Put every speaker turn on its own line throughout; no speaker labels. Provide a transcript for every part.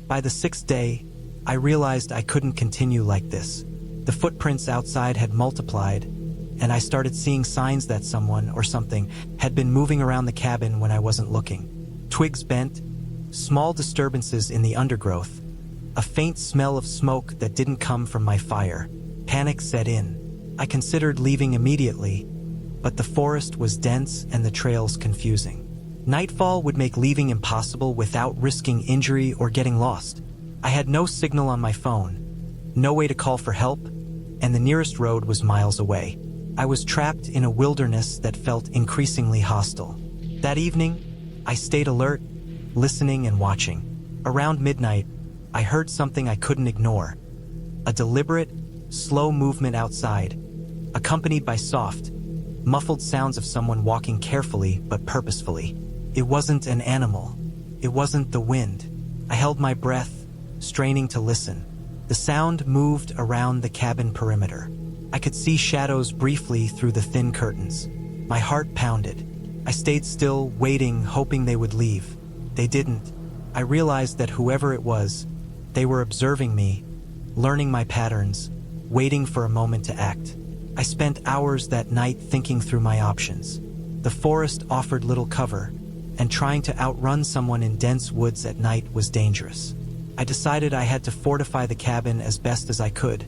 By the 6th day, I realized I couldn't continue like this. The footprints outside had multiplied, and I started seeing signs that someone or something had been moving around the cabin when I wasn't looking. Twigs bent, small disturbances in the undergrowth, a faint smell of smoke that didn't come from my fire. Panic set in. I considered leaving immediately, but the forest was dense and the trails confusing. Nightfall would make leaving impossible without risking injury or getting lost. I had no signal on my phone, no way to call for help, and the nearest road was miles away. I was trapped in a wilderness that felt increasingly hostile. That evening, I stayed alert, listening and watching. Around midnight, I heard something I couldn't ignore. A deliberate, slow movement outside, accompanied by soft, muffled sounds of someone walking carefully but purposefully. It wasn't an animal. It wasn't the wind. I held my breath, straining to listen. The sound moved around the cabin perimeter. I could see shadows briefly through the thin curtains. My heart pounded. I stayed still, waiting, hoping they would leave. They didn't. I realized that whoever it was, they were observing me, learning my patterns, waiting for a moment to act. I spent hours that night thinking through my options. The forest offered little cover, and trying to outrun someone in dense woods at night was dangerous. I decided I had to fortify the cabin as best as I could,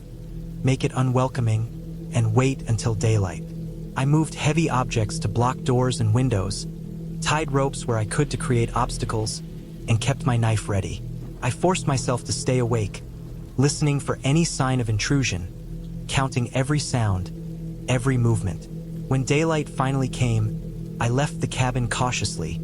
make it unwelcoming, and wait until daylight. I moved heavy objects to block doors and windows, tied ropes where I could to create obstacles, and kept my knife ready. I forced myself to stay awake, listening for any sign of intrusion, counting every sound, every movement. When daylight finally came, I left the cabin cautiously,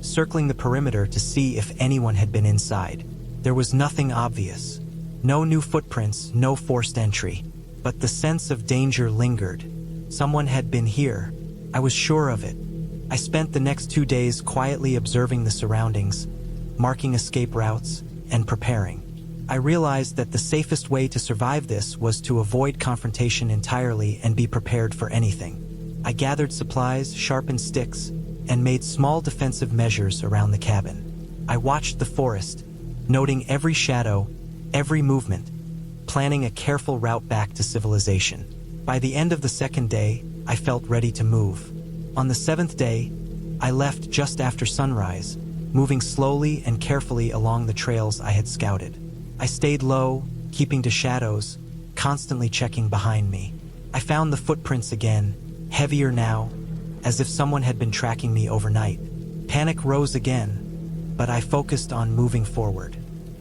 circling the perimeter to see if anyone had been inside. There was nothing obvious. No new footprints, no forced entry. But the sense of danger lingered. Someone had been here. I was sure of it. I spent the next 2 days quietly observing the surroundings, marking escape routes, and preparing. I realized that the safest way to survive this was to avoid confrontation entirely and be prepared for anything. I gathered supplies, sharpened sticks, and made small defensive measures around the cabin. I watched the forest, noting every shadow, every movement, planning a careful route back to civilization. By the end of the 2nd day, I felt ready to move. On the 7th day, I left just after sunrise, moving slowly and carefully along the trails I had scouted. I stayed low, keeping to shadows, constantly checking behind me. I found the footprints again, heavier now, as if someone had been tracking me overnight. Panic rose again, but I focused on moving forward.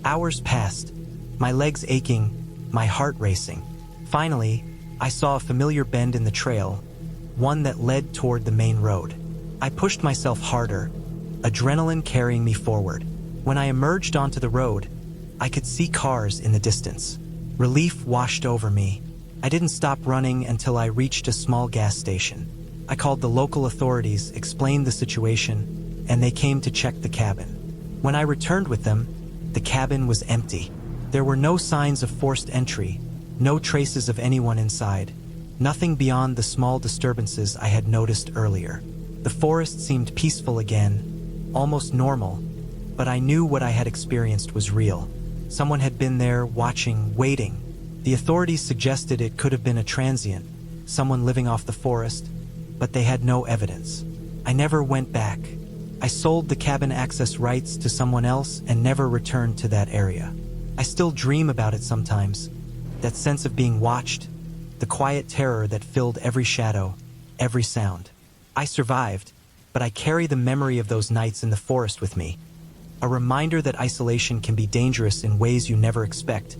Hours passed, my legs aching, my heart racing. Finally, I saw a familiar bend in the trail, one that led toward the main road. I pushed myself harder, adrenaline carrying me forward. When I emerged onto the road, I could see cars in the distance. Relief washed over me. I didn't stop running until I reached a small gas station. I called the local authorities, explained the situation, and they came to check the cabin. When I returned with them, the cabin was empty. There were no signs of forced entry, no traces of anyone inside, nothing beyond the small disturbances I had noticed earlier. The forest seemed peaceful again, almost normal, but I knew what I had experienced was real. Someone had been there, watching, waiting. The authorities suggested it could have been a transient, someone living off the forest, but they had no evidence. I never went back. I sold the cabin access rights to someone else and never returned to that area. I still dream about it sometimes, that sense of being watched, the quiet terror that filled every shadow, every sound. I survived, but I carry the memory of those nights in the forest with me, a reminder that isolation can be dangerous in ways you never expect,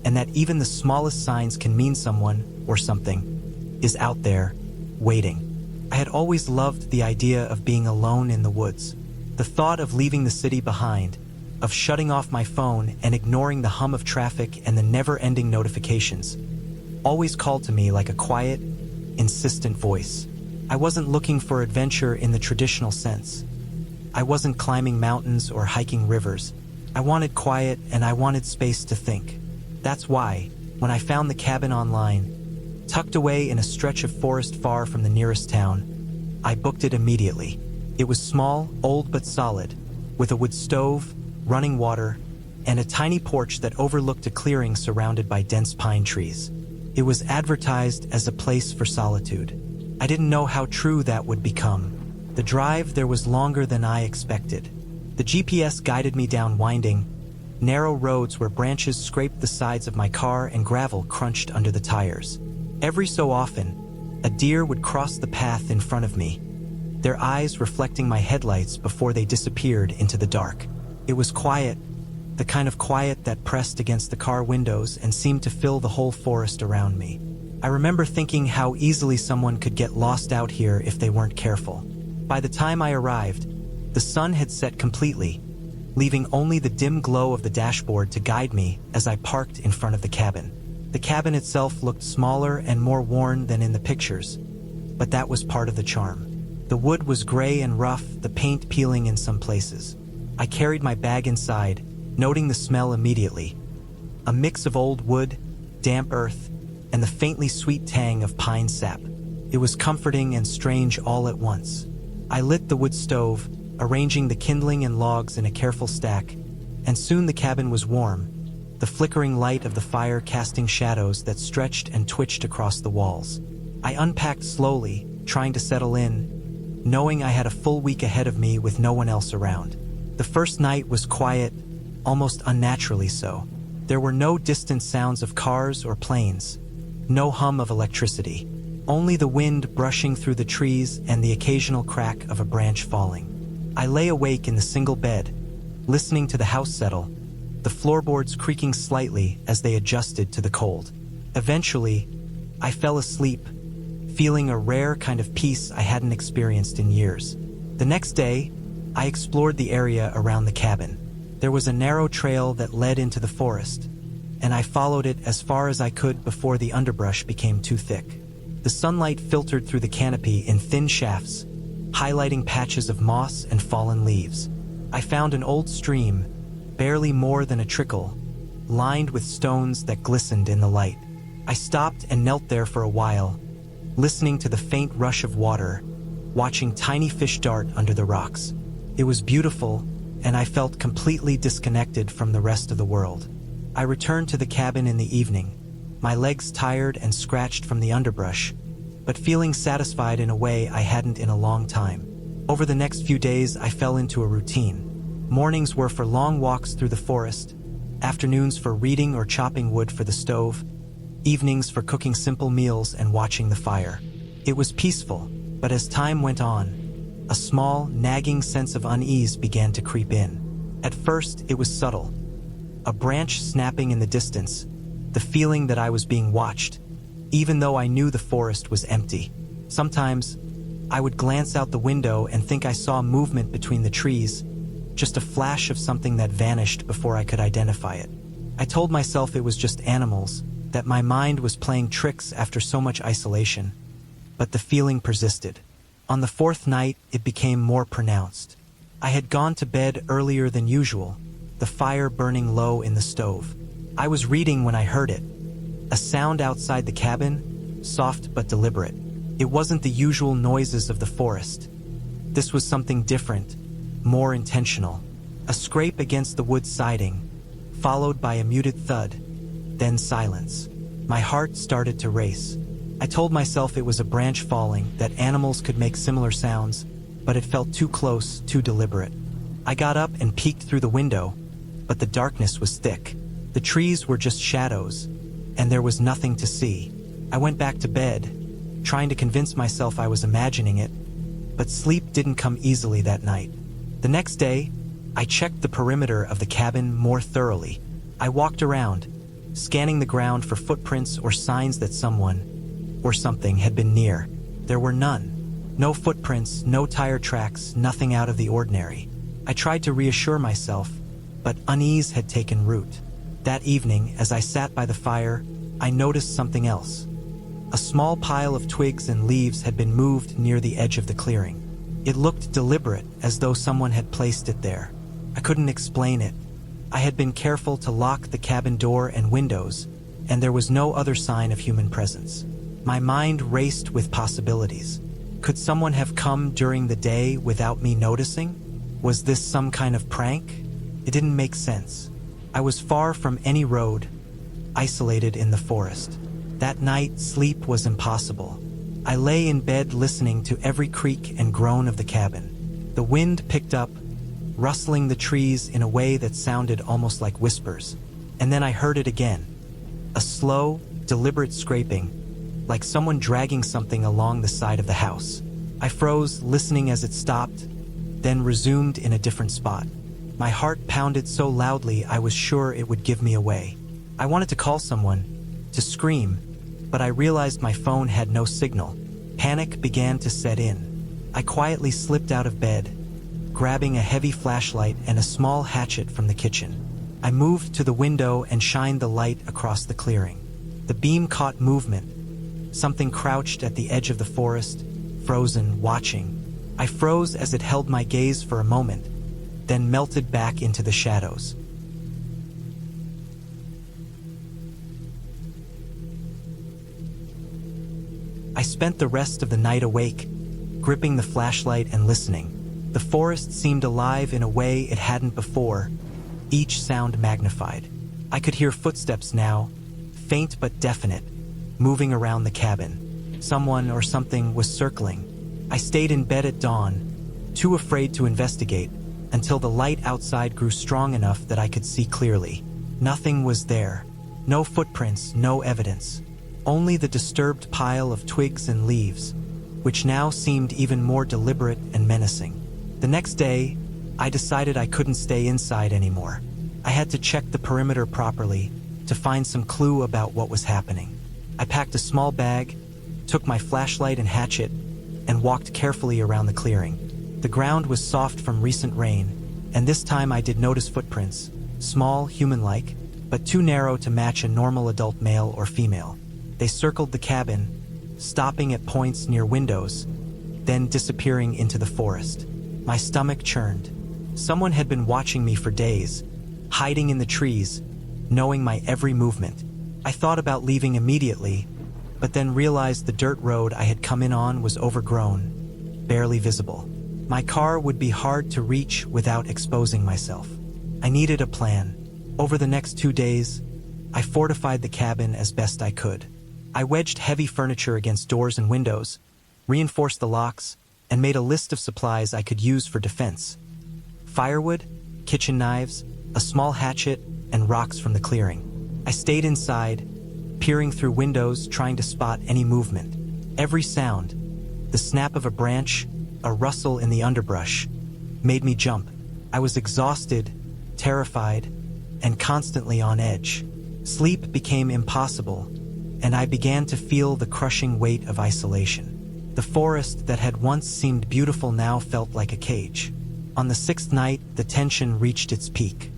and that even the smallest signs can mean someone or something is out there, waiting. I had always loved the idea of being alone in the woods. The thought of leaving the city behind, of shutting off my phone and ignoring the hum of traffic and the never-ending notifications, always called to me like a quiet, insistent voice. I wasn't looking for adventure in the traditional sense. I wasn't climbing mountains or hiking rivers. I wanted quiet and I wanted space to think. That's why, when I found the cabin online, tucked away in a stretch of forest far from the nearest town, I booked it immediately. It was small, old but solid, with a wood stove, running water, and a tiny porch that overlooked a clearing surrounded by dense pine trees. It was advertised as a place for solitude. I didn't know how true that would become. The drive there was longer than I expected. The GPS guided me down winding, narrow roads where branches scraped the sides of my car and gravel crunched under the tires. Every so often, a deer would cross the path in front of me, their eyes reflecting my headlights before they disappeared into the dark. It was quiet, the kind of quiet that pressed against the car windows and seemed to fill the whole forest around me. I remember thinking how easily someone could get lost out here if they weren't careful. By the time I arrived, the sun had set completely, leaving only the dim glow of the dashboard to guide me as I parked in front of the cabin. The cabin itself looked smaller and more worn than in the pictures, but that was part of the charm. The wood was gray and rough, the paint peeling in some places. I carried my bag inside, noting the smell immediately. A mix of old wood, damp earth, and the faintly sweet tang of pine sap. It was comforting and strange all at once. I lit the wood stove, arranging the kindling and logs in a careful stack, and soon the cabin was warm, the flickering light of the fire casting shadows that stretched and twitched across the walls. I unpacked slowly, trying to settle in, knowing I had a full week ahead of me with no one else around. The first night was quiet, almost unnaturally so. There were no distant sounds of cars or planes, no hum of electricity, only the wind brushing through the trees and the occasional crack of a branch falling. I lay awake in the single bed, listening to the house settle, the floorboards creaking slightly as they adjusted to the cold. Eventually, I fell asleep, feeling a rare kind of peace I hadn't experienced in years. The next day, I explored the area around the cabin. There was a narrow trail that led into the forest, and I followed it as far as I could before the underbrush became too thick. The sunlight filtered through the canopy in thin shafts, highlighting patches of moss and fallen leaves. I found an old stream, barely more than a trickle, lined with stones that glistened in the light. I stopped and knelt there for a while, listening to the faint rush of water, watching tiny fish dart under the rocks. It was beautiful, and I felt completely disconnected from the rest of the world. I returned to the cabin in the evening, my legs tired and scratched from the underbrush, but feeling satisfied in a way I hadn't in a long time. Over the next few days, I fell into a routine. Mornings were for long walks through the forest, afternoons for reading or chopping wood for the stove, evenings for cooking simple meals and watching the fire. It was peaceful, but as time went on, a small, nagging sense of unease began to creep in. At first, it was subtle. A branch snapping in the distance, the feeling that I was being watched, even though I knew the forest was empty. Sometimes, I would glance out the window and think I saw movement between the trees, just a flash of something that vanished before I could identify it. I told myself it was just animals, that my mind was playing tricks after so much isolation, but the feeling persisted. On the fourth night, it became more pronounced. I had gone to bed earlier than usual, the fire burning low in the stove. I was reading when I heard it. A sound outside the cabin, soft but deliberate. It wasn't the usual noises of the forest. This was something different, more intentional. A scrape against the wood siding, followed by a muted thud, then silence. My heart started to race. I told myself it was a branch falling, that animals could make similar sounds, but it felt too close, too deliberate. I got up and peeked through the window, but the darkness was thick. The trees were just shadows, and there was nothing to see. I went back to bed, trying to convince myself I was imagining it, but sleep didn't come easily that night. The next day, I checked the perimeter of the cabin more thoroughly. I walked around, scanning the ground for footprints or signs that someone or something had been near. There were none. No footprints, no tire tracks, nothing out of the ordinary. I tried to reassure myself, but unease had taken root. That evening, as I sat by the fire, I noticed something else. A small pile of twigs and leaves had been moved near the edge of the clearing. It looked deliberate, as though someone had placed it there. I couldn't explain it. I had been careful to lock the cabin door and windows, and there was no other sign of human presence. My mind raced with possibilities. Could someone have come during the day without me noticing? Was this some kind of prank? It didn't make sense. I was far from any road, isolated in the forest. That night, sleep was impossible. I lay in bed listening to every creak and groan of the cabin. The wind picked up, rustling the trees in a way that sounded almost like whispers. And then I heard it again. A slow, deliberate scraping, like someone dragging something along the side of the house. I froze, listening as it stopped, then resumed in a different spot. My heart pounded so loudly I was sure it would give me away. I wanted to call someone, to scream, but I realized my phone had no signal. Panic began to set in. I quietly slipped out of bed, grabbing a heavy flashlight and a small hatchet from the kitchen. I moved to the window and shined the light across the clearing. The beam caught movement. Something crouched at the edge of the forest, frozen, watching. I froze as it held my gaze for a moment, then melted back into the shadows. I spent the rest of the night awake, gripping the flashlight and listening. The forest seemed alive in a way it hadn't before, each sound magnified. I could hear footsteps now, faint but definite, moving around the cabin. Someone or something was circling. I stayed in bed at dawn, too afraid to investigate, until the light outside grew strong enough that I could see clearly. Nothing was there. No footprints, no evidence. Only the disturbed pile of twigs and leaves, which now seemed even more deliberate and menacing. The next day, I decided I couldn't stay inside anymore. I had to check the perimeter properly to find some clue about what was happening. I packed a small bag, took my flashlight and hatchet, and walked carefully around the clearing. The ground was soft from recent rain, and this time I did notice footprints, small, human-like, but too narrow to match a normal adult male or female. They circled the cabin, stopping at points near windows, then disappearing into the forest. My stomach churned. Someone had been watching me for days, hiding in the trees, knowing my every movement. I thought about leaving immediately, but then realized the dirt road I had come in on was overgrown, barely visible. My car would be hard to reach without exposing myself. I needed a plan. Over the next 2 days, I fortified the cabin as best I could. I wedged heavy furniture against doors and windows, reinforced the locks, and made a list of supplies I could use for defense. Firewood, kitchen knives, a small hatchet, and rocks from the clearing. I stayed inside, peering through windows, trying to spot any movement. Every sound, the snap of a branch, a rustle in the underbrush, made me jump. I was exhausted, terrified, and constantly on edge. Sleep became impossible, and I began to feel the crushing weight of isolation. The forest that had once seemed beautiful now felt like a cage. On the 6th night, the tension reached its peak.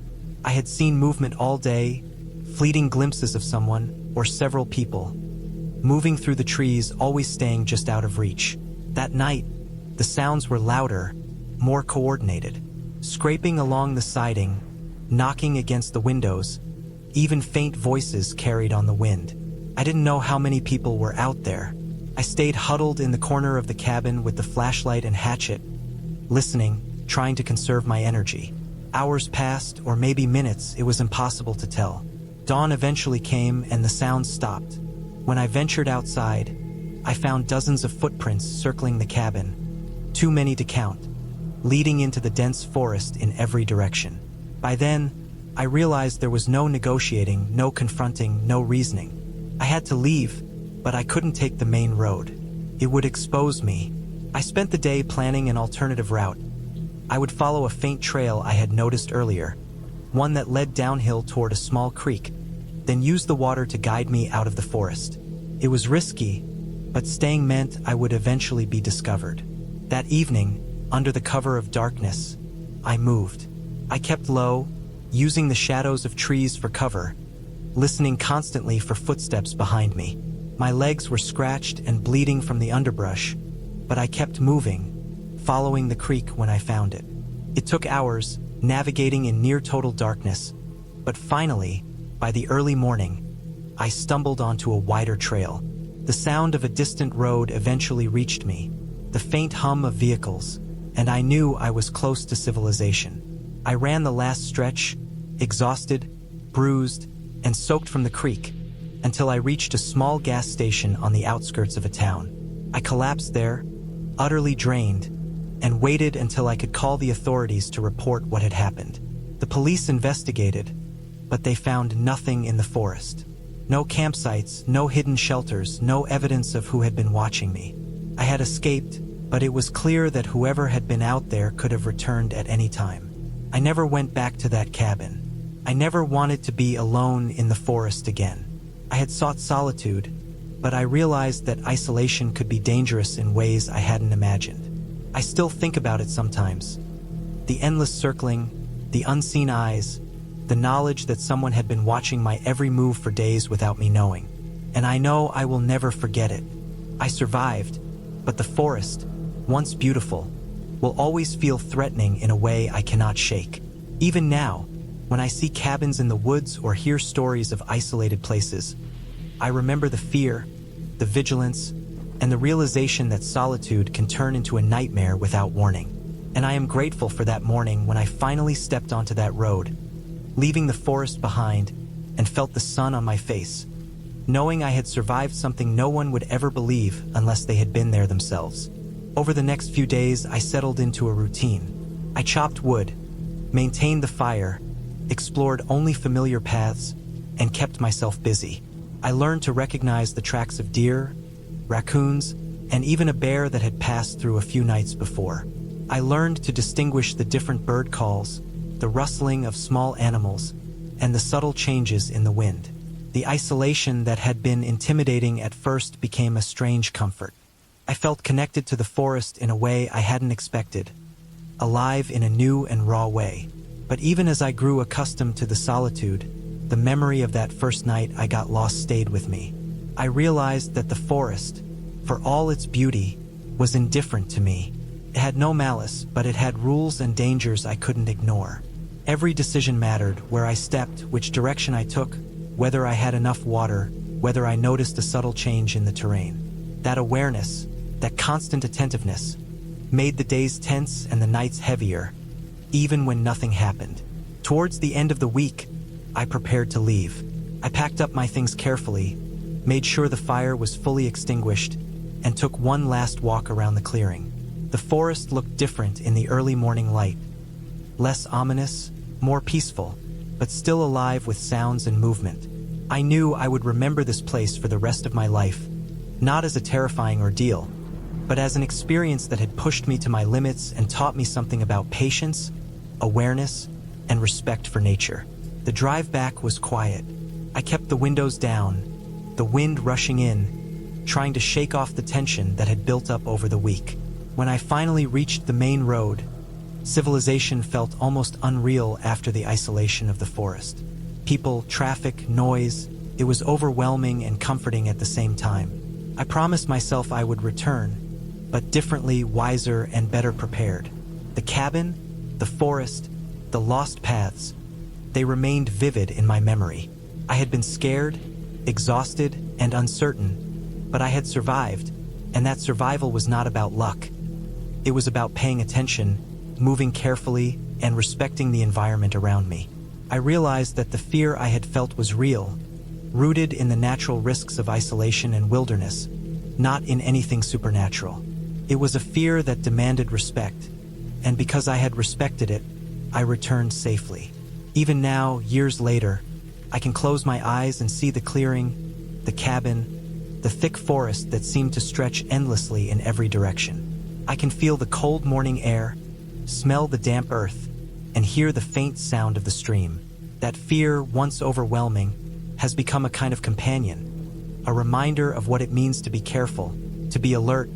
I had seen movement all day, fleeting glimpses of someone or several people, moving through the trees, always staying just out of reach. That night, the sounds were louder, more coordinated, scraping along the siding, knocking against the windows, even faint voices carried on the wind. I didn't know how many people were out there. I stayed huddled in the corner of the cabin with the flashlight and hatchet, listening, trying to conserve my energy. Hours passed, or maybe minutes, it was impossible to tell. Dawn eventually came and the sounds stopped. When I ventured outside, I found dozens of footprints circling the cabin, too many to count, leading into the dense forest in every direction. By then, I realized there was no negotiating, no confronting, no reasoning. I had to leave, but I couldn't take the main road. It would expose me. I spent the day planning an alternative route. I would follow a faint trail I had noticed earlier, one that led downhill toward a small creek, then use the water to guide me out of the forest. It was risky, but staying meant I would eventually be discovered. That evening, under the cover of darkness, I moved. I kept low, using the shadows of trees for cover, listening constantly for footsteps behind me. My legs were scratched and bleeding from the underbrush, but I kept moving, following the creek when I found it. It took hours, navigating in near-total darkness, but finally, by the early morning, I stumbled onto a wider trail. The sound of a distant road eventually reached me, the faint hum of vehicles, and I knew I was close to civilization. I ran the last stretch, exhausted, bruised, and soaked from the creek, until I reached a small gas station on the outskirts of a town. I collapsed there, utterly drained, and waited until I could call the authorities to report what had happened. The police investigated, but they found nothing in the forest. No campsites, no hidden shelters, no evidence of who had been watching me. I had escaped, but it was clear that whoever had been out there could have returned at any time. I never went back to that cabin. I never wanted to be alone in the forest again. I had sought solitude, but I realized that isolation could be dangerous in ways I hadn't imagined. I still think about it sometimes. The endless circling, the unseen eyes, the knowledge that someone had been watching my every move for days without me knowing. And I know I will never forget it. I survived, but the forest, once beautiful, will always feel threatening in a way I cannot shake. Even now, when I see cabins in the woods or hear stories of isolated places, I remember the fear, the vigilance, and the realization that solitude can turn into a nightmare without warning. And I am grateful for that morning when I finally stepped onto that road, leaving the forest behind, and felt the sun on my face, knowing I had survived something no one would ever believe unless they had been there themselves. Over the next few days, I settled into a routine. I chopped wood, maintained the fire, explored only familiar paths, and kept myself busy. I learned to recognize the tracks of deer, raccoons, and even a bear that had passed through a few nights before. I learned to distinguish the different bird calls, the rustling of small animals, and the subtle changes in the wind. The isolation that had been intimidating at first became a strange comfort. I felt connected to the forest in a way I hadn't expected, alive in a new and raw way. But even as I grew accustomed to the solitude, the memory of that first night I got lost stayed with me. I realized that the forest, for all its beauty, was indifferent to me. It had no malice, but it had rules and dangers I couldn't ignore. Every decision mattered: where I stepped, which direction I took, whether I had enough water, whether I noticed a subtle change in the terrain. That awareness, that constant attentiveness, made the days tense and the nights heavier, even when nothing happened. Towards the end of the week, I prepared to leave. I packed up my things carefully, made sure the fire was fully extinguished, and took one last walk around the clearing. The forest looked different in the early morning light, less ominous, more peaceful, but still alive with sounds and movement. I knew I would remember this place for the rest of my life, not as a terrifying ordeal, but as an experience that had pushed me to my limits and taught me something about patience, awareness, and respect for nature. The drive back was quiet. I kept the windows down, the wind rushing in, trying to shake off the tension that had built up over the week. When I finally reached the main road, civilization felt almost unreal after the isolation of the forest. People, traffic, noise, it was overwhelming and comforting at the same time. I promised myself I would return, but differently, wiser, and better prepared. The cabin, the forest, the lost paths, they remained vivid in my memory. I had been scared, exhausted, and uncertain, but I had survived, and that survival was not about luck. It was about paying attention, moving carefully, and respecting the environment around me. I realized that the fear I had felt was real, rooted in the natural risks of isolation and wilderness, not in anything supernatural. It was a fear that demanded respect, and because I had respected it, I returned safely. Even now, years later, I can close my eyes and see the clearing, the cabin, the thick forest that seemed to stretch endlessly in every direction. I can feel the cold morning air, smell the damp earth, and hear the faint sound of the stream. That fear, once overwhelming, has become a kind of companion, a reminder of what it means to be careful, to be alert,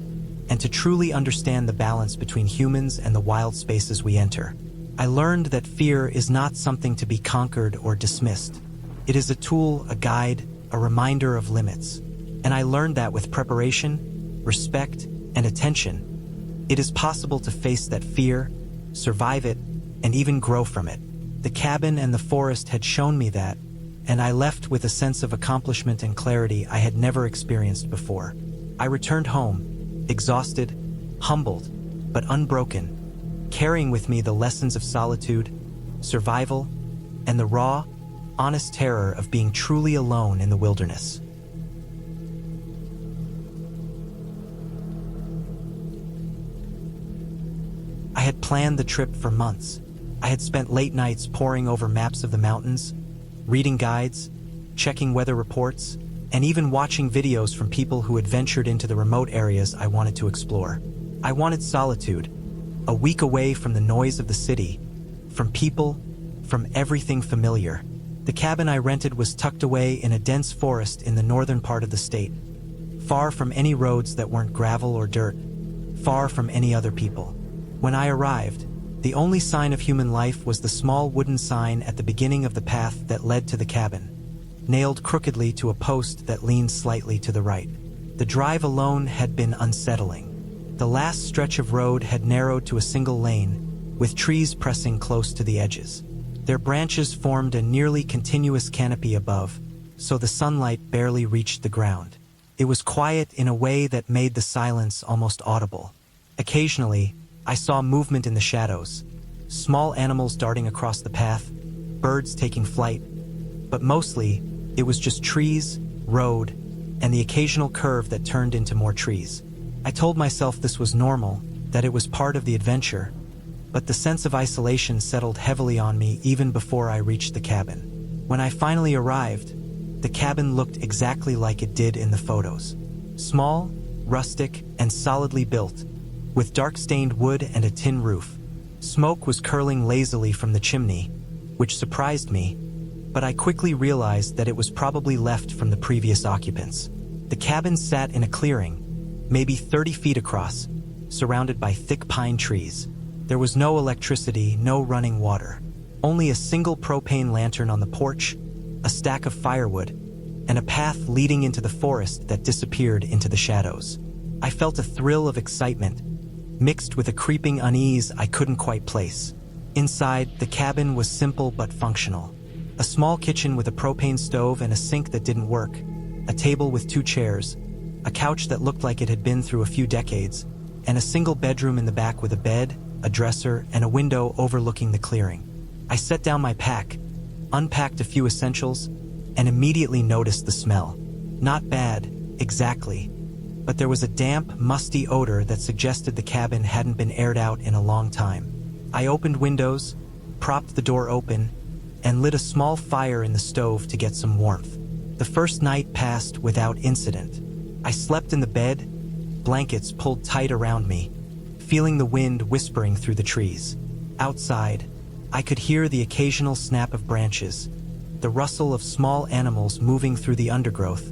and to truly understand the balance between humans and the wild spaces we enter. I learned that fear is not something to be conquered or dismissed. It is a tool, a guide, a reminder of limits. And I learned that with preparation, respect, and attention, it is possible to face that fear, survive it, and even grow from it. The cabin and the forest had shown me that, and I left with a sense of accomplishment and clarity I had never experienced before. I returned home, exhausted, humbled, but unbroken, carrying with me the lessons of solitude, survival, and the raw, honest terror of being truly alone in the wilderness. I had planned the trip for months. I had spent late nights poring over maps of the mountains, reading guides, checking weather reports, and even watching videos from people who had ventured into the remote areas I wanted to explore. I wanted solitude, a week away from the noise of the city, from people, from everything familiar. The cabin I rented was tucked away in a dense forest in the northern part of the state, far from any roads that weren't gravel or dirt, far from any other people. When I arrived, the only sign of human life was the small wooden sign at the beginning of the path that led to the cabin, nailed crookedly to a post that leaned slightly to the right. The drive alone had been unsettling. The last stretch of road had narrowed to a single lane, with trees pressing close to the edges. Their branches formed a nearly continuous canopy above, so the sunlight barely reached the ground. It was quiet in a way that made the silence almost audible. Occasionally, I saw movement in the shadows, small animals darting across the path, birds taking flight, but mostly, it was just trees, road, and the occasional curve that turned into more trees. I told myself this was normal, that it was part of the adventure, but the sense of isolation settled heavily on me even before I reached the cabin. When I finally arrived, the cabin looked exactly like it did in the photos. Small, rustic, and solidly built, with dark-stained wood and a tin roof. Smoke was curling lazily from the chimney, which surprised me, but I quickly realized that it was probably left from the previous occupants. The cabin sat in a clearing, maybe 30 feet across, surrounded by thick pine trees. There was no electricity, no running water, only a single propane lantern on the porch, a stack of firewood, and a path leading into the forest that disappeared into the shadows. I felt a thrill of excitement, mixed with a creeping unease I couldn't quite place. Inside, the cabin was simple but functional. A small kitchen with a propane stove and a sink that didn't work, a table with 2 chairs, a couch that looked like it had been through a few decades, and a single bedroom in the back with a bed, a dresser, and a window overlooking the clearing. I set down my pack, unpacked a few essentials, and immediately noticed the smell. Not bad, exactly, but there was a damp, musty odor that suggested the cabin hadn't been aired out in a long time. I opened windows, propped the door open, and lit a small fire in the stove to get some warmth. The first night passed without incident. I slept in the bed, blankets pulled tight around me, feeling the wind whispering through the trees. Outside, I could hear the occasional snap of branches, the rustle of small animals moving through the undergrowth,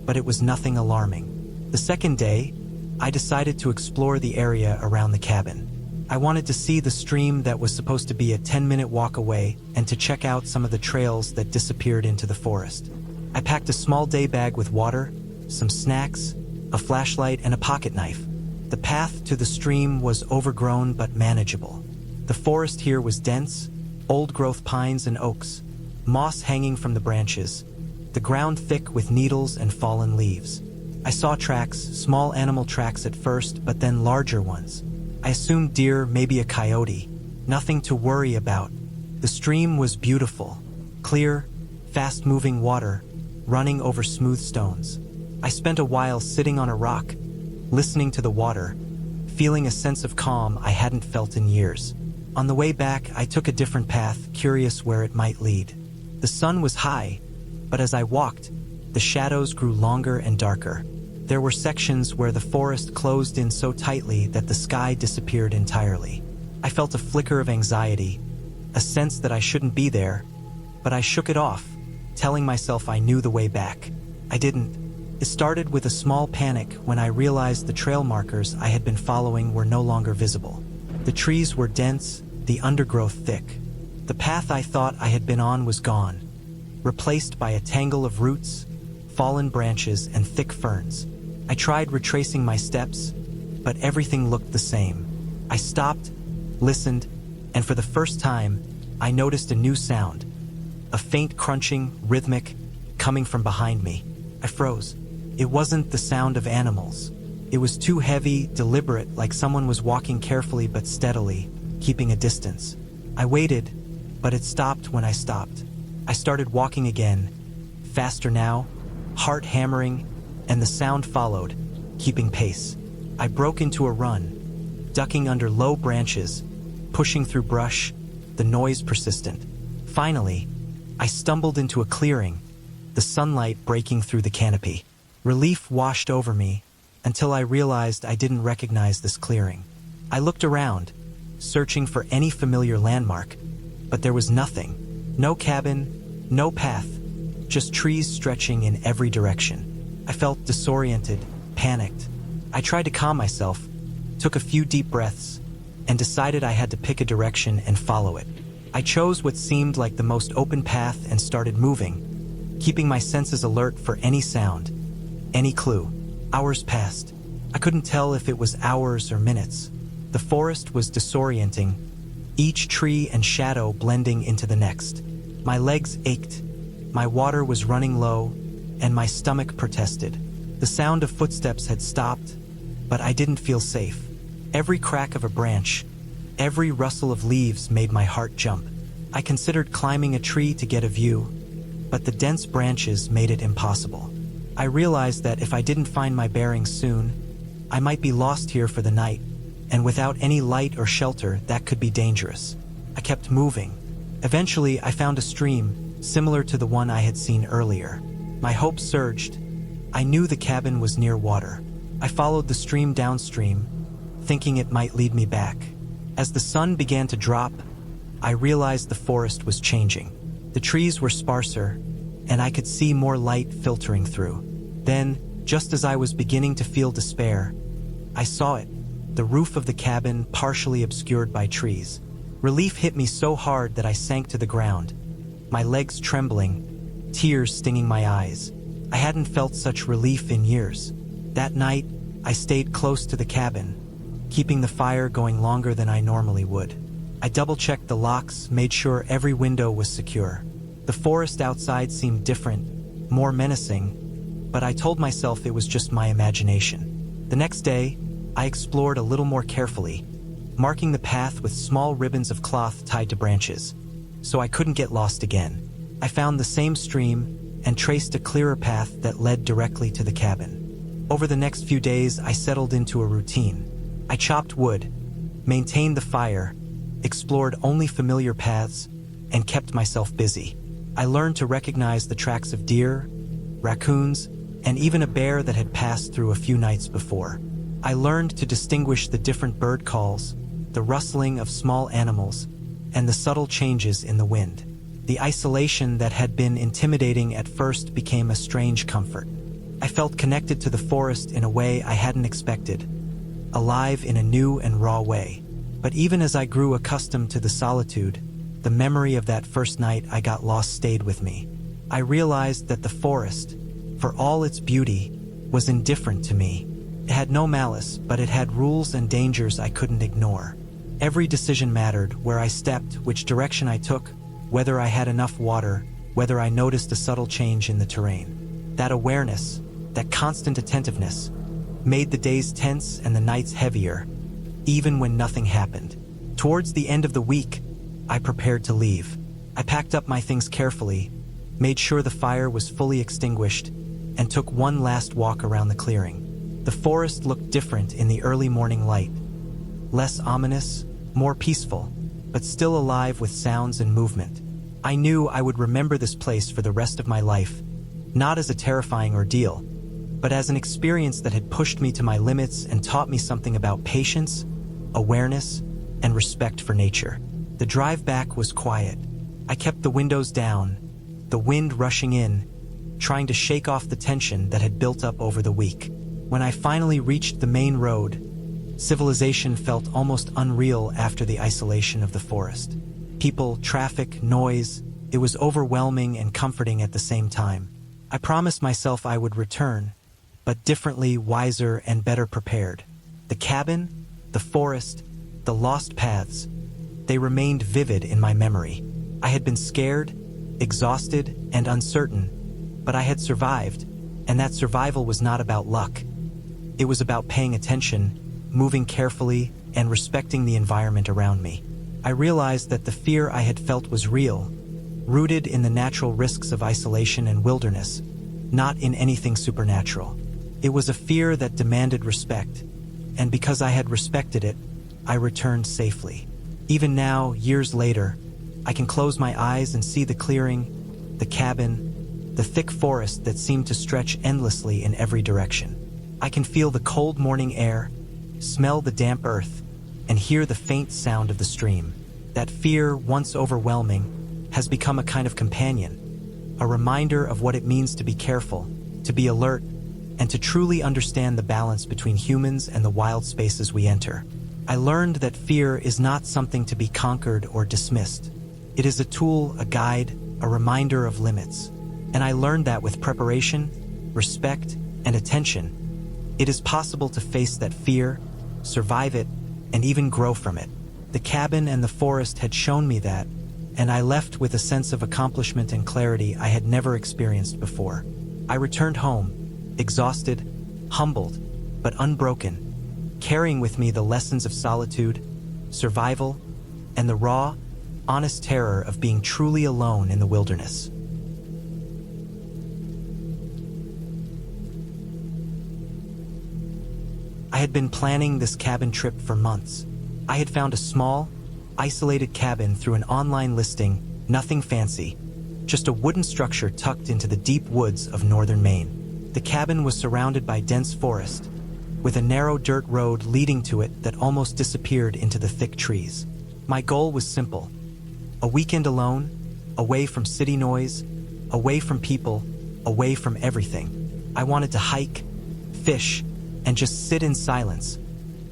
but it was nothing alarming. The second day, I decided to explore the area around the cabin. I wanted to see the stream that was supposed to be a 10-minute walk away and to check out some of the trails that disappeared into the forest. I packed a small day bag with water, some snacks, a flashlight, and a pocket knife. The path to the stream was overgrown but manageable. The forest here was dense, old-growth pines and oaks, moss hanging from the branches, the ground thick with needles and fallen leaves. I saw tracks, small animal tracks at first, but then larger ones. I assumed deer, maybe a coyote. Nothing to worry about. The stream was beautiful, clear, fast-moving water, running over smooth stones. I spent a while sitting on a rock, listening to the water, feeling a sense of calm I hadn't felt in years. On the way back, I took a different path, curious where it might lead. The sun was high, but as I walked, the shadows grew longer and darker. There were sections where the forest closed in so tightly that the sky disappeared entirely. I felt a flicker of anxiety, a sense that I shouldn't be there, but I shook it off, telling myself I knew the way back. I didn't. It started with a small panic when I realized the trail markers I had been following were no longer visible. The trees were dense, the undergrowth thick. The path I thought I had been on was gone, replaced by a tangle of roots, fallen branches, and thick ferns. I tried retracing my steps, but everything looked the same. I stopped, listened, and for the first time, I noticed a new sound. A faint crunching, rhythmic, coming from behind me. I froze. It wasn't the sound of animals. It was too heavy, deliberate, like someone was walking carefully but steadily, keeping a distance. I waited, but it stopped when I stopped. I started walking again, faster now, heart hammering, and the sound followed, keeping pace. I broke into a run, ducking under low branches, pushing through brush, the noise persistent. Finally, I stumbled into a clearing, the sunlight breaking through the canopy. Relief washed over me until I realized I didn't recognize this clearing. I looked around, searching for any familiar landmark, but there was nothing. No cabin, no path, just trees stretching in every direction. I felt disoriented, panicked. I tried to calm myself, took a few deep breaths, and decided I had to pick a direction and follow it. I chose what seemed like the most open path and started moving, keeping my senses alert for any sound, any clue. Hours passed. I couldn't tell if it was hours or minutes. The forest was disorienting, each tree and shadow blending into the next. My legs ached, my water was running low, and my stomach protested. The sound of footsteps had stopped, but I didn't feel safe. Every crack of a branch, every rustle of leaves made my heart jump. I considered climbing a tree to get a view, but the dense branches made it impossible. I realized that if I didn't find my bearings soon, I might be lost here for the night, and without any light or shelter, that could be dangerous. I kept moving. Eventually, I found a stream, similar to the one I had seen earlier. My hope surged. I knew the cabin was near water. I followed the stream downstream, thinking it might lead me back. As the sun began to drop, I realized the forest was changing. The trees were sparser, and I could see more light filtering through. Then, just as I was beginning to feel despair, I saw it, the roof of the cabin partially obscured by trees. Relief hit me so hard that I sank to the ground, my legs trembling, tears stinging my eyes. I hadn't felt such relief in years. That night, I stayed close to the cabin, keeping the fire going longer than I normally would. I double-checked the locks, made sure every window was secure. The forest outside seemed different, more menacing, but I told myself it was just my imagination. The next day, I explored a little more carefully, marking the path with small ribbons of cloth tied to branches, so I couldn't get lost again. I found the same stream and traced a clearer path that led directly to the cabin. Over the next few days, I settled into a routine. I chopped wood, maintained the fire, explored only familiar paths, and kept myself busy. I learned to recognize the tracks of deer, raccoons, and even a bear that had passed through a few nights before. I learned to distinguish the different bird calls, the rustling of small animals, and the subtle changes in the wind. The isolation that had been intimidating at first became a strange comfort. I felt connected to the forest in a way I hadn't expected, alive in a new and raw way. But even as I grew accustomed to the solitude, the memory of that first night I got lost stayed with me. I realized that the forest, for all its beauty, was indifferent to me. It had no malice, but it had rules and dangers I couldn't ignore. Every decision mattered: where I stepped, which direction I took, whether I had enough water, whether I noticed a subtle change in the terrain. That awareness, that constant attentiveness, made the days tense and the nights heavier, even when nothing happened. Towards the end of the week, I prepared to leave. I packed up my things carefully, made sure the fire was fully extinguished, and took one last walk around the clearing. The forest looked different in the early morning light. Less ominous, more peaceful, but still alive with sounds and movement. I knew I would remember this place for the rest of my life, not as a terrifying ordeal, but as an experience that had pushed me to my limits and taught me something about patience, awareness, and respect for nature. The drive back was quiet. I kept the windows down, the wind rushing in, trying to shake off the tension that had built up over the week. When I finally reached the main road, civilization felt almost unreal after the isolation of the forest. People, traffic, noise, it was overwhelming and comforting at the same time. I promised myself I would return, but differently, wiser, and better prepared. The cabin, the forest, the lost paths, they remained vivid in my memory. I had been scared, exhausted, and uncertain, but I had survived, and that survival was not about luck. It was about paying attention, moving carefully, and respecting the environment around me. I realized that the fear I had felt was real, rooted in the natural risks of isolation and wilderness, not in anything supernatural. It was a fear that demanded respect, and because I had respected it, I returned safely. Even now, years later, I can close my eyes and see the clearing, the cabin, the thick forest that seemed to stretch endlessly in every direction. I can feel the cold morning air, smell the damp earth, and hear the faint sound of the stream. That fear, once overwhelming, has become a kind of companion, a reminder of what it means to be careful, to be alert, and to truly understand the balance between humans and the wild spaces we enter. I learned that fear is not something to be conquered or dismissed. It is a tool, a guide, a reminder of limits. And I learned that with preparation, respect, and attention, it is possible to face that fear, survive it, and even grow from it. The cabin and the forest had shown me that, and I left with a sense of accomplishment and clarity I had never experienced before. I returned home, exhausted, humbled, but unbroken, carrying with me the lessons of solitude, survival, and the raw, honest terror of being truly alone in the wilderness. I had been planning this cabin trip for months. I had found a small, isolated cabin through an online listing, nothing fancy, just a wooden structure tucked into the deep woods of northern Maine. The cabin was surrounded by dense forest, with a narrow dirt road leading to it that almost disappeared into the thick trees. My goal was simple: a weekend alone, away from city noise, away from people, away from everything. I wanted to hike, fish, and just sit in silence,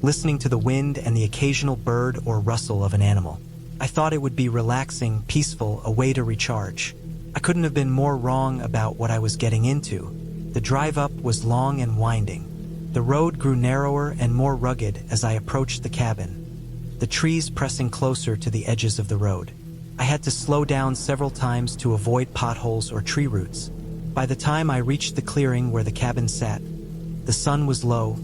listening to the wind and the occasional bird or rustle of an animal. I thought it would be relaxing, peaceful, a way to recharge. I couldn't have been more wrong about what I was getting into. The drive up was long and winding. The road grew narrower and more rugged as I approached the cabin, the trees pressing closer to the edges of the road. I had to slow down several times to avoid potholes or tree roots. By the time I reached the clearing where the cabin sat, the sun was low,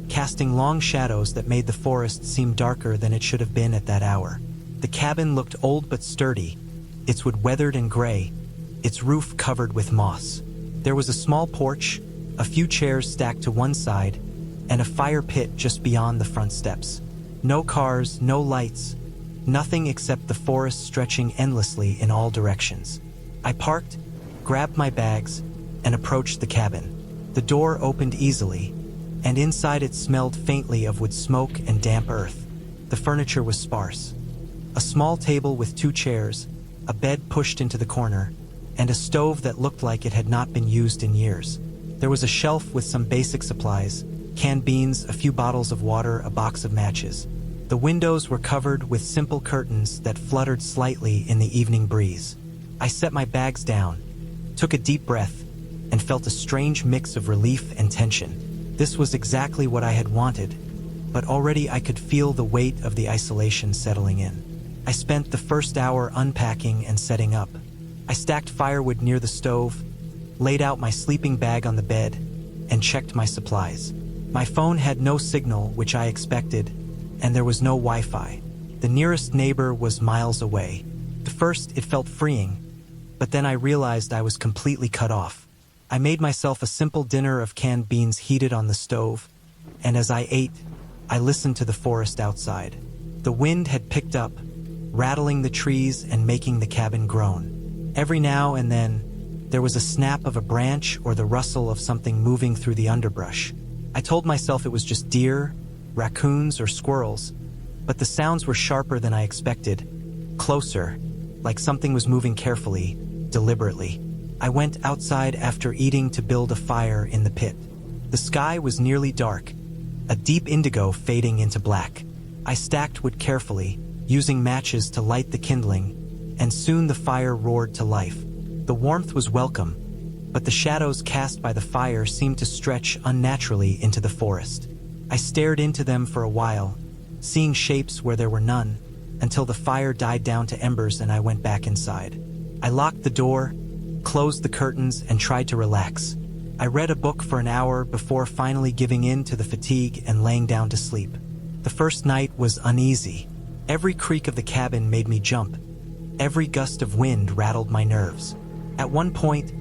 casting long shadows that made the forest seem darker than it should have been at that hour. The cabin looked old but sturdy, its wood weathered and gray, its roof covered with moss. There was a small porch, a few chairs stacked to one side, and a fire pit just beyond the front steps. No cars, no lights, nothing except the forest stretching endlessly in all directions. I parked, grabbed my bags, and approached the cabin. The door opened easily, and inside it smelled faintly of wood smoke and damp earth. The furniture was sparse. A small table with 2 chairs, a bed pushed into the corner, and a stove that looked like it had not been used in years. There was a shelf with some basic supplies, canned beans, a few bottles of water, a box of matches. The windows were covered with simple curtains that fluttered slightly in the evening breeze. I set my bags down, took a deep breath, and felt a strange mix of relief and tension. This was exactly what I had wanted, but already I could feel the weight of the isolation settling in. I spent the first hour unpacking and setting up. I stacked firewood near the stove, laid out my sleeping bag on the bed, and checked my supplies. My phone had no signal, which I expected, and there was no Wi-Fi. The nearest neighbor was miles away. At first, it felt freeing, but then I realized I was completely cut off. I made myself a simple dinner of canned beans heated on the stove, and as I ate, I listened to the forest outside. The wind had picked up, rattling the trees and making the cabin groan. Every now and then, there was a snap of a branch or the rustle of something moving through the underbrush. I told myself it was just deer, raccoons, or squirrels, but the sounds were sharper than I expected, closer, like something was moving carefully, deliberately. I went outside after eating to build a fire in the pit. The sky was nearly dark, a deep indigo fading into black. I stacked wood carefully, using matches to light the kindling, and soon the fire roared to life. The warmth was welcome, but the shadows cast by the fire seemed to stretch unnaturally into the forest. I stared into them for a while, seeing shapes where there were none, until the fire died down to embers and I went back inside. I locked the door, closed the curtains, and tried to relax. I read a book for an hour before finally giving in to the fatigue and laying down to sleep. The first night was uneasy. Every creak of the cabin made me jump, Every gust of wind rattled my nerves. At one point,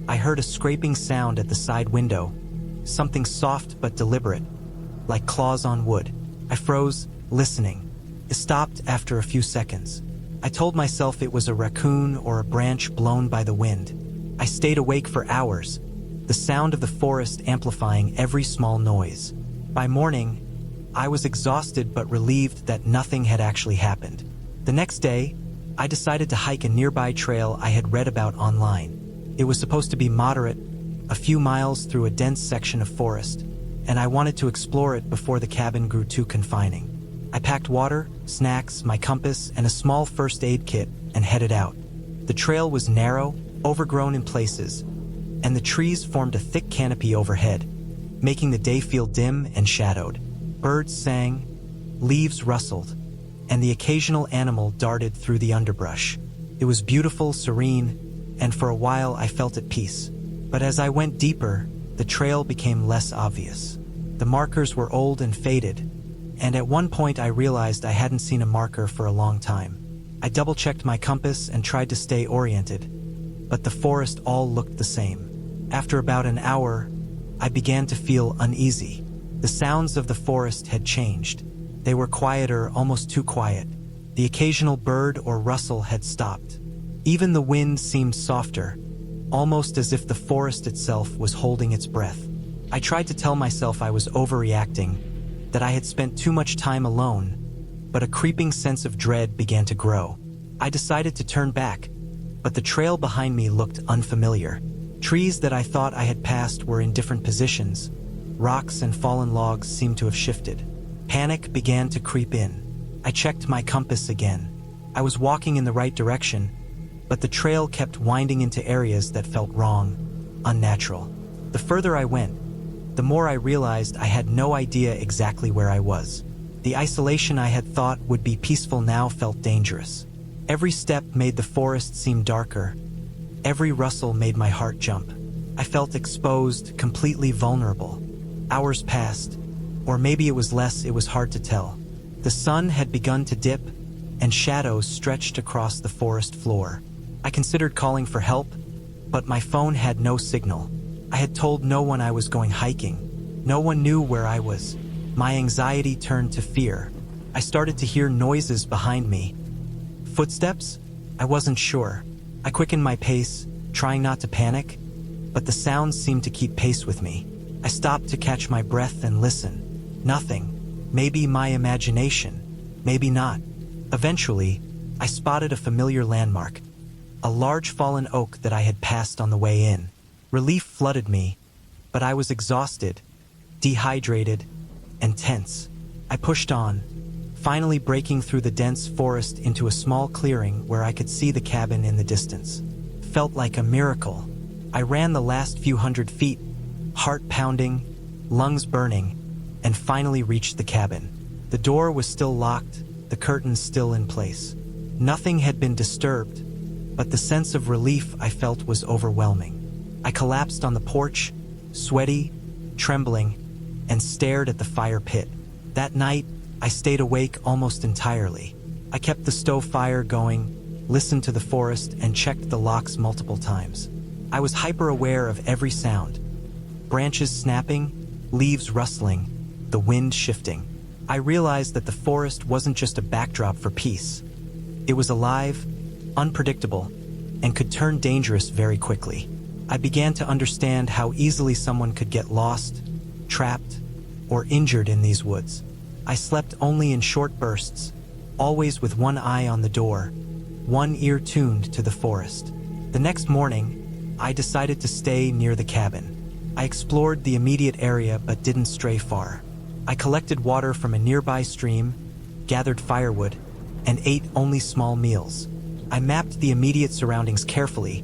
I heard a scraping sound at the side window, something soft but deliberate, like claws on wood. I froze, listening. It stopped after a few seconds. I told myself it was a raccoon or a branch blown by the wind. I stayed awake for hours, the sound of the forest amplifying every small noise. By morning, I was exhausted but relieved that nothing had actually happened. The next day, I decided to hike a nearby trail I had read about online. It was supposed to be moderate, a few miles through a dense section of forest, and I wanted to explore it before the cabin grew too confining. I packed water, snacks, my compass, and a small first aid kit and headed out. The trail was narrow, overgrown in places, and the trees formed a thick canopy overhead, making the day feel dim and shadowed. Birds sang, leaves rustled, and the occasional animal darted through the underbrush. It was beautiful, serene, and for a while I felt at peace. But as I went deeper, the trail became less obvious. The markers were old and faded, and at one point I realized I hadn't seen a marker for a long time. I double-checked my compass and tried to stay oriented, but the forest all looked the same. After about an hour, I began to feel uneasy. The sounds of the forest had changed. They were quieter, almost too quiet. The occasional bird or rustle had stopped. Even the wind seemed softer, almost as if the forest itself was holding its breath. I tried to tell myself I was overreacting, that I had spent too much time alone, but a creeping sense of dread began to grow. I decided to turn back, but the trail behind me looked unfamiliar. Trees that I thought I had passed were in different positions. Rocks and fallen logs seemed to have shifted. Panic began to creep in. I checked my compass again. I was walking in the right direction, but the trail kept winding into areas that felt wrong, unnatural. The further I went, the more I realized I had no idea exactly where I was. The isolation I had thought would be peaceful now felt dangerous. Every step made the forest seem darker. Every rustle made my heart jump. I felt exposed, completely vulnerable. Hours passed, or maybe it was less, it was hard to tell. The sun had begun to dip, and shadows stretched across the forest floor. I considered calling for help, but my phone had no signal. I had told no one I was going hiking. No one knew where I was. My anxiety turned to fear. I started to hear noises behind me. Footsteps? I wasn't sure. I quickened my pace, trying not to panic, but the sounds seemed to keep pace with me. I stopped to catch my breath and listen. Nothing. Maybe my imagination. Maybe not. Eventually, I spotted a familiar landmark. A large fallen oak that I had passed on the way in. Relief flooded me, but I was exhausted, dehydrated, and tense. I pushed on, finally breaking through the dense forest into a small clearing where I could see the cabin in the distance. Felt like a miracle. I ran the last few hundred feet, heart pounding, lungs burning, and finally reached the cabin. The door was still locked, the curtains still in place. Nothing had been disturbed, but the sense of relief I felt was overwhelming. I collapsed on the porch, sweaty, trembling, and stared at the fire pit. That night, I stayed awake almost entirely. I kept the stove fire going, listened to the forest, and checked the locks multiple times. I was hyper-aware of every sound. Branches snapping, leaves rustling, the wind shifting. I realized that the forest wasn't just a backdrop for peace. It was alive, unpredictable, and could turn dangerous very quickly. I began to understand how easily someone could get lost, trapped, or injured in these woods. I slept only in short bursts, always with one eye on the door, one ear tuned to the forest. The next morning, I decided to stay near the cabin. I explored the immediate area but didn't stray far. I collected water from a nearby stream, gathered firewood, and ate only small meals. I mapped the immediate surroundings carefully,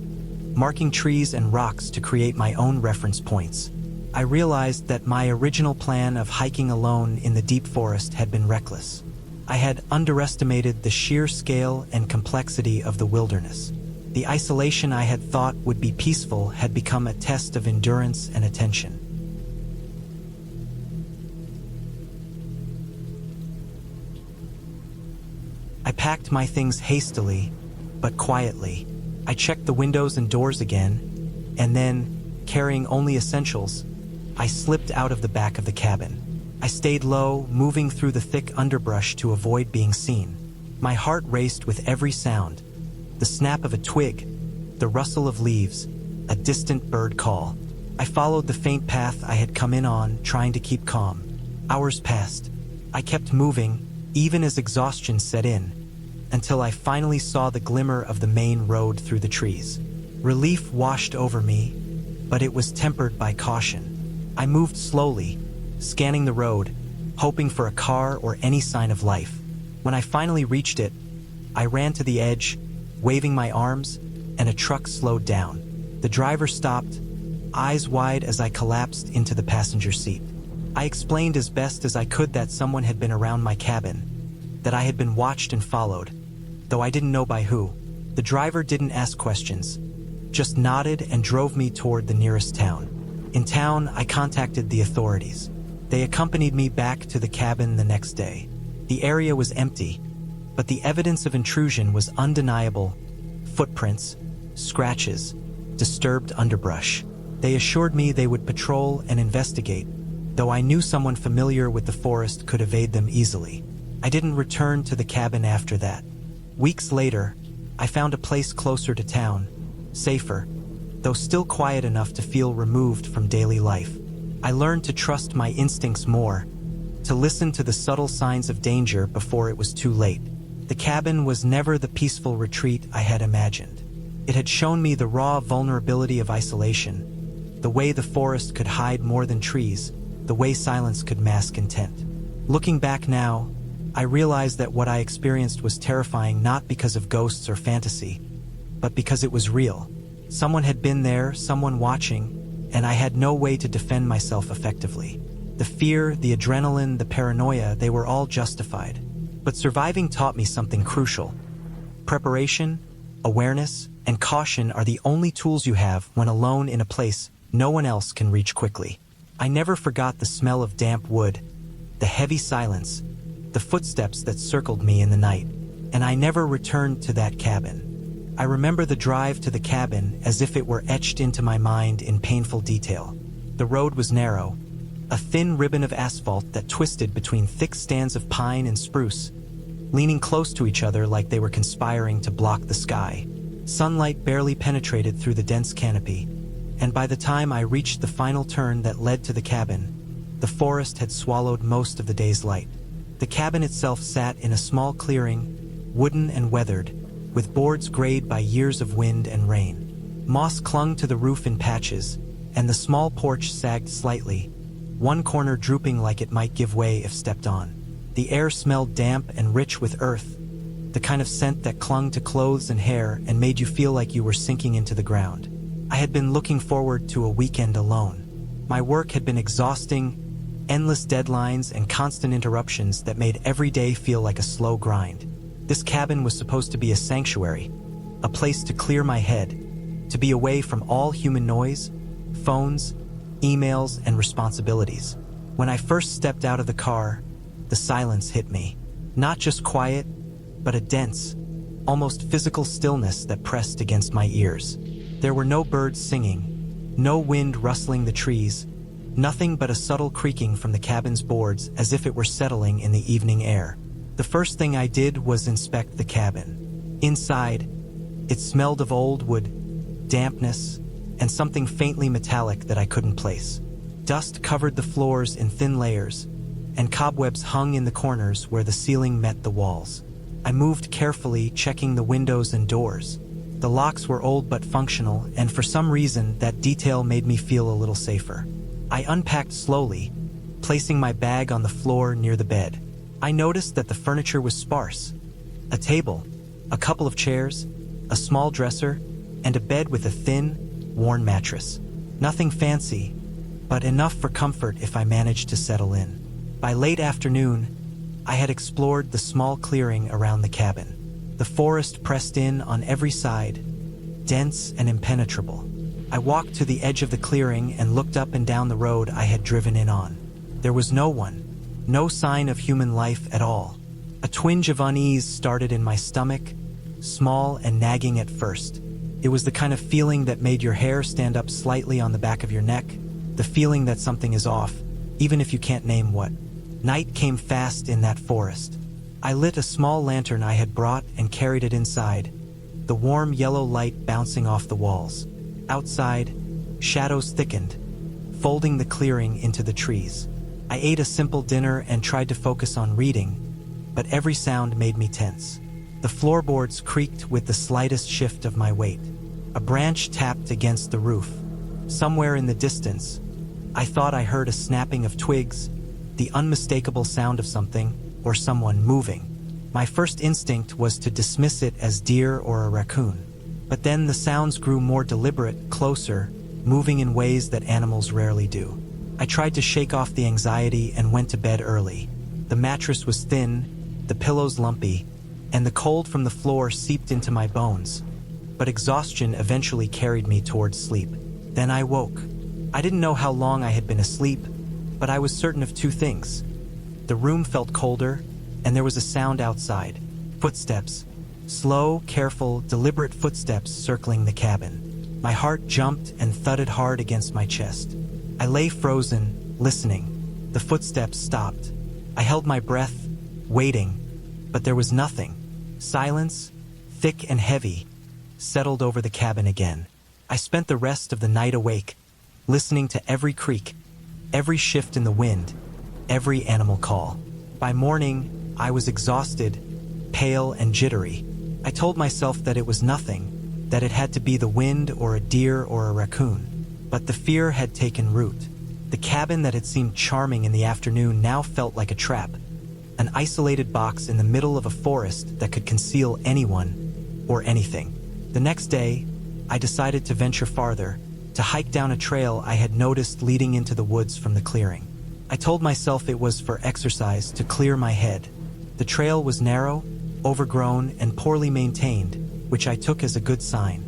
marking trees and rocks to create my own reference points. I realized that my original plan of hiking alone in the deep forest had been reckless. I had underestimated the sheer scale and complexity of the wilderness. The isolation I had thought would be peaceful had become a test of endurance and attention. I packed my things hastily, but quietly. I checked the windows and doors again, and then, carrying only essentials, I slipped out of the back of the cabin. I stayed low, moving through the thick underbrush to avoid being seen. My heart raced with every sound: the snap of a twig, the rustle of leaves, a distant bird call. I followed the faint path I had come in on, trying to keep calm. Hours passed. I kept moving, even as exhaustion set in, until I finally saw the glimmer of the main road through the trees. Relief washed over me, but it was tempered by caution. I moved slowly, scanning the road, hoping for a car or any sign of life. When I finally reached it, I ran to the edge, waving my arms, and a truck slowed down. The driver stopped, eyes wide as I collapsed into the passenger seat. I explained as best as I could that someone had been around my cabin, that I had been watched and followed, though I didn't know by who. The driver didn't ask questions, just nodded and drove me toward the nearest town. In town, I contacted the authorities. They accompanied me back to the cabin the next day. The area was empty, but the evidence of intrusion was undeniable: footprints, scratches, disturbed underbrush. They assured me they would patrol and investigate, though I knew someone familiar with the forest could evade them easily. I didn't return to the cabin after that. Weeks later, I found a place closer to town, safer, though still quiet enough to feel removed from daily life. I learned to trust my instincts more, to listen to the subtle signs of danger before it was too late. The cabin was never the peaceful retreat I had imagined. It had shown me the raw vulnerability of isolation, the way the forest could hide more than trees, the way silence could mask intent. Looking back now, I realized that what I experienced was terrifying not because of ghosts or fantasy, but because it was real. Someone had been there, someone watching, and I had no way to defend myself effectively. The fear, the adrenaline, the paranoia, they were all justified. But surviving taught me something crucial. Preparation, awareness, and caution are the only tools you have when alone in a place no one else can reach quickly. I never forgot the smell of damp wood, the heavy silence, the footsteps that circled me in the night, and I never returned to that cabin. I remember the drive to the cabin as if it were etched into my mind in painful detail. The road was narrow, a thin ribbon of asphalt that twisted between thick stands of pine and spruce, leaning close to each other like they were conspiring to block the sky. Sunlight barely penetrated through the dense canopy, and by the time I reached the final turn that led to the cabin, the forest had swallowed most of the day's light. The cabin itself sat in a small clearing, wooden and weathered, with boards grayed by years of wind and rain. Moss clung to the roof in patches, and the small porch sagged slightly, one corner drooping like it might give way if stepped on. The air smelled damp and rich with earth, the kind of scent that clung to clothes and hair and made you feel like you were sinking into the ground. I had been looking forward to a weekend alone. My work had been exhausting, endless deadlines and constant interruptions that made every day feel like a slow grind. This cabin was supposed to be a sanctuary, a place to clear my head, to be away from all human noise, phones, emails, and responsibilities. When I first stepped out of the car, the silence hit me. Not just quiet, but a dense, almost physical stillness that pressed against my ears. There were no birds singing, no wind rustling the trees, nothing but a subtle creaking from the cabin's boards as if it were settling in the evening air. The first thing I did was inspect the cabin. Inside, it smelled of old wood, dampness, and something faintly metallic that I couldn't place. Dust covered the floors in thin layers, and cobwebs hung in the corners where the ceiling met the walls. I moved carefully, checking the windows and doors. The locks were old but functional, and for some reason that detail made me feel a little safer. I unpacked slowly, placing my bag on the floor near the bed. I noticed that the furniture was sparse. A table, a couple of chairs, a small dresser, and a bed with a thin, worn mattress. Nothing fancy, but enough for comfort if I managed to settle in. By late afternoon, I had explored the small clearing around the cabin. The forest pressed in on every side, dense and impenetrable. I walked to the edge of the clearing and looked up and down the road I had driven in on. There was no one, no sign of human life at all. A twinge of unease started in my stomach, small and nagging at first. It was the kind of feeling that made your hair stand up slightly on the back of your neck, the feeling that something is off, even if you can't name what. Night came fast in that forest. I lit a small lantern I had brought and carried it inside, the warm yellow light bouncing off the walls. Outside, shadows thickened, folding the clearing into the trees. I ate a simple dinner and tried to focus on reading, but every sound made me tense. The floorboards creaked with the slightest shift of my weight. A branch tapped against the roof. Somewhere in the distance, I thought I heard a snapping of twigs, the unmistakable sound of something or someone moving. My first instinct was to dismiss it as deer or a raccoon. But then the sounds grew more deliberate, closer, moving in ways that animals rarely do. I tried to shake off the anxiety and went to bed early. The mattress was thin, the pillows lumpy, and the cold from the floor seeped into my bones. But exhaustion eventually carried me towards sleep. Then I woke. I didn't know how long I had been asleep, but I was certain of two things. The room felt colder, and there was a sound outside. Footsteps. Slow, careful, deliberate footsteps circling the cabin. My heart jumped and thudded hard against my chest. I lay frozen, listening. The footsteps stopped. I held my breath, waiting, but there was nothing. Silence, thick and heavy, settled over the cabin again. I spent the rest of the night awake, listening to every creak, every shift in the wind, every animal call. By morning, I was exhausted, pale and jittery. I told myself that it was nothing, that it had to be the wind or a deer or a raccoon. But the fear had taken root. The cabin that had seemed charming in the afternoon now felt like a trap, an isolated box in the middle of a forest that could conceal anyone or anything. The next day, I decided to venture farther, to hike down a trail I had noticed leading into the woods from the clearing. I told myself it was for exercise, to clear my head. The trail was narrow, overgrown, and poorly maintained, which I took as a good sign.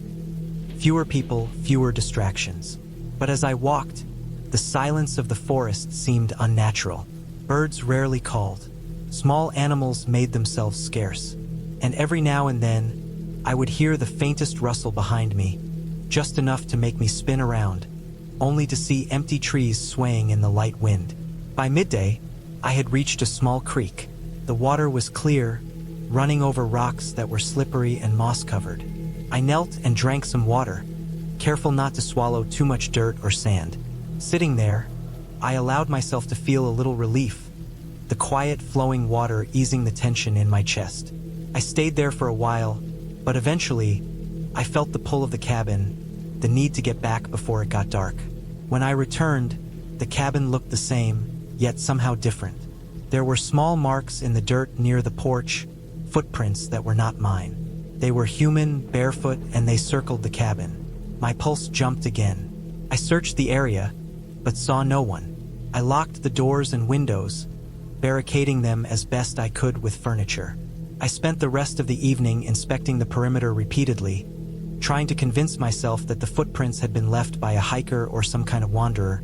Fewer people, fewer distractions. But as I walked, the silence of the forest seemed unnatural. Birds rarely called. Small animals made themselves scarce. And every now and then, I would hear the faintest rustle behind me, just enough to make me spin around, only to see empty trees swaying in the light wind. By midday, I had reached a small creek. The water was clear, running over rocks that were slippery and moss-covered. I knelt and drank some water, careful not to swallow too much dirt or sand. Sitting there, I allowed myself to feel a little relief, the quiet flowing water easing the tension in my chest. I stayed there for a while, but eventually, I felt the pull of the cabin, the need to get back before it got dark. When I returned, the cabin looked the same, yet somehow different. There were small marks in the dirt near the porch, footprints that were not mine. They were human, barefoot, and they circled the cabin. My pulse jumped again. I searched the area, but saw no one. I locked the doors and windows, barricading them as best I could with furniture. I spent the rest of the evening inspecting the perimeter repeatedly, trying to convince myself that the footprints had been left by a hiker or some kind of wanderer,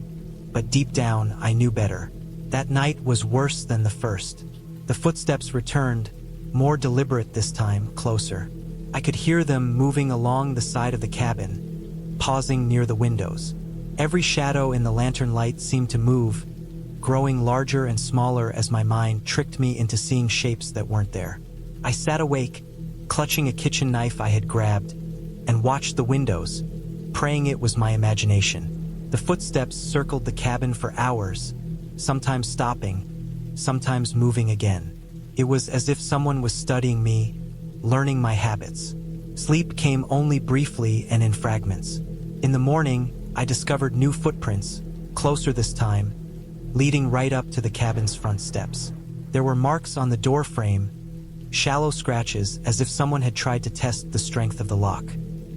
but deep down, I knew better. That night was worse than the first. The footsteps returned, more deliberate this time, closer. I could hear them moving along the side of the cabin, pausing near the windows. Every shadow in the lantern light seemed to move, growing larger and smaller as my mind tricked me into seeing shapes that weren't there. I sat awake, clutching a kitchen knife I had grabbed, and watched the windows, praying it was my imagination. The footsteps circled the cabin for hours, sometimes stopping, sometimes moving again. It was as if someone was studying me, learning my habits. Sleep came only briefly and in fragments. In the morning, I discovered new footprints, closer this time, leading right up to the cabin's front steps. There were marks on the door frame, shallow scratches as if someone had tried to test the strength of the lock.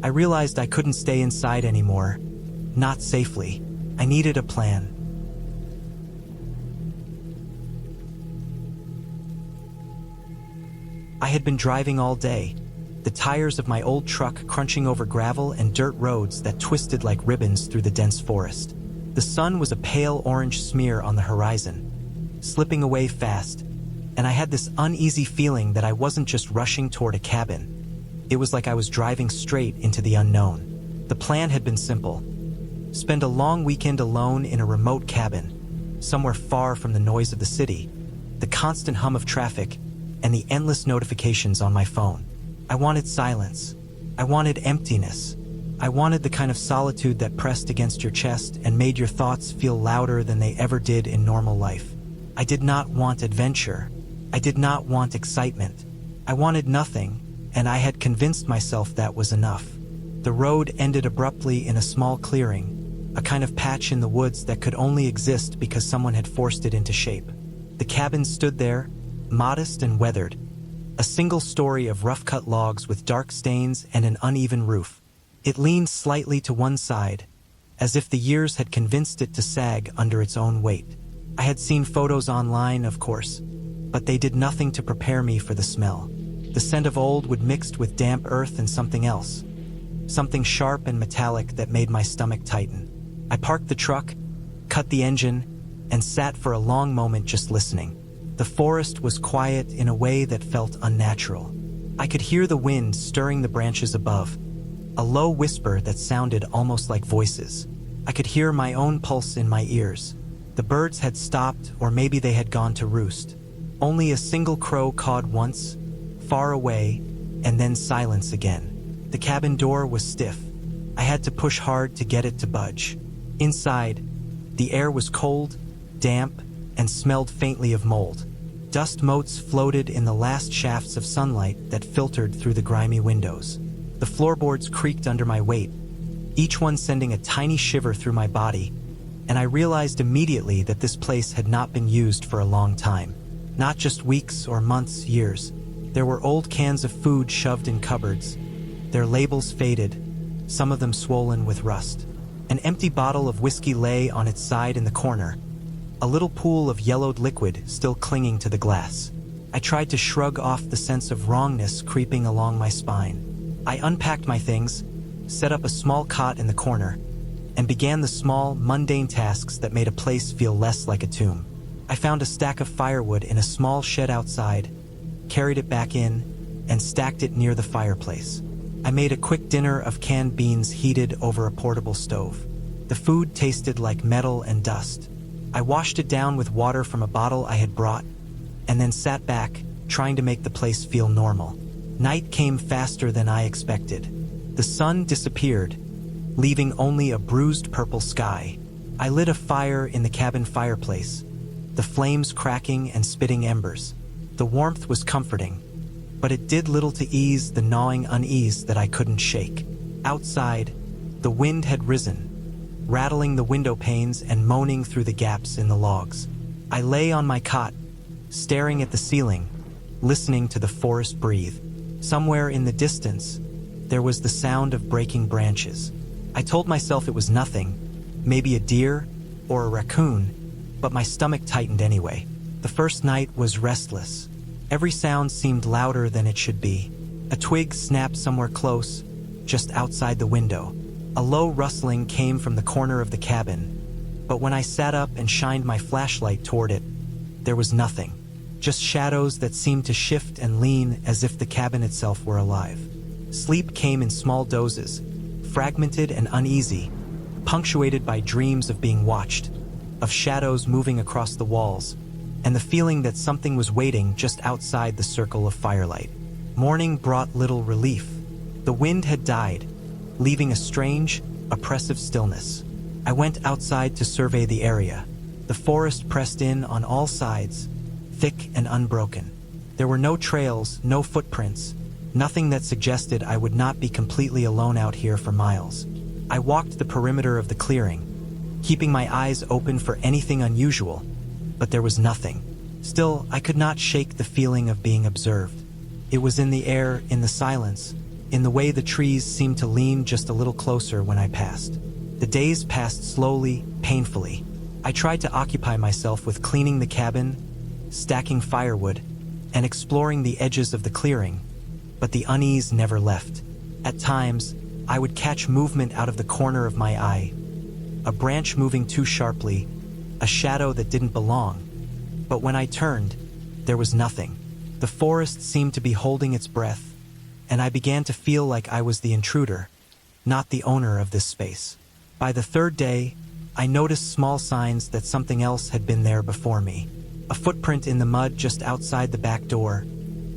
I realized I couldn't stay inside anymore, not safely. I needed a plan. I had been driving all day, the tires of my old truck crunching over gravel and dirt roads that twisted like ribbons through the dense forest. The sun was a pale orange smear on the horizon, slipping away fast, and I had this uneasy feeling that I wasn't just rushing toward a cabin. It was like I was driving straight into the unknown. The plan had been simple. Spend a long weekend alone in a remote cabin, somewhere far from the noise of the city, the constant hum of traffic, and the endless notifications on my phone. I wanted silence. I wanted emptiness. I wanted the kind of solitude that pressed against your chest and made your thoughts feel louder than they ever did in normal life. I did not want adventure. I did not want excitement. I wanted nothing, and I had convinced myself that was enough. The road ended abruptly in a small clearing, a kind of patch in the woods that could only exist because someone had forced it into shape. The cabin stood there, modest and weathered, a single story of rough-cut logs with dark stains and an uneven roof. It leaned slightly to one side, as if the years had convinced it to sag under its own weight. I had seen photos online, of course, but they did nothing to prepare me for the smell. The scent of old wood mixed with damp earth and something else, something sharp and metallic that made my stomach tighten. I parked the truck, cut the engine, and sat for a long moment just listening. The forest was quiet in a way that felt unnatural. I could hear the wind stirring the branches above, a low whisper that sounded almost like voices. I could hear my own pulse in my ears. The birds had stopped, or maybe they had gone to roost. Only a single crow cawed once, far away, and then silence again. The cabin door was stiff. I had to push hard to get it to budge. Inside, the air was cold, damp, and smelled faintly of mold. Dust motes floated in the last shafts of sunlight that filtered through the grimy windows. The floorboards creaked under my weight, each one sending a tiny shiver through my body, and I realized immediately that this place had not been used for a long time. Not just weeks or months, years. There were old cans of food shoved in cupboards, their labels faded, some of them swollen with rust. An empty bottle of whiskey lay on its side in the corner, a little pool of yellowed liquid still clinging to the glass. I tried to shrug off the sense of wrongness creeping along my spine. I unpacked my things, set up a small cot in the corner, and began the small, mundane tasks that made a place feel less like a tomb. I found a stack of firewood in a small shed outside, carried it back in, and stacked it near the fireplace. I made a quick dinner of canned beans heated over a portable stove. The food tasted like metal and dust. I washed it down with water from a bottle I had brought, and then sat back, trying to make the place feel normal. Night came faster than I expected. The sun disappeared, leaving only a bruised purple sky. I lit a fire in the cabin fireplace, the flames cracking and spitting embers. The warmth was comforting, but it did little to ease the gnawing unease that I couldn't shake. Outside, the wind had risen, rattling the window panes and moaning through the gaps in the logs. I lay on my cot, staring at the ceiling, listening to the forest breathe. Somewhere in the distance, there was the sound of breaking branches. I told myself it was nothing, maybe a deer or a raccoon, but my stomach tightened anyway. The first night was restless. Every sound seemed louder than it should be. A twig snapped somewhere close, just outside the window. A low rustling came from the corner of the cabin, but when I sat up and shined my flashlight toward it, there was nothing. Just shadows that seemed to shift and lean as if the cabin itself were alive. Sleep came in small doses, fragmented and uneasy, punctuated by dreams of being watched, of shadows moving across the walls, and the feeling that something was waiting just outside the circle of firelight. Morning brought little relief. The wind had died, leaving a strange, oppressive stillness. I went outside to survey the area. The forest pressed in on all sides, thick and unbroken. There were no trails, no footprints, nothing that suggested I would not be completely alone out here for miles. I walked the perimeter of the clearing, keeping my eyes open for anything unusual, but there was nothing. Still, I could not shake the feeling of being observed. It was in the air, in the silence, in the way the trees seemed to lean just a little closer when I passed. The days passed slowly, painfully. I tried to occupy myself with cleaning the cabin, stacking firewood, and exploring the edges of the clearing, but the unease never left. At times, I would catch movement out of the corner of my eye, a branch moving too sharply, a shadow that didn't belong. But when I turned, there was nothing. The forest seemed to be holding its breath, and I began to feel like I was the intruder, not the owner of this space. By the third day, I noticed small signs that something else had been there before me. A footprint in the mud just outside the back door,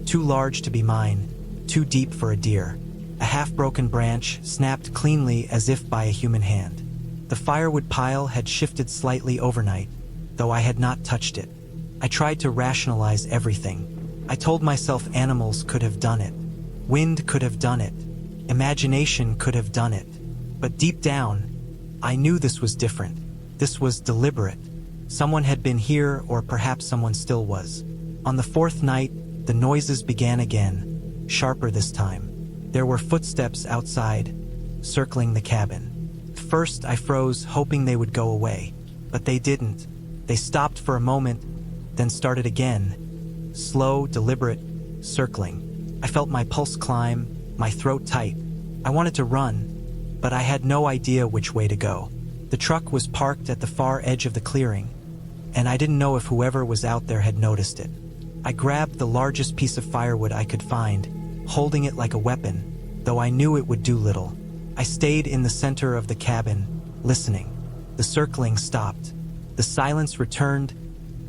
too large to be mine, too deep for a deer. A half-broken branch snapped cleanly as if by a human hand. The firewood pile had shifted slightly overnight, though I had not touched it. I tried to rationalize everything. I told myself animals could have done it. Wind could have done it. Imagination could have done it. But deep down, I knew this was different. This was deliberate. Someone had been here, or perhaps someone still was. On the fourth night, the noises began again, sharper this time. There were footsteps outside, circling the cabin. First, I froze, hoping they would go away. But they didn't. They stopped for a moment, then started again. Slow, deliberate, circling. I felt my pulse climb, my throat tight. I wanted to run, but I had no idea which way to go. The truck was parked at the far edge of the clearing, and I didn't know if whoever was out there had noticed it. I grabbed the largest piece of firewood I could find, holding it like a weapon, though I knew it would do little. I stayed in the center of the cabin, listening. The circling stopped. The silence returned,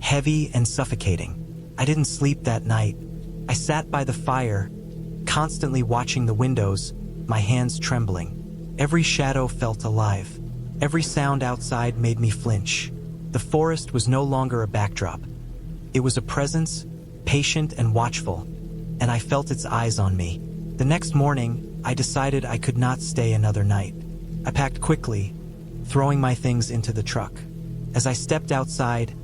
heavy and suffocating. I didn't sleep that night. I sat by the fire, constantly watching the windows, my hands trembling. Every shadow felt alive. Every sound outside made me flinch. The forest was no longer a backdrop. It was a presence, patient and watchful, and I felt its eyes on me. The next morning, I decided I could not stay another night. I packed quickly, throwing my things into the truck. As I stepped outside,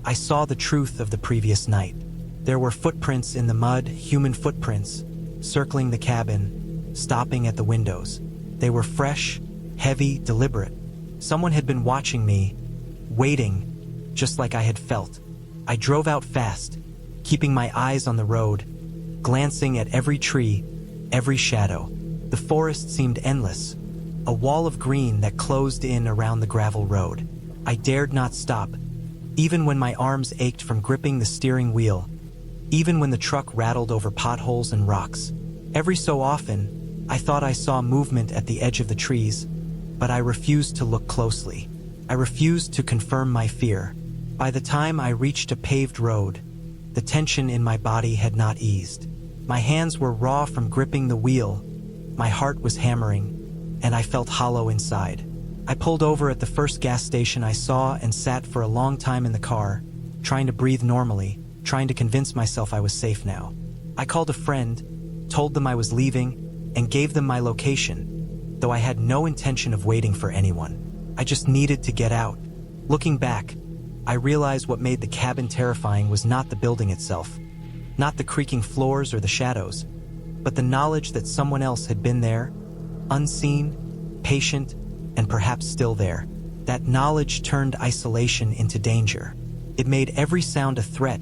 I saw the truth of the previous night. There were footprints in the mud, human footprints, circling the cabin, stopping at the windows. They were fresh, heavy, deliberate. Someone had been watching me, waiting, just like I had felt. I drove out fast, keeping my eyes on the road, glancing at every tree, every shadow. The forest seemed endless, a wall of green that closed in around the gravel road. I dared not stop, even when my arms ached from gripping the steering wheel, even when the truck rattled over potholes and rocks. Every so often, I thought I saw movement at the edge of the trees, but I refused to look closely. I refused to confirm my fear. By the time I reached a paved road, the tension in my body had not eased. My hands were raw from gripping the wheel, my heart was hammering, and I felt hollow inside. I pulled over at the first gas station I saw and sat for a long time in the car, trying to breathe normally, trying to convince myself I was safe now. I called a friend, told them I was leaving, and gave them my location, though I had no intention of waiting for anyone. I just needed to get out. Looking back, I realized what made the cabin terrifying was not the building itself, not the creaking floors or the shadows, but the knowledge that someone else had been there, unseen, patient, and perhaps still there. That knowledge turned isolation into danger. It made every sound a threat,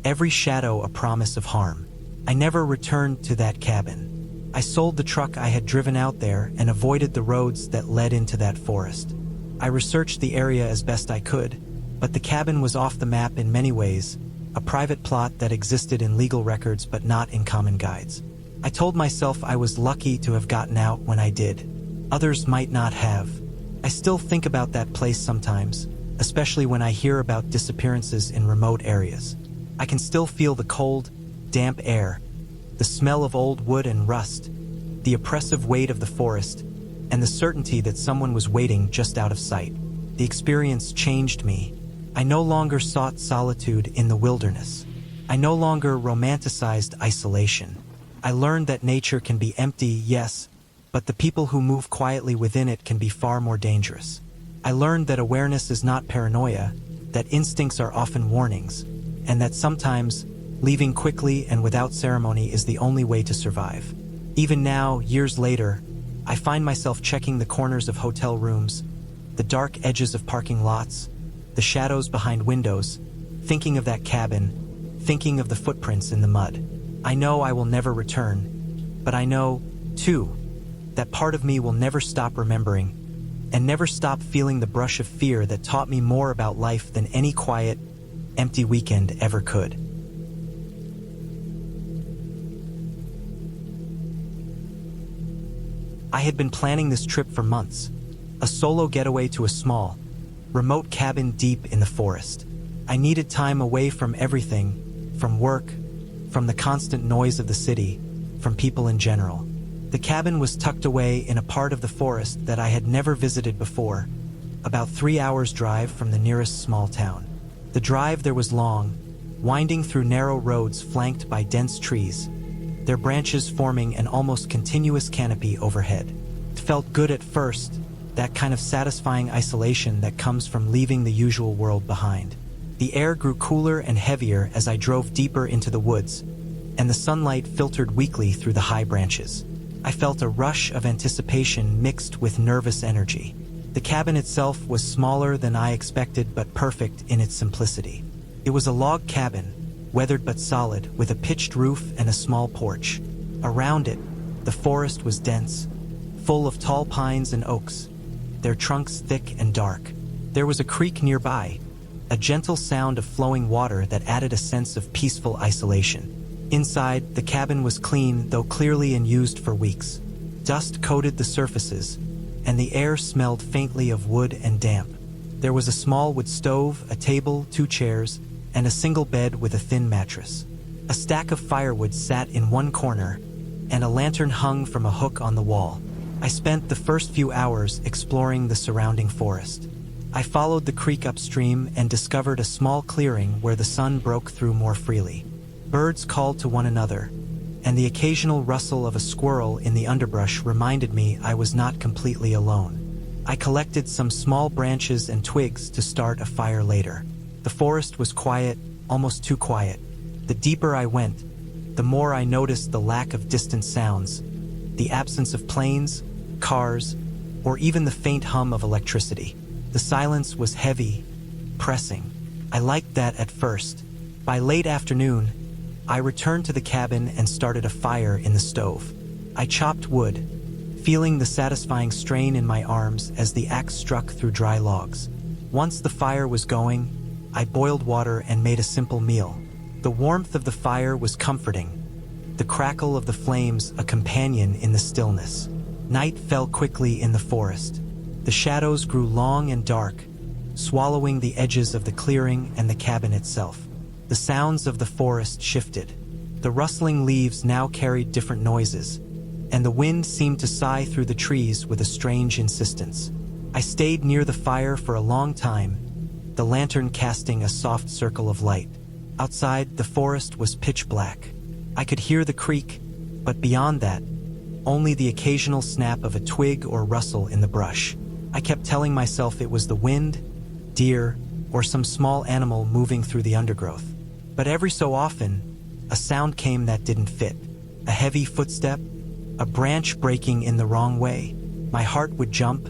every shadow a promise of harm. I never returned to that cabin. I sold the truck I had driven out there and avoided the roads that led into that forest. I researched the area as best I could, but the cabin was off the map in many ways, a private plot that existed in legal records but not in common guides. I told myself I was lucky to have gotten out when I did. Others might not have. I still think about that place sometimes, especially when I hear about disappearances in remote areas. I can still feel the cold, damp air, the smell of old wood and rust, the oppressive weight of the forest, and the certainty that someone was waiting just out of sight. The experience changed me. I no longer sought solitude in the wilderness. I no longer romanticized isolation. I learned that nature can be empty, yes, but the people who move quietly within it can be far more dangerous. I learned that awareness is not paranoia, that instincts are often warnings, and that sometimes leaving quickly and without ceremony is the only way to survive. Even now, years later, I find myself checking the corners of hotel rooms, the dark edges of parking lots, the shadows behind windows, thinking of that cabin, thinking of the footprints in the mud. I know I will never return, but I know, too, that part of me will never stop remembering and never stop feeling the brush of fear that taught me more about life than any quiet, empty weekend ever could. I had been planning this trip for months, a solo getaway to a small, remote cabin deep in the forest. I needed time away from everything, from work, from the constant noise of the city, from people in general. The cabin was tucked away in a part of the forest that I had never visited before, about 3 hours' drive from the nearest small town. The drive there was long, winding through narrow roads flanked by dense trees, their branches forming an almost continuous canopy overhead. It felt good at first, that kind of satisfying isolation that comes from leaving the usual world behind. The air grew cooler and heavier as I drove deeper into the woods, and the sunlight filtered weakly through the high branches. I felt a rush of anticipation mixed with nervous energy. The cabin itself was smaller than I expected but perfect in its simplicity. It was a log cabin, weathered but solid, with a pitched roof and a small porch. Around it, the forest was dense, full of tall pines and oaks, their trunks thick and dark. There was a creek nearby, a gentle sound of flowing water that added a sense of peaceful isolation. Inside, the cabin was clean, though clearly unused for weeks. Dust coated the surfaces, and the air smelled faintly of wood and damp. There was a small wood stove, a table, 2 chairs, and a single bed with a thin mattress. A stack of firewood sat in one corner, and a lantern hung from a hook on the wall. I spent the first few hours exploring the surrounding forest. I followed the creek upstream and discovered a small clearing where the sun broke through more freely. Birds called to one another, and the occasional rustle of a squirrel in the underbrush reminded me I was not completely alone. I collected some small branches and twigs to start a fire later. The forest was quiet, almost too quiet. The deeper I went, the more I noticed the lack of distant sounds, the absence of planes, cars, or even the faint hum of electricity. The silence was heavy, pressing. I liked that at first. By late afternoon, I returned to the cabin and started a fire in the stove. I chopped wood, feeling the satisfying strain in my arms as the axe struck through dry logs. Once the fire was going, I boiled water and made a simple meal. The warmth of the fire was comforting, the crackle of the flames a companion in the stillness. Night fell quickly in the forest. The shadows grew long and dark, swallowing the edges of the clearing and the cabin itself. The sounds of the forest shifted. The rustling leaves now carried different noises, and the wind seemed to sigh through the trees with a strange insistence. I stayed near the fire for a long time, the lantern casting a soft circle of light. Outside, the forest was pitch black. I could hear the creek, but beyond that, only the occasional snap of a twig or rustle in the brush. I kept telling myself it was the wind, deer, or some small animal moving through the undergrowth. But every so often, a sound came that didn't fit. A heavy footstep, a branch breaking in the wrong way. My heart would jump,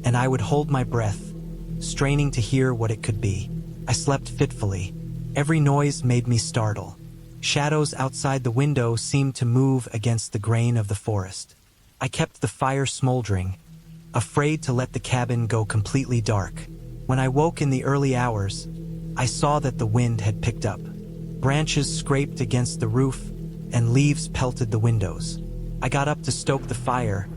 and I would hold my breath, straining to hear what it could be. I slept fitfully. Every noise made me startle. Shadows outside the window seemed to move against the grain of the forest. I kept the fire smoldering, afraid to let the cabin go completely dark. When I woke in the early hours, I saw that the wind had picked up. Branches scraped against the roof, and leaves pelted the windows. I got up to stoke the fire,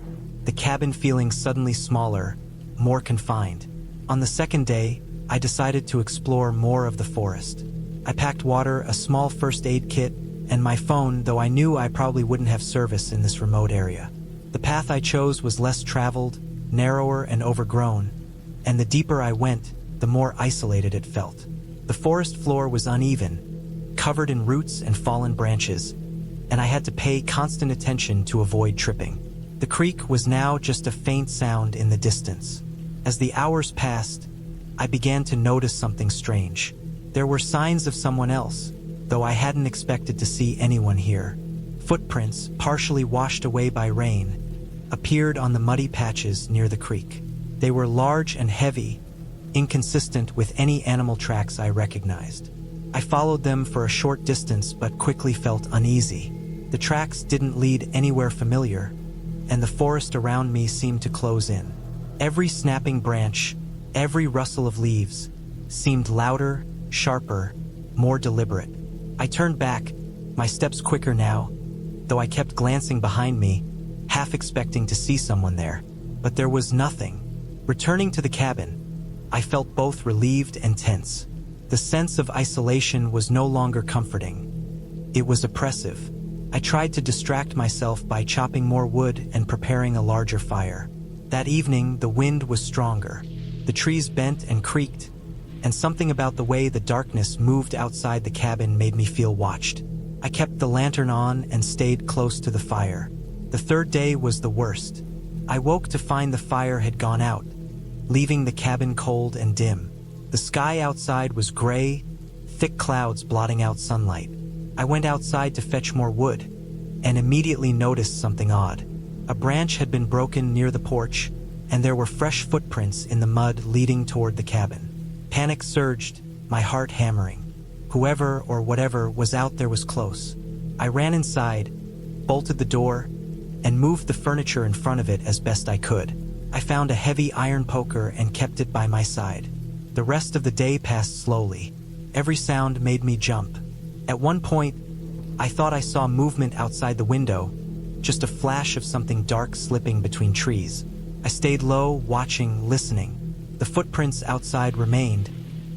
the cabin feeling suddenly smaller, more confined. On the second day, I decided to explore more of the forest. I packed water, a small first aid kit, and my phone, though I knew I probably wouldn't have service in this remote area. The path I chose was less traveled, narrower and overgrown, and the deeper I went, the more isolated it felt. The forest floor was uneven, covered in roots and fallen branches, and I had to pay constant attention to avoid tripping. The creek was now just a faint sound in the distance. As the hours passed, I began to notice something strange. There were signs of someone else, though I hadn't expected to see anyone here. Footprints, partially washed away by rain, appeared on the muddy patches near the creek. They were large and heavy, inconsistent with any animal tracks I recognized. I followed them for a short distance but quickly felt uneasy. The tracks didn't lead anywhere familiar, and the forest around me seemed to close in. Every snapping branch, every rustle of leaves, seemed louder, sharper, more deliberate. I turned back, my steps quicker now, though I kept glancing behind me, half expecting to see someone there. But there was nothing. Returning to the cabin, I felt both relieved and tense. The sense of isolation was no longer comforting. It was oppressive. I tried to distract myself by chopping more wood and preparing a larger fire. That evening, the wind was stronger. The trees bent and creaked, and something about the way the darkness moved outside the cabin made me feel watched. I kept the lantern on and stayed close to the fire. The third day was the worst. I woke to find the fire had gone out, leaving the cabin cold and dim. The sky outside was gray, thick clouds blotting out sunlight. I went outside to fetch more wood, and immediately noticed something odd. A branch had been broken near the porch, and there were fresh footprints in the mud leading toward the cabin. Panic surged, my heart hammering. Whoever or whatever was out there was close. I ran inside, bolted the door, and moved the furniture in front of it as best I could. I found a heavy iron poker and kept it by my side. The rest of the day passed slowly. Every sound made me jump. At one point, I thought I saw movement outside the window, just a flash of something dark slipping between trees. I stayed low, watching, listening. The footprints outside remained,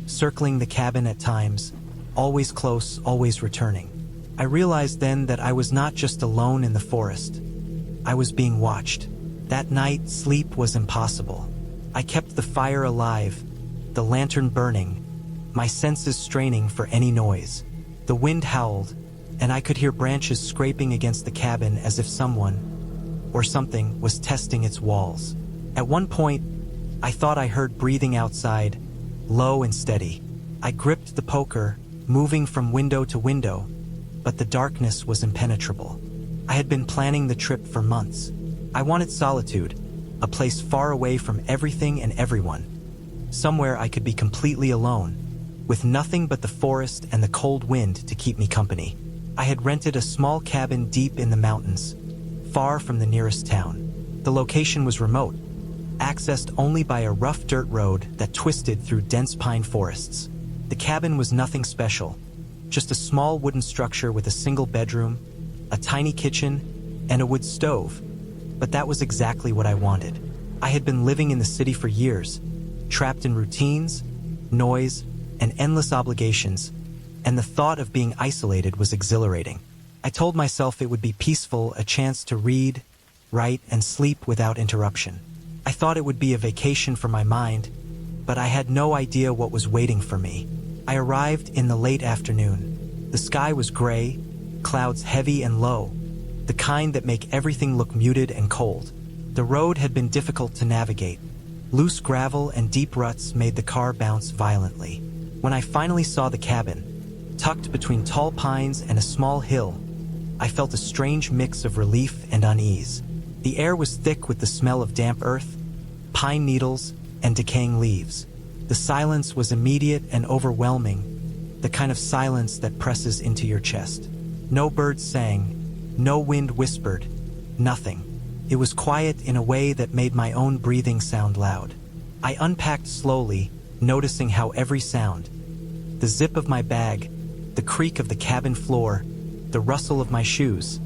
circling the cabin at times, always close, always returning. I realized then that I was not just alone in the forest. I was being watched. That night, sleep was impossible. I kept the fire alive, the lantern burning, my senses straining for any noise. The wind howled, and I could hear branches scraping against the cabin as if someone, or something, was testing its walls. At one point, I thought I heard breathing outside, low and steady. I gripped the poker, moving from window to window, but the darkness was impenetrable. I had been planning the trip for months. I wanted solitude, a place far away from everything and everyone. Somewhere I could be completely alone, with nothing but the forest and the cold wind to keep me company. I had rented a small cabin deep in the mountains, far from the nearest town. The location was remote, accessed only by a rough dirt road that twisted through dense pine forests. The cabin was nothing special, just a small wooden structure with a single bedroom, a tiny kitchen, and a wood stove. But that was exactly what I wanted. I had been living in the city for years, trapped in routines, noise, and endless obligations, and the thought of being isolated was exhilarating. I told myself it would be peaceful, a chance to read, write, and sleep without interruption. I thought it would be a vacation for my mind, but I had no idea what was waiting for me. I arrived in the late afternoon. The sky was gray, clouds heavy and low, the kind that make everything look muted and cold. The road had been difficult to navigate. Loose gravel and deep ruts made the car bounce violently. When I finally saw the cabin, tucked between tall pines and a small hill, I felt a strange mix of relief and unease. The air was thick with the smell of damp earth, pine needles, and decaying leaves. The silence was immediate and overwhelming, the kind of silence that presses into your chest. No birds sang, no wind whispered, nothing. It was quiet in a way that made my own breathing sound loud. I unpacked slowly, noticing how every sound, the zip of my bag, the creak of the cabin floor, the rustle of my shoes,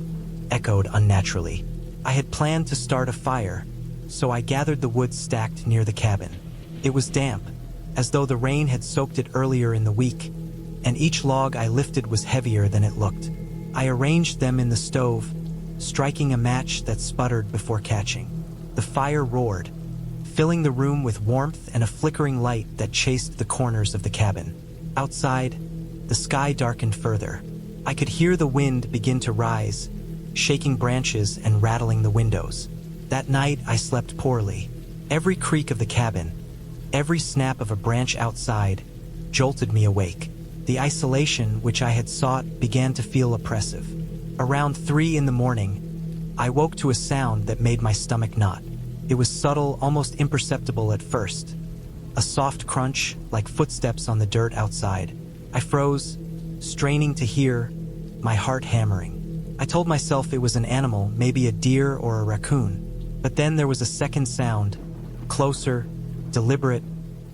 echoed unnaturally. I had planned to start a fire, so I gathered the wood stacked near the cabin. It was damp, as though the rain had soaked it earlier in the week, and each log I lifted was heavier than it looked. I arranged them in the stove, striking a match that sputtered before catching. The fire roared, filling the room with warmth and a flickering light that chased the corners of the cabin. Outside, the sky darkened further. I could hear the wind begin to rise, shaking branches and rattling the windows. That night, I slept poorly. Every creak of the cabin, every snap of a branch outside, jolted me awake. The isolation which I had sought began to feel oppressive. Around 3 in the morning, I woke to a sound that made my stomach knot. It was subtle, almost imperceptible at first. A soft crunch, like footsteps on the dirt outside. I froze, straining to hear, my heart hammering. I told myself it was an animal, maybe a deer or a raccoon. But then there was a second sound, closer, deliberate,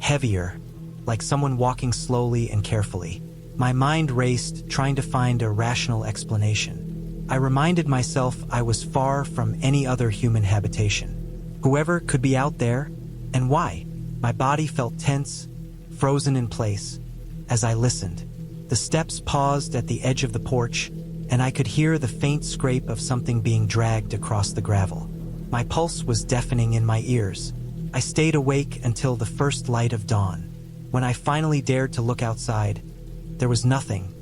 heavier, like someone walking slowly and carefully. My mind raced, trying to find a rational explanation. I reminded myself I was far from any other human habitation. Whoever could be out there, and why? My body felt tense, frozen in place, as I listened. The steps paused at the edge of the porch, and I could hear the faint scrape of something being dragged across the gravel. My pulse was deafening in my ears. I stayed awake until the first light of dawn. When I finally dared to look outside, there was nothing.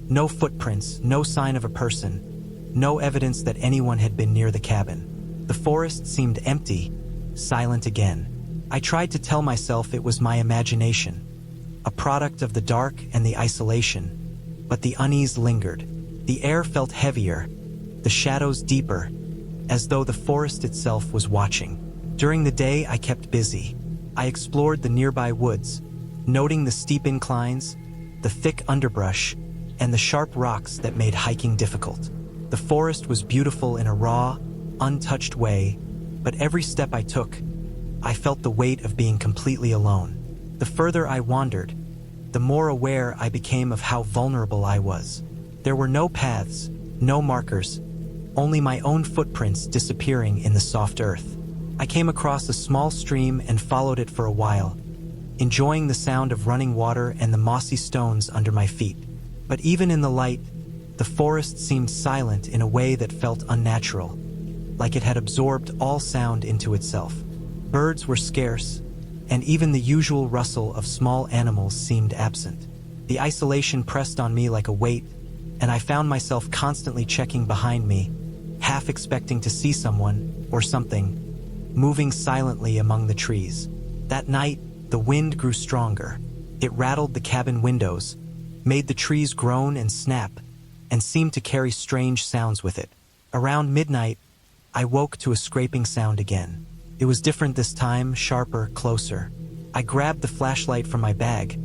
No footprints, no sign of a person, no evidence that anyone had been near the cabin. The forest seemed empty, silent again. I tried to tell myself it was my imagination, a product of the dark and the isolation, but the unease lingered. The air felt heavier, the shadows deeper, as though the forest itself was watching. During the day, I kept busy. I explored the nearby woods, noting the steep inclines, the thick underbrush, and the sharp rocks that made hiking difficult. The forest was beautiful in a raw, untouched way, but every step I took, I felt the weight of being completely alone. The further I wandered, the more aware I became of how vulnerable I was. There were no paths, no markers, only my own footprints disappearing in the soft earth. I came across a small stream and followed it for a while, enjoying the sound of running water and the mossy stones under my feet. But even in the light, the forest seemed silent in a way that felt unnatural, like it had absorbed all sound into itself. Birds were scarce, and even the usual rustle of small animals seemed absent. The isolation pressed on me like a weight, and I found myself constantly checking behind me, half expecting to see someone, or something, moving silently among the trees. That night, the wind grew stronger. It rattled the cabin windows, made the trees groan and snap, and seemed to carry strange sounds with it. Around midnight, I woke to a scraping sound again. It was different this time, sharper, closer. I grabbed the flashlight from my bag,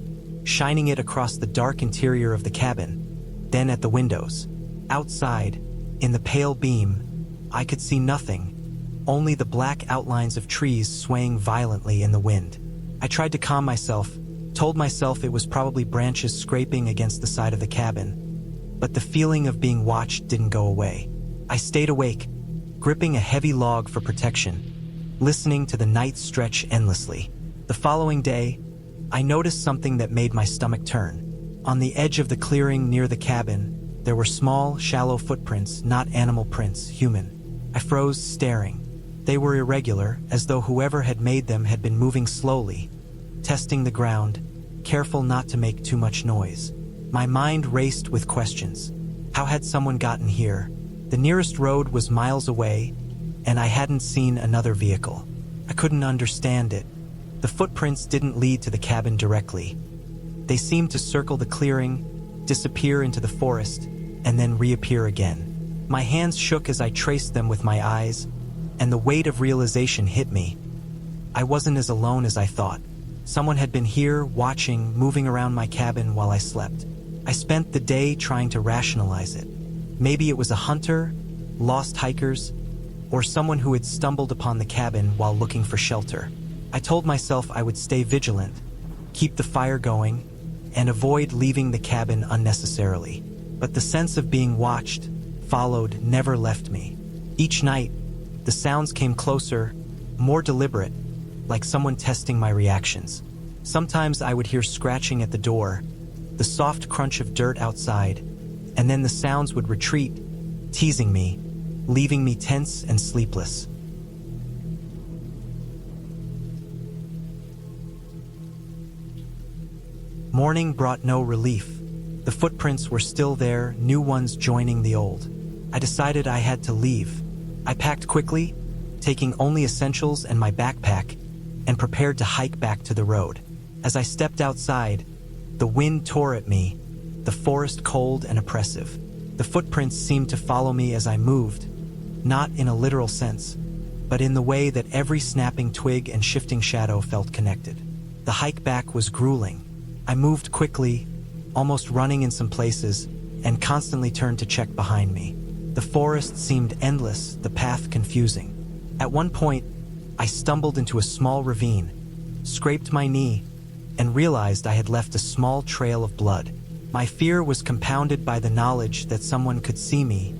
shining it across the dark interior of the cabin, then at the windows. Outside, in the pale beam, I could see nothing, only the black outlines of trees swaying violently in the wind. I tried to calm myself, told myself it was probably branches scraping against the side of the cabin, but the feeling of being watched didn't go away. I stayed awake, gripping a heavy log for protection, listening to the night stretch endlessly. The following day, I noticed something that made my stomach turn. On the edge of the clearing near the cabin, there were small, shallow footprints, not animal prints, human. I froze, staring. They were irregular, as though whoever had made them had been moving slowly, testing the ground, careful not to make too much noise. My mind raced with questions. How had someone gotten here? The nearest road was miles away, and I hadn't seen another vehicle. I couldn't understand it. The footprints didn't lead to the cabin directly. They seemed to circle the clearing, disappear into the forest, and then reappear again. My hands shook as I traced them with my eyes, and the weight of realization hit me. I wasn't as alone as I thought. Someone had been here, watching, moving around my cabin while I slept. I spent the day trying to rationalize it. Maybe it was a hunter, lost hikers, or someone who had stumbled upon the cabin while looking for shelter. I told myself I would stay vigilant, keep the fire going, and avoid leaving the cabin unnecessarily. But the sense of being watched, followed, never left me. Each night, the sounds came closer, more deliberate, like someone testing my reactions. Sometimes I would hear scratching at the door, the soft crunch of dirt outside, and then the sounds would retreat, teasing me, leaving me tense and sleepless. Morning brought no relief. The footprints were still there, new ones joining the old. I decided I had to leave. I packed quickly, taking only essentials and my backpack, and prepared to hike back to the road. As I stepped outside, the wind tore at me, the forest cold and oppressive. The footprints seemed to follow me as I moved, not in a literal sense, but in the way that every snapping twig and shifting shadow felt connected. The hike back was grueling. I moved quickly, almost running in some places, and constantly turned to check behind me. The forest seemed endless, the path confusing. At one point, I stumbled into a small ravine, scraped my knee, and realized I had left a small trail of blood. My fear was compounded by the knowledge that someone could see me,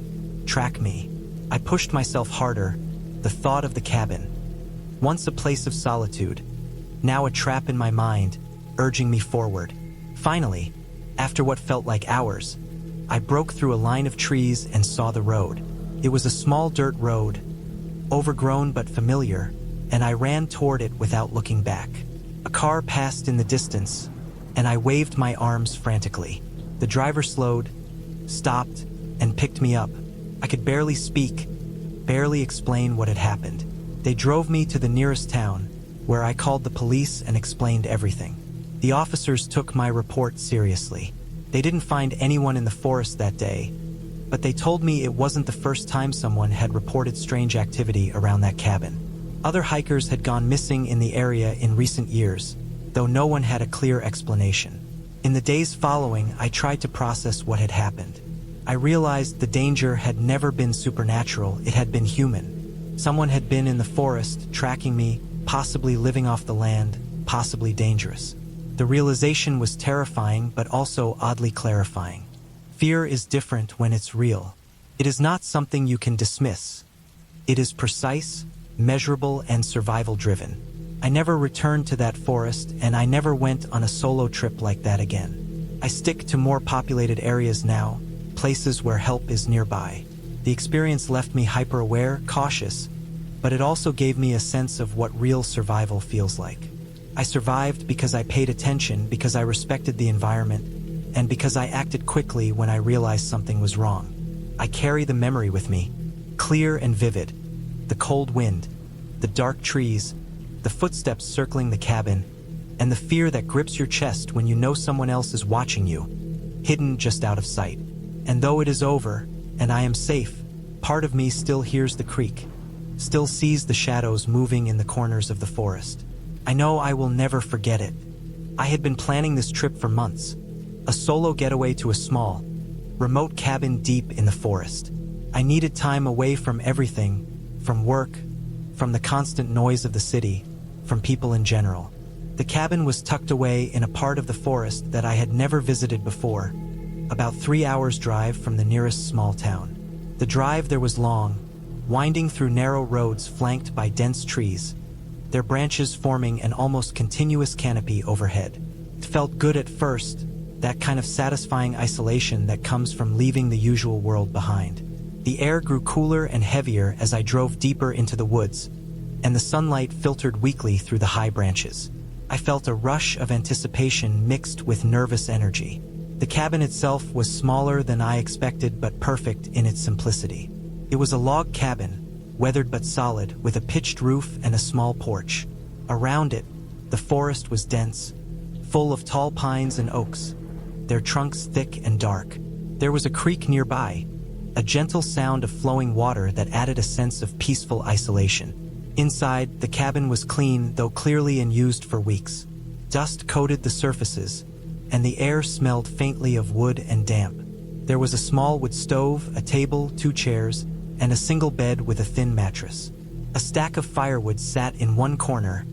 track me. I pushed myself harder, the thought of the cabin. Once a place of solitude, now a trap in my mind, urging me forward. Finally, after what felt like hours, I broke through a line of trees and saw the road. It was a small dirt road, overgrown but familiar, and I ran toward it without looking back. A car passed in the distance, and I waved my arms frantically. The driver slowed, stopped, and picked me up. I could barely speak, barely explain what had happened. They drove me to the nearest town, where I called the police and explained everything. The officers took my report seriously. They didn't find anyone in the forest that day, but they told me it wasn't the first time someone had reported strange activity around that cabin. Other hikers had gone missing in the area in recent years, though no one had a clear explanation. In the days following, I tried to process what had happened. I realized the danger had never been supernatural, it had been human. Someone had been in the forest, tracking me, possibly living off the land, possibly dangerous. The realization was terrifying, but also oddly clarifying. Fear is different when it's real. It is not something you can dismiss. It is precise, measurable, and survival-driven. I never returned to that forest, and I never went on a solo trip like that again. I stick to more populated areas now, places where help is nearby. The experience left me hyper-aware, cautious, but it also gave me a sense of what real survival feels like. I survived because I paid attention, because I respected the environment, and because I acted quickly when I realized something was wrong. I carry the memory with me, clear and vivid. The cold wind, the dark trees, the footsteps circling the cabin, and the fear that grips your chest when you know someone else is watching you, hidden just out of sight. And though it is over, and I am safe, part of me still hears the creak, still sees the shadows moving in the corners of the forest. I know I will never forget it. I had been planning this trip for months, a solo getaway to a small, remote cabin deep in the forest. I needed time away from everything, from work, from the constant noise of the city, from people in general. The cabin was tucked away in a part of the forest that I had never visited before, about 3 hours' drive from the nearest small town. The drive there was long, winding through narrow roads flanked by dense trees, their branches forming an almost continuous canopy overhead. It felt good at first, that kind of satisfying isolation that comes from leaving the usual world behind. The air grew cooler and heavier as I drove deeper into the woods, and the sunlight filtered weakly through the high branches. I felt a rush of anticipation mixed with nervous energy. The cabin itself was smaller than I expected, but perfect in its simplicity. It was a log cabin, weathered but solid, with a pitched roof and a small porch. Around it, the forest was dense, full of tall pines and oaks, their trunks thick and dark. There was a creek nearby, a gentle sound of flowing water that added a sense of peaceful isolation. Inside, the cabin was clean, though clearly unused for weeks. Dust coated the surfaces, and the air smelled faintly of wood and damp. There was a small wood stove, a table, 2 chairs, and a single bed with a thin mattress. A stack of firewood sat in one corner,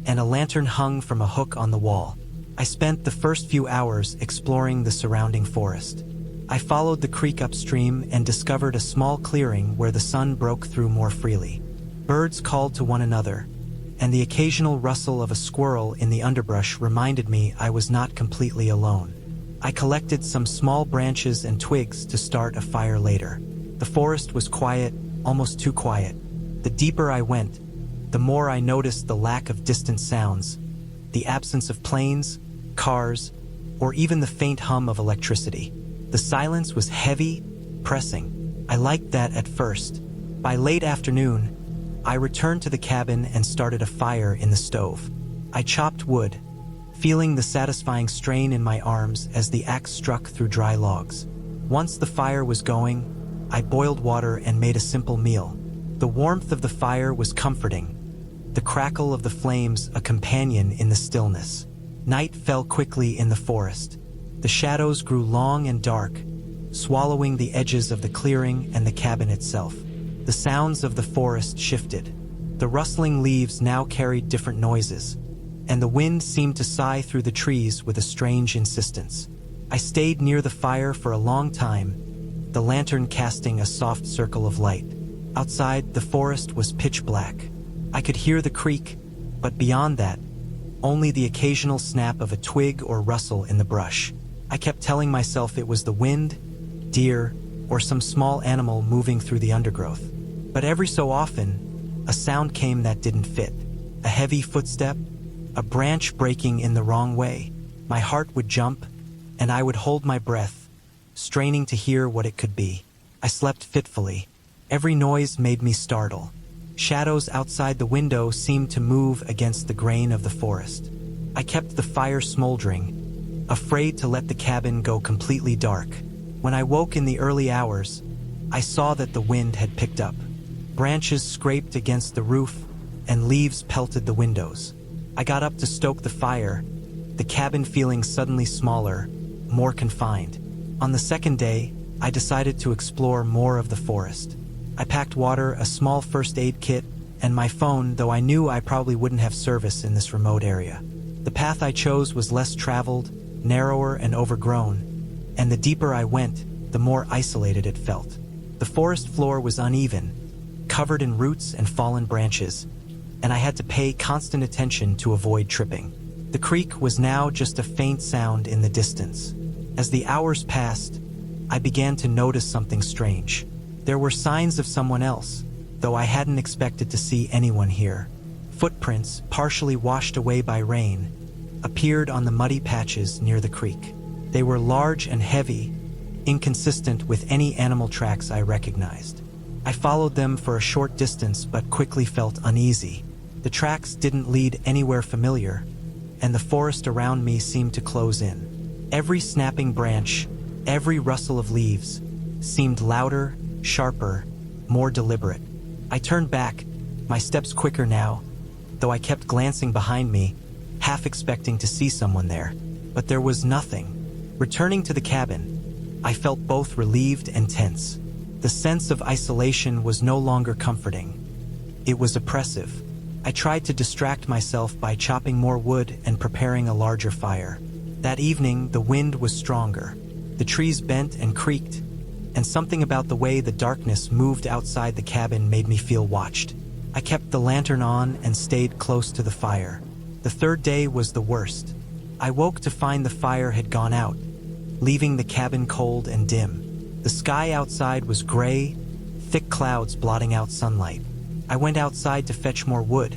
and a lantern hung from a hook on the wall. I spent the first few hours exploring the surrounding forest. I followed the creek upstream and discovered a small clearing where the sun broke through more freely. Birds called to one another, and the occasional rustle of a squirrel in the underbrush reminded me I was not completely alone. I collected some small branches and twigs to start a fire later. The forest was quiet, almost too quiet. The deeper I went, the more I noticed the lack of distant sounds, the absence of planes, cars, or even the faint hum of electricity. The silence was heavy, pressing. I liked that at first. By late afternoon, I returned to the cabin and started a fire in the stove. I chopped wood, feeling the satisfying strain in my arms as the axe struck through dry logs. Once the fire was going, I boiled water and made a simple meal. The warmth of the fire was comforting, the crackle of the flames a companion in the stillness. Night fell quickly in the forest. The shadows grew long and dark, swallowing the edges of the clearing and the cabin itself. The sounds of the forest shifted. The rustling leaves now carried different noises, and the wind seemed to sigh through the trees with a strange insistence. I stayed near the fire for a long time, the lantern casting a soft circle of light. Outside, the forest was pitch black. I could hear the creak, but beyond that, only the occasional snap of a twig or rustle in the brush. I kept telling myself it was the wind, deer, or some small animal moving through the undergrowth. But every so often, a sound came that didn't fit. A heavy footstep, a branch breaking in the wrong way. My heart would jump, and I would hold my breath, straining to hear what it could be. I slept fitfully. Every noise made me startle. Shadows outside the window seemed to move against the grain of the forest. I kept the fire smoldering, afraid to let the cabin go completely dark. When I woke in the early hours, I saw that the wind had picked up. Branches scraped against the roof, and leaves pelted the windows. I got up to stoke the fire, the cabin feeling suddenly smaller, more confined. On the second day, I decided to explore more of the forest. I packed water, a small first aid kit, and my phone, though I knew I probably wouldn't have service in this remote area. The path I chose was less traveled, narrower and overgrown, and the deeper I went, the more isolated it felt. The forest floor was uneven, covered in roots and fallen branches, and I had to pay constant attention to avoid tripping. The creek was now just a faint sound in the distance. As the hours passed, I began to notice something strange. There were signs of someone else, though I hadn't expected to see anyone here. Footprints, partially washed away by rain, appeared on the muddy patches near the creek. They were large and heavy, inconsistent with any animal tracks I recognized. I followed them for a short distance but quickly felt uneasy. The tracks didn't lead anywhere familiar, and the forest around me seemed to close in. Every snapping branch, every rustle of leaves, seemed louder, sharper, more deliberate. I turned back, my steps quicker now, though I kept glancing behind me, half expecting to see someone there. But there was nothing. Returning to the cabin, I felt both relieved and tense. The sense of isolation was no longer comforting. It was oppressive. I tried to distract myself by chopping more wood and preparing a larger fire. That evening, the wind was stronger. The trees bent and creaked, and something about the way the darkness moved outside the cabin made me feel watched. I kept the lantern on and stayed close to the fire. The third day was the worst. I woke to find the fire had gone out, leaving the cabin cold and dim. The sky outside was gray, thick clouds blotting out sunlight. I went outside to fetch more wood,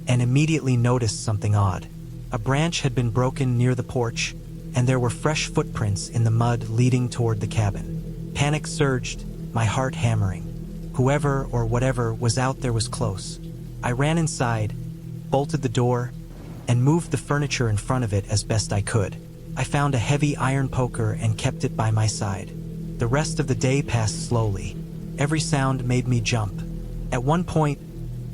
and immediately noticed something odd. A branch had been broken near the porch, and there were fresh footprints in the mud leading toward the cabin. Panic surged, my heart hammering. Whoever or whatever was out there was close. I ran inside, bolted the door, and moved the furniture in front of it as best I could. I found a heavy iron poker and kept it by my side. The rest of the day passed slowly. Every sound made me jump. At one point,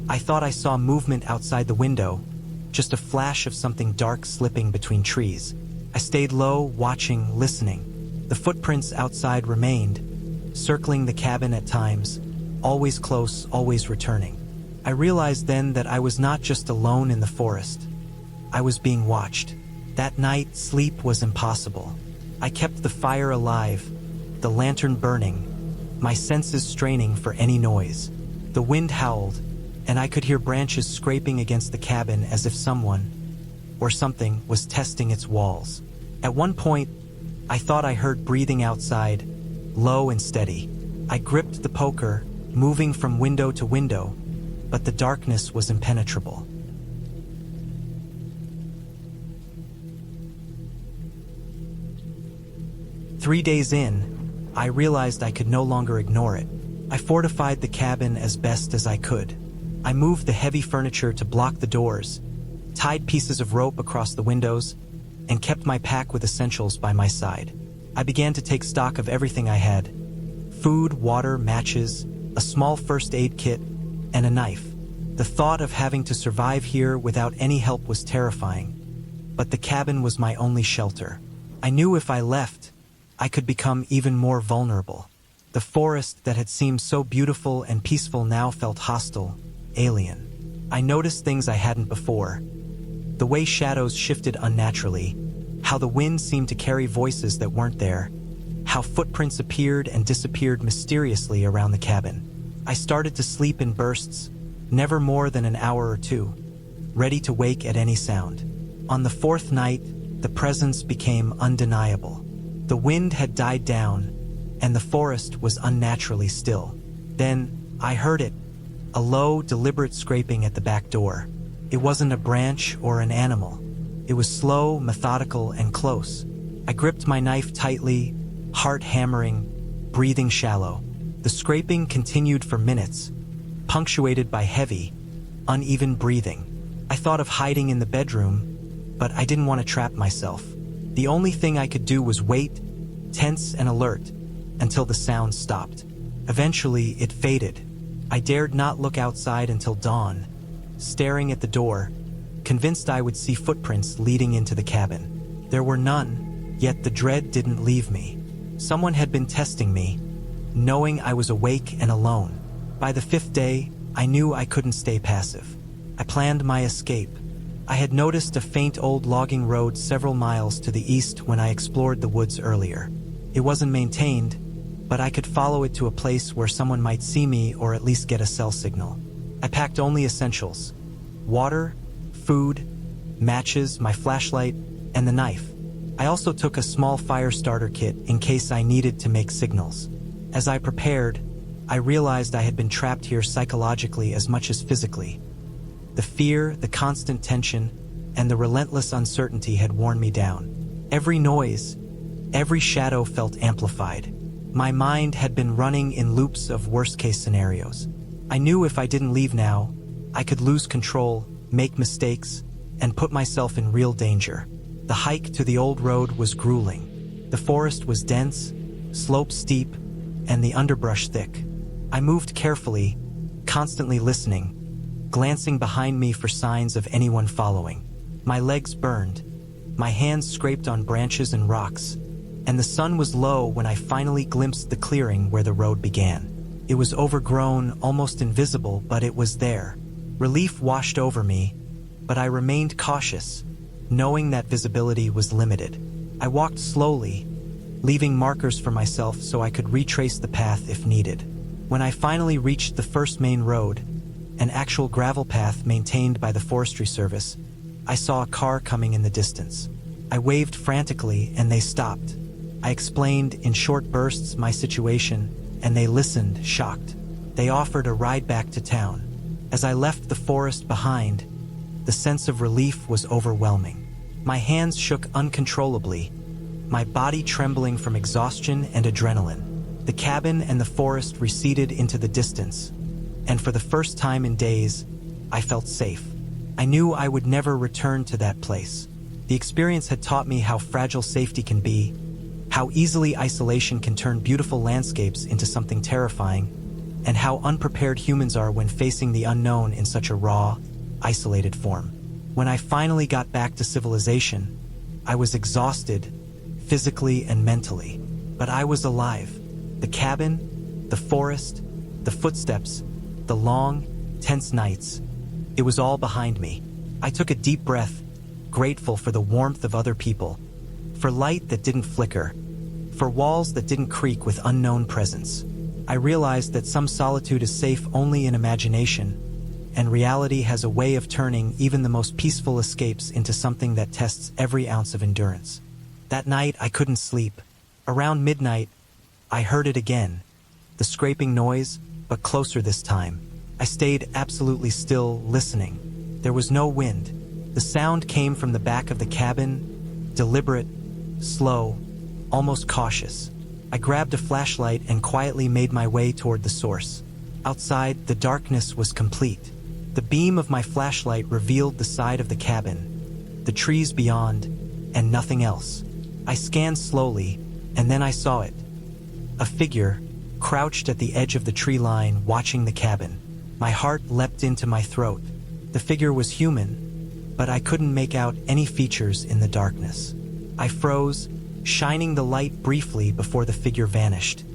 I thought I saw movement outside the window, just a flash of something dark slipping between trees. I stayed low, watching, listening. The footprints outside remained, circling the cabin at times, always close, always returning. I realized then that I was not just alone in the forest. I was being watched. That night, sleep was impossible. I kept the fire alive, the lantern burning, my senses straining for any noise. The wind howled, and I could hear branches scraping against the cabin as if someone, or something, was testing its walls. At one point, I thought I heard breathing outside, low and steady. I gripped the poker, moving from window to window, but the darkness was impenetrable. Three days in, I realized I could no longer ignore it. I fortified the cabin as best as I could. I moved the heavy furniture to block the doors, tied pieces of rope across the windows, and kept my pack with essentials by my side. I began to take stock of everything I had: food, water, matches, a small first aid kit, and a knife. The thought of having to survive here without any help was terrifying, but the cabin was my only shelter. I knew if I left, I could become even more vulnerable. The forest that had seemed so beautiful and peaceful now felt hostile, alien. I noticed things I hadn't before. The way shadows shifted unnaturally, how the wind seemed to carry voices that weren't there, how footprints appeared and disappeared mysteriously around the cabin. I started to sleep in bursts, never more than an hour or two, ready to wake at any sound. On the fourth night, the presence became undeniable. The wind had died down, and the forest was unnaturally still. Then, I heard it, a low, deliberate scraping at the back door. It wasn't a branch or an animal. It was slow, methodical, and close. I gripped my knife tightly, heart hammering, breathing shallow. The scraping continued for minutes, punctuated by heavy, uneven breathing. I thought of hiding in the bedroom, but I didn't want to trap myself. The only thing I could do was wait, tense and alert, until the sound stopped. Eventually, it faded. I dared not look outside until dawn, staring at the door, convinced I would see footprints leading into the cabin. There were none, yet the dread didn't leave me. Someone had been testing me, knowing I was awake and alone. By the fifth day, I knew I couldn't stay passive. I planned my escape. I had noticed a faint old logging road several miles to the east when I explored the woods earlier. It wasn't maintained, but I could follow it to a place where someone might see me or at least get a cell signal. I packed only essentials: water, food, matches, my flashlight, and the knife. I also took a small fire starter kit in case I needed to make signals. As I prepared, I realized I had been trapped here psychologically as much as physically. The fear, the constant tension, and the relentless uncertainty had worn me down. Every noise, every shadow felt amplified. My mind had been running in loops of worst-case scenarios. I knew if I didn't leave now, I could lose control, make mistakes, and put myself in real danger. The hike to the old road was grueling. The forest was dense, slopes steep, and the underbrush thick. I moved carefully, constantly listening, glancing behind me for signs of anyone following. My legs burned, my hands scraped on branches and rocks, and the sun was low when I finally glimpsed the clearing where the road began. It was overgrown, almost invisible, but it was there. Relief washed over me, but I remained cautious, knowing that visibility was limited. I walked slowly, leaving markers for myself so I could retrace the path if needed. When I finally reached the first main road, an actual gravel path maintained by the Forestry Service, I saw a car coming in the distance. I waved frantically and they stopped. I explained in short bursts my situation, and they listened, shocked. They offered a ride back to town. As I left the forest behind, the sense of relief was overwhelming. My hands shook uncontrollably, my body trembling from exhaustion and adrenaline. The cabin and the forest receded into the distance, and for the first time in days, I felt safe. I knew I would never return to that place. The experience had taught me how fragile safety can be, how easily isolation can turn beautiful landscapes into something terrifying, and how unprepared humans are when facing the unknown in such a raw, isolated form. When I finally got back to civilization, I was exhausted, physically and mentally, but I was alive. The cabin, the forest, the footsteps, the long, tense nights, it was all behind me. I took a deep breath, grateful for the warmth of other people, for light that didn't flicker, for walls that didn't creak with unknown presence. I realized that some solitude is safe only in imagination, and reality has a way of turning even the most peaceful escapes into something that tests every ounce of endurance. That night, I couldn't sleep. Around midnight, I heard it again, the scraping noise, but closer this time. I stayed absolutely still, listening. There was no wind. The sound came from the back of the cabin, deliberate, slow, almost cautious. I grabbed a flashlight and quietly made my way toward the source. Outside, the darkness was complete. The beam of my flashlight revealed the side of the cabin, the trees beyond, and nothing else. I scanned slowly, and then I saw it. A figure, crouched at the edge of the tree line, watching the cabin. My heart leapt into my throat. The figure was human, but I couldn't make out any features in the darkness. I froze, shining the light briefly before the figure vanished,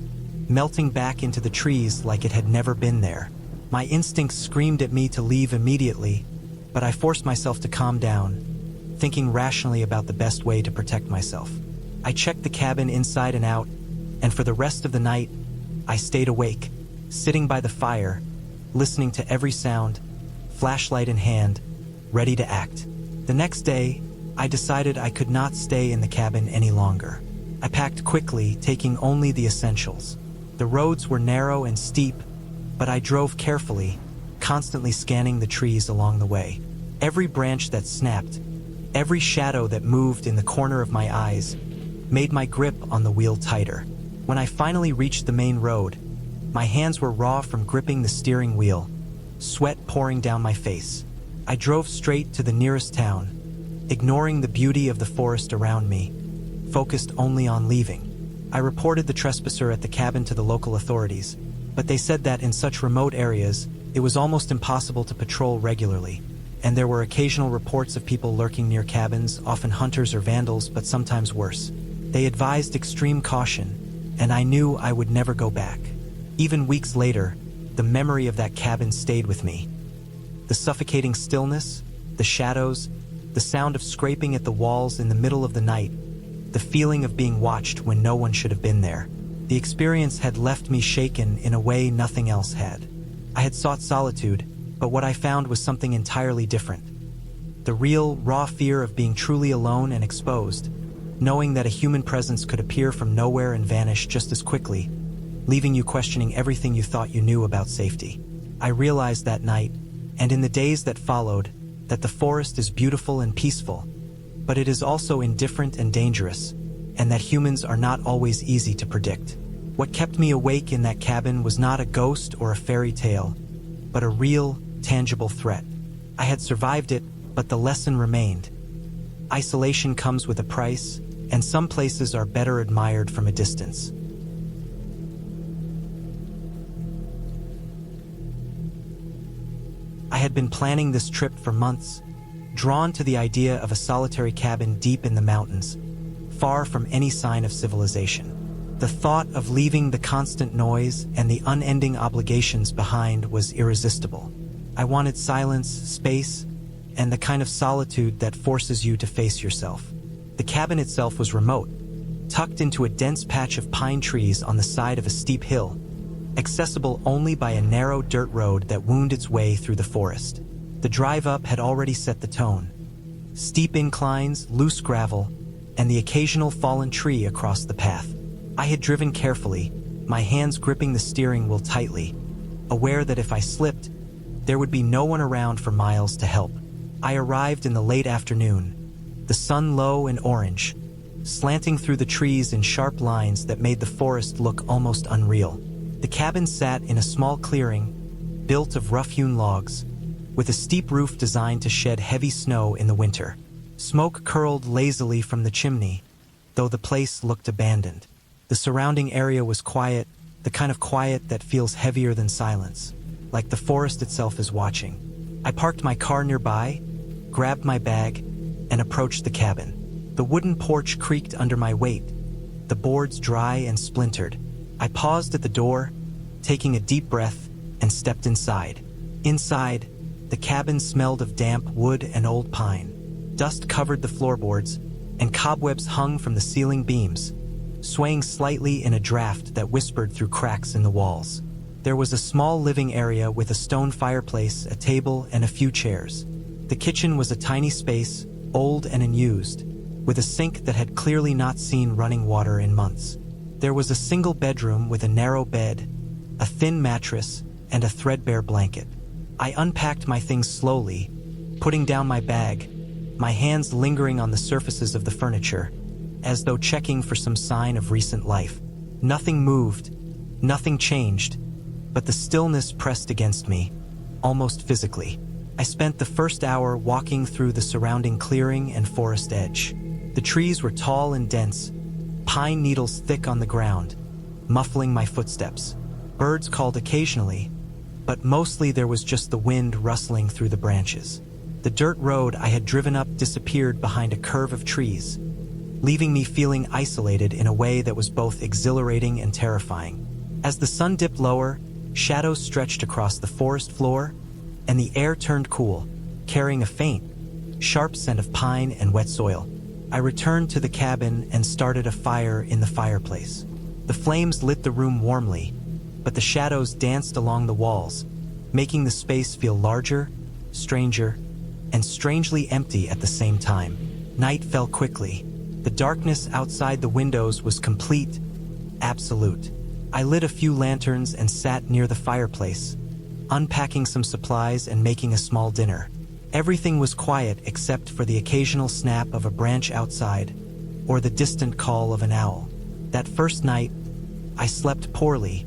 melting back into the trees like it had never been there. My instincts screamed at me to leave immediately, but I forced myself to calm down, thinking rationally about the best way to protect myself. I checked the cabin inside and out, and for the rest of the night, I stayed awake, sitting by the fire, listening to every sound, flashlight in hand, ready to act. The next day, I decided I could not stay in the cabin any longer. I packed quickly, taking only the essentials. The roads were narrow and steep, but I drove carefully, constantly scanning the trees along the way. Every branch that snapped, every shadow that moved in the corner of my eyes, made my grip on the wheel tighter. When I finally reached the main road, my hands were raw from gripping the steering wheel, sweat pouring down my face. I drove straight to the nearest town, ignoring the beauty of the forest around me, focused only on leaving. I reported the trespasser at the cabin to the local authorities, but they said that in such remote areas, it was almost impossible to patrol regularly, and there were occasional reports of people lurking near cabins, often hunters or vandals, but sometimes worse. They advised extreme caution, and I knew I would never go back. Even weeks later, the memory of that cabin stayed with me. The suffocating stillness, the shadows, the sound of scraping at the walls in the middle of the night, the feeling of being watched when no one should have been there. The experience had left me shaken in a way nothing else had. I had sought solitude, but what I found was something entirely different. The real, raw fear of being truly alone and exposed, knowing that a human presence could appear from nowhere and vanish just as quickly, leaving you questioning everything you thought you knew about safety. I realized that night, and in the days that followed, that the forest is beautiful and peaceful, but it is also indifferent and dangerous, and that humans are not always easy to predict. What kept me awake in that cabin was not a ghost or a fairy tale, but a real, tangible threat. I had survived it, but the lesson remained. Isolation comes with a price, and some places are better admired from a distance. I had been planning this trip for months, drawn to the idea of a solitary cabin deep in the mountains, far from any sign of civilization. The thought of leaving the constant noise and the unending obligations behind was irresistible. I wanted silence, space, and the kind of solitude that forces you to face yourself. The cabin itself was remote, tucked into a dense patch of pine trees on the side of a steep hill, accessible only by a narrow dirt road that wound its way through the forest. The drive up had already set the tone. Steep inclines, loose gravel, and the occasional fallen tree across the path. I had driven carefully, my hands gripping the steering wheel tightly, aware that if I slipped, there would be no one around for miles to help. I arrived in the late afternoon, the sun low and orange, slanting through the trees in sharp lines that made the forest look almost unreal. The cabin sat in a small clearing, built of rough-hewn logs, with a steep roof designed to shed heavy snow in the winter. Smoke curled lazily from the chimney, though the place looked abandoned. The surrounding area was quiet, the kind of quiet that feels heavier than silence, like the forest itself is watching. I parked my car nearby, grabbed my bag, and approached the cabin. The wooden porch creaked under my weight, the boards dry and splintered. I paused at the door, taking a deep breath, and stepped inside. Inside, the cabin smelled of damp wood and old pine. Dust covered the floorboards, and cobwebs hung from the ceiling beams, swaying slightly in a draft that whispered through cracks in the walls. There was a small living area with a stone fireplace, a table, and a few chairs. The kitchen was a tiny space, old and unused, with a sink that had clearly not seen running water in months. There was a single bedroom with a narrow bed, a thin mattress, and a threadbare blanket. I unpacked my things slowly, putting down my bag, my hands lingering on the surfaces of the furniture, as though checking for some sign of recent life. Nothing moved, nothing changed, but the stillness pressed against me, almost physically. I spent the first hour walking through the surrounding clearing and forest edge. The trees were tall and dense, pine needles thick on the ground, muffling my footsteps. Birds called occasionally, but mostly there was just the wind rustling through the branches. The dirt road I had driven up disappeared behind a curve of trees, leaving me feeling isolated in a way that was both exhilarating and terrifying. As the sun dipped lower, shadows stretched across the forest floor, and the air turned cool, carrying a faint, sharp scent of pine and wet soil. I returned to the cabin and started a fire in the fireplace. The flames lit the room warmly, but the shadows danced along the walls, making the space feel larger, stranger, and strangely empty at the same time. Night fell quickly. The darkness outside the windows was complete, absolute. I lit a few lanterns and sat near the fireplace, unpacking some supplies and making a small dinner. Everything was quiet except for the occasional snap of a branch outside or the distant call of an owl. That first night, I slept poorly.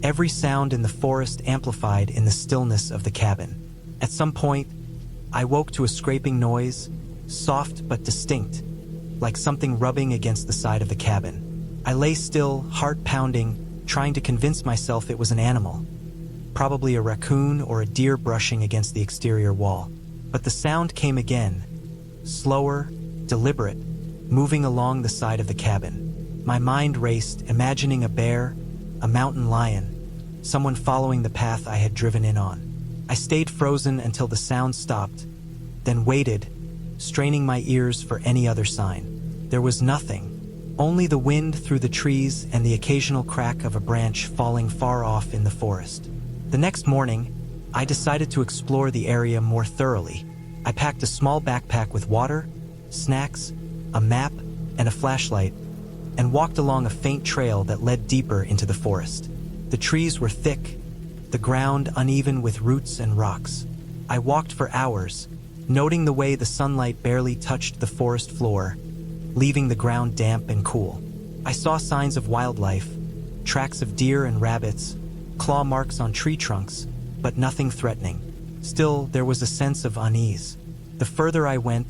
Every sound in the forest amplified in the stillness of the cabin. At some point, I woke to a scraping noise, soft but distinct, like something rubbing against the side of the cabin. I lay still, heart pounding, trying to convince myself it was an animal, probably a raccoon or a deer brushing against the exterior wall. But the sound came again, slower, deliberate, moving along the side of the cabin. My mind raced, imagining a bear, a mountain lion, someone following the path I had driven in on. I stayed frozen until the sound stopped, then waited, straining my ears for any other sign. There was nothing, only the wind through the trees and the occasional crack of a branch falling far off in the forest. The next morning, I decided to explore the area more thoroughly. I packed a small backpack with water, snacks, a map, and a flashlight, and walked along a faint trail that led deeper into the forest. The trees were thick, the ground uneven with roots and rocks. I walked for hours, noting the way the sunlight barely touched the forest floor, leaving the ground damp and cool. I saw signs of wildlife, tracks of deer and rabbits, claw marks on tree trunks, but nothing threatening. Still, there was a sense of unease. The further I went,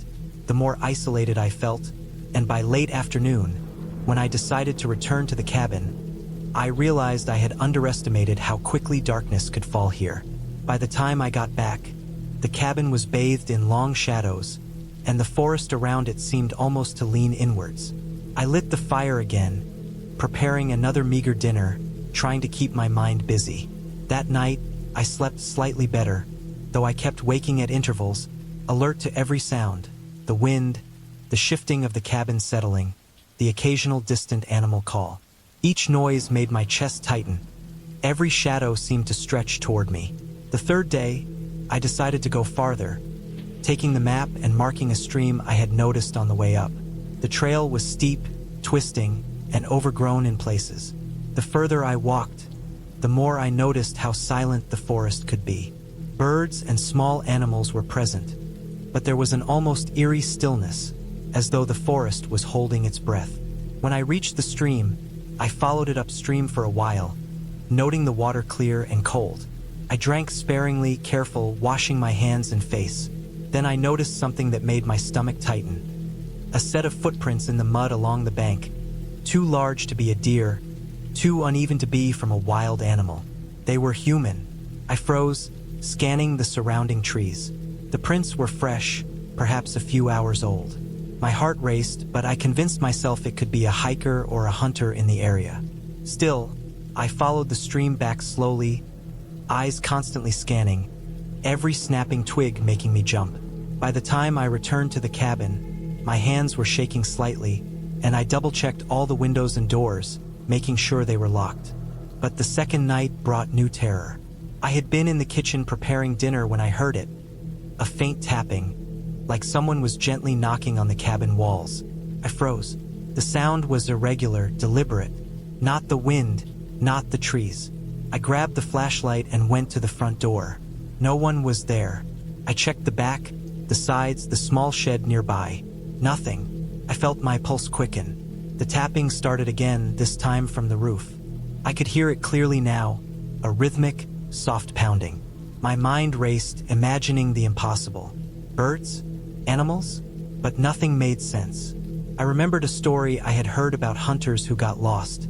the more isolated I felt, and by late afternoon, when I decided to return to the cabin, I realized I had underestimated how quickly darkness could fall here. By the time I got back, the cabin was bathed in long shadows, and the forest around it seemed almost to lean inwards. I lit the fire again, preparing another meager dinner, trying to keep my mind busy. That night, I slept slightly better, though I kept waking at intervals, alert to every sound, the wind, the shifting of the cabin settling, the occasional distant animal call. Each noise made my chest tighten. Every shadow seemed to stretch toward me. The third day, I decided to go farther, taking the map and marking a stream I had noticed on the way up. The trail was steep, twisting, and overgrown in places. The further I walked, the more I noticed how silent the forest could be. Birds and small animals were present, but there was an almost eerie stillness, as though the forest was holding its breath. When I reached the stream, I followed it upstream for a while, noting the water clear and cold. I drank sparingly, careful, washing my hands and face. Then I noticed something that made my stomach tighten. A set of footprints in the mud along the bank, too large to be a deer, too uneven to be from a wild animal. They were human. I froze, scanning the surrounding trees. The prints were fresh, perhaps a few hours old. My heart raced, but I convinced myself it could be a hiker or a hunter in the area. Still, I followed the stream back slowly, eyes constantly scanning, every snapping twig making me jump. By the time I returned to the cabin, my hands were shaking slightly, and I double-checked all the windows and doors, making sure they were locked. But the second night brought new terror. I had been in the kitchen preparing dinner when I heard it, a faint tapping, like someone was gently knocking on the cabin walls. I froze. The sound was irregular, deliberate. Not the wind, not the trees. I grabbed the flashlight and went to the front door. No one was there. I checked the back, the sides, the small shed nearby. Nothing. I felt my pulse quicken. The tapping started again, this time from the roof. I could hear it clearly now, a rhythmic, soft pounding. My mind raced, imagining the impossible. Birds? Animals? But nothing made sense. I remembered a story I had heard about hunters who got lost,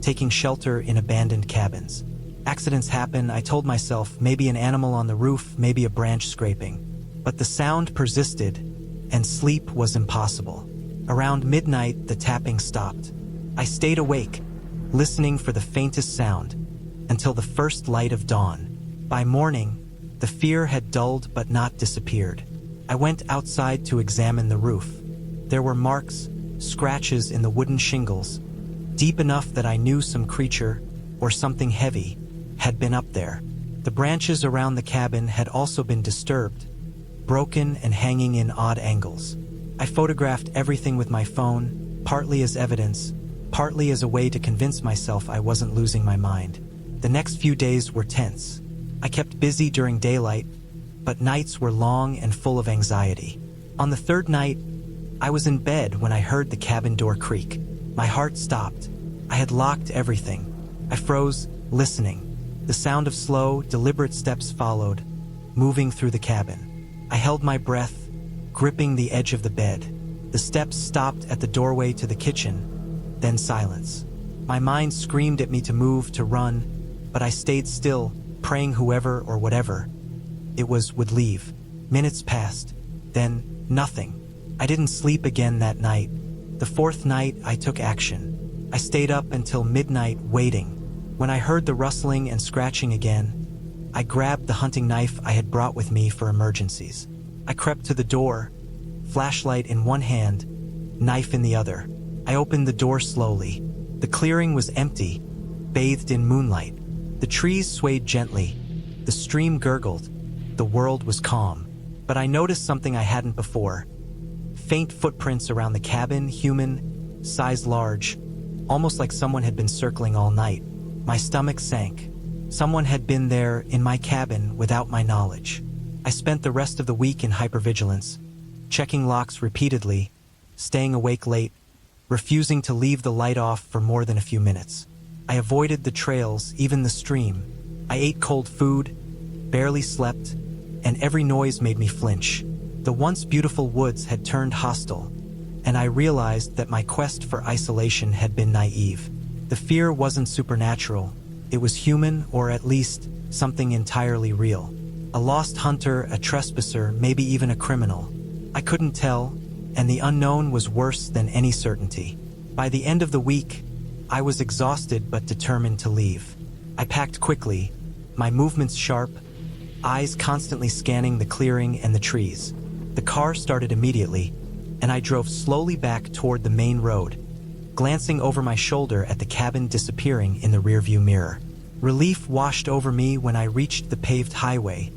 taking shelter in abandoned cabins. Accidents happen, I told myself, maybe an animal on the roof, maybe a branch scraping. But the sound persisted, and sleep was impossible. Around midnight, the tapping stopped. I stayed awake, listening for the faintest sound, until the first light of dawn. By morning, the fear had dulled but not disappeared. I went outside to examine the roof. There were marks, scratches in the wooden shingles, deep enough that I knew some creature, or something heavy, had been up there. The branches around the cabin had also been disturbed, broken and hanging in odd angles. I photographed everything with my phone, partly as evidence, partly as a way to convince myself I wasn't losing my mind. The next few days were tense. I kept busy during daylight, but nights were long and full of anxiety. On the third night, I was in bed when I heard the cabin door creak. My heart stopped. I had locked everything. I froze, listening. The sound of slow, deliberate steps followed, moving through the cabin. I held my breath, gripping the edge of the bed. The steps stopped at the doorway to the kitchen, then silence. My mind screamed at me to move, to run, but I stayed still, praying whoever or whatever it was would leave. Minutes passed, then nothing. I didn't sleep again that night. The fourth night, I took action. I stayed up until midnight waiting. When I heard the rustling and scratching again, I grabbed the hunting knife I had brought with me for emergencies. I crept to the door, flashlight in one hand, knife in the other. I opened the door slowly. The clearing was empty, bathed in moonlight. The trees swayed gently. The stream gurgled. The world was calm. But I noticed something I hadn't before. Faint footprints around the cabin, human, size large, almost like someone had been circling all night. My stomach sank. Someone had been there in my cabin without my knowledge. I spent the rest of the week in hypervigilance, checking locks repeatedly, staying awake late, refusing to leave the light off for more than a few minutes. I avoided the trails, even the stream. I ate cold food, barely slept, and every noise made me flinch. The once beautiful woods had turned hostile, and I realized that my quest for isolation had been naive. The fear wasn't supernatural. It was human, or at least something entirely real. A lost hunter, a trespasser, maybe even a criminal. I couldn't tell, and the unknown was worse than any certainty. By the end of the week, I was exhausted but determined to leave. I packed quickly, my movements sharp, eyes constantly scanning the clearing and the trees. The car started immediately, and I drove slowly back toward the main road, glancing over my shoulder at the cabin disappearing in the rearview mirror. Relief washed over me when I reached the paved highway,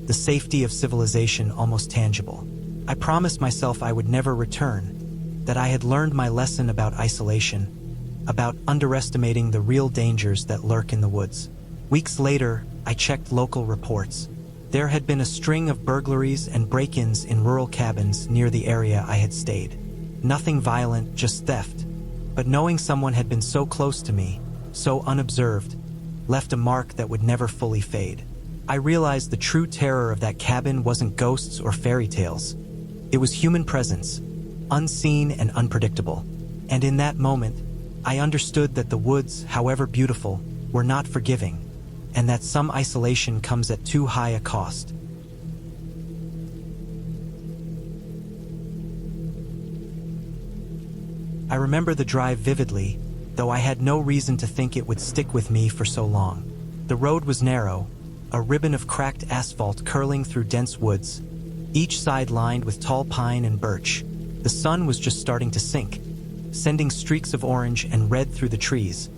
the safety of civilization almost tangible. I promised myself I would never return, that I had learned my lesson about isolation, about underestimating the real dangers that lurk in the woods. Weeks later, I checked local reports. There had been a string of burglaries and break-ins in rural cabins near the area I had stayed. Nothing violent, just theft. But knowing someone had been so close to me, so unobserved, left a mark that would never fully fade. I realized the true terror of that cabin wasn't ghosts or fairy tales. It was human presence, unseen and unpredictable. And in that moment, I understood that the woods, however beautiful, were not forgiving, and that some isolation comes at too high a cost. I remember the drive vividly, though I had no reason to think it would stick with me for so long. The road was narrow, a ribbon of cracked asphalt curling through dense woods, each side lined with tall pine and birch. The sun was just starting to sink, sending streaks of orange and red through the trees,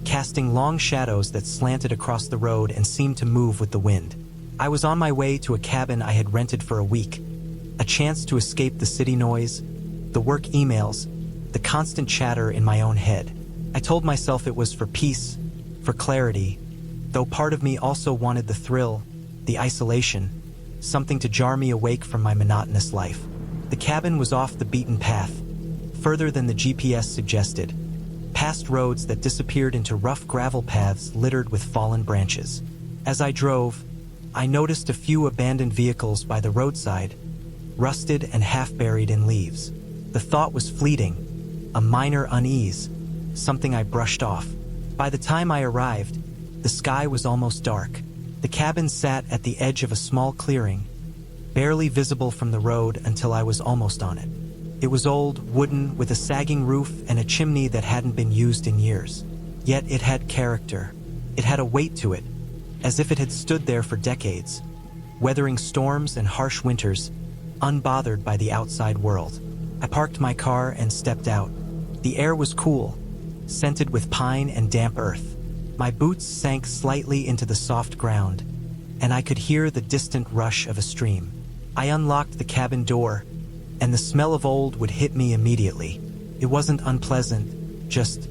casting long shadows that slanted across the road and seemed to move with the wind. I was on my way to a cabin I had rented for a week, a chance to escape the city noise, the work emails, the constant chatter in my own head. I told myself it was for peace, for clarity, though part of me also wanted the thrill, the isolation, something to jar me awake from my monotonous life. The cabin was off the beaten path, further than the GPS suggested, past roads that disappeared into rough gravel paths littered with fallen branches. As I drove, I noticed a few abandoned vehicles by the roadside, rusted and half-buried in leaves. The thought was fleeting, a minor unease, something I brushed off. By the time I arrived, the sky was almost dark. The cabin sat at the edge of a small clearing, barely visible from the road until I was almost on it. It was old, wooden, with a sagging roof and a chimney that hadn't been used in years. Yet it had character. It had a weight to it, as if it had stood there for decades, weathering storms and harsh winters, unbothered by the outside world. I parked my car and stepped out. The air was cool, scented with pine and damp earth. My boots sank slightly into the soft ground, and I could hear the distant rush of a stream. I unlocked the cabin door, and the smell of old would hit me immediately. It wasn't unpleasant, just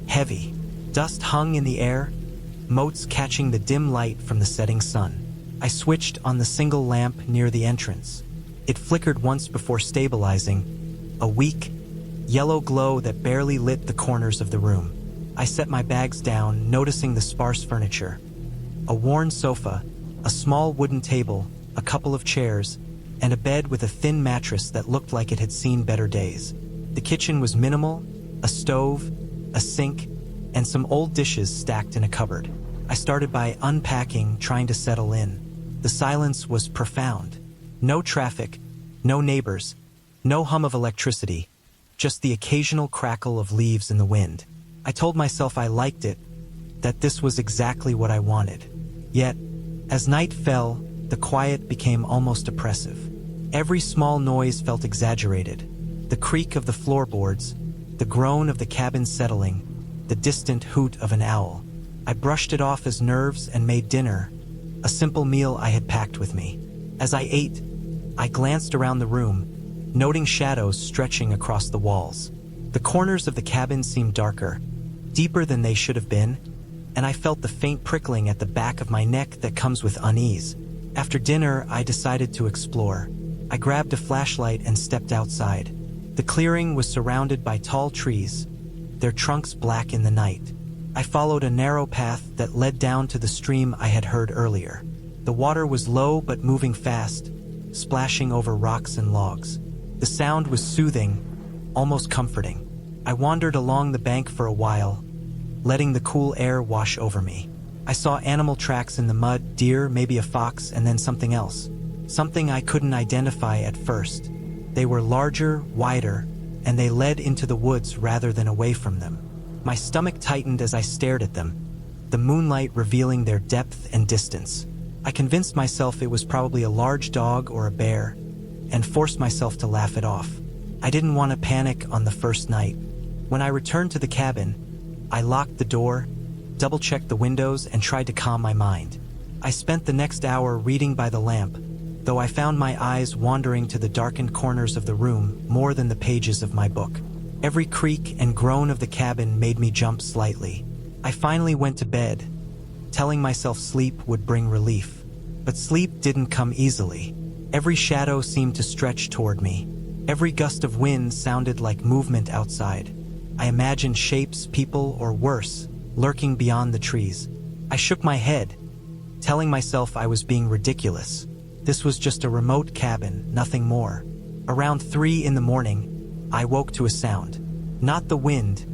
heavy. Dust hung in the air, motes catching the dim light from the setting sun. I switched on the single lamp near the entrance. It flickered once before stabilizing, a weak, yellow glow that barely lit the corners of the room. I set my bags down, noticing the sparse furniture. A worn sofa, a small wooden table, a couple of chairs, and a bed with a thin mattress that looked like it had seen better days. The kitchen was minimal, a stove, a sink, and some old dishes stacked in a cupboard. I started by unpacking, trying to settle in. The silence was profound. No traffic, no neighbors, no hum of electricity, just the occasional crackle of leaves in the wind. I told myself I liked it, that this was exactly what I wanted. Yet, as night fell, the quiet became almost oppressive. Every small noise felt exaggerated. The creak of the floorboards, the groan of the cabin settling, the distant hoot of an owl. I brushed it off as nerves and made dinner, a simple meal I had packed with me. As I ate, I glanced around the room, noting shadows stretching across the walls. The corners of the cabin seemed darker, deeper than they should have been, and I felt the faint prickling at the back of my neck that comes with unease. After dinner, I decided to explore. I grabbed a flashlight and stepped outside. The clearing was surrounded by tall trees, their trunks black in the night. I followed a narrow path that led down to the stream I had heard earlier. The water was low but moving fast, splashing over rocks and logs. The sound was soothing, almost comforting. I wandered along the bank for a while, letting the cool air wash over me. I saw animal tracks in the mud, deer, maybe a fox, and then something else. Something I couldn't identify at first. They were larger, wider, and they led into the woods rather than away from them. My stomach tightened as I stared at them, the moonlight revealing their depth and distance. I convinced myself it was probably a large dog or a bear, and forced myself to laugh it off. I didn't want to panic on the first night. When I returned to the cabin, I locked the door, double-checked the windows, and tried to calm my mind. I spent the next hour reading by the lamp, though I found my eyes wandering to the darkened corners of the room more than the pages of my book. Every creak and groan of the cabin made me jump slightly. I finally went to bed, telling myself sleep would bring relief. But sleep didn't come easily. Every shadow seemed to stretch toward me. Every gust of wind sounded like movement outside. I imagined shapes, people, or worse, lurking beyond the trees. I shook my head, telling myself I was being ridiculous. This was just a remote cabin, nothing more. Around 3 in the morning, I woke to a sound. Not the wind,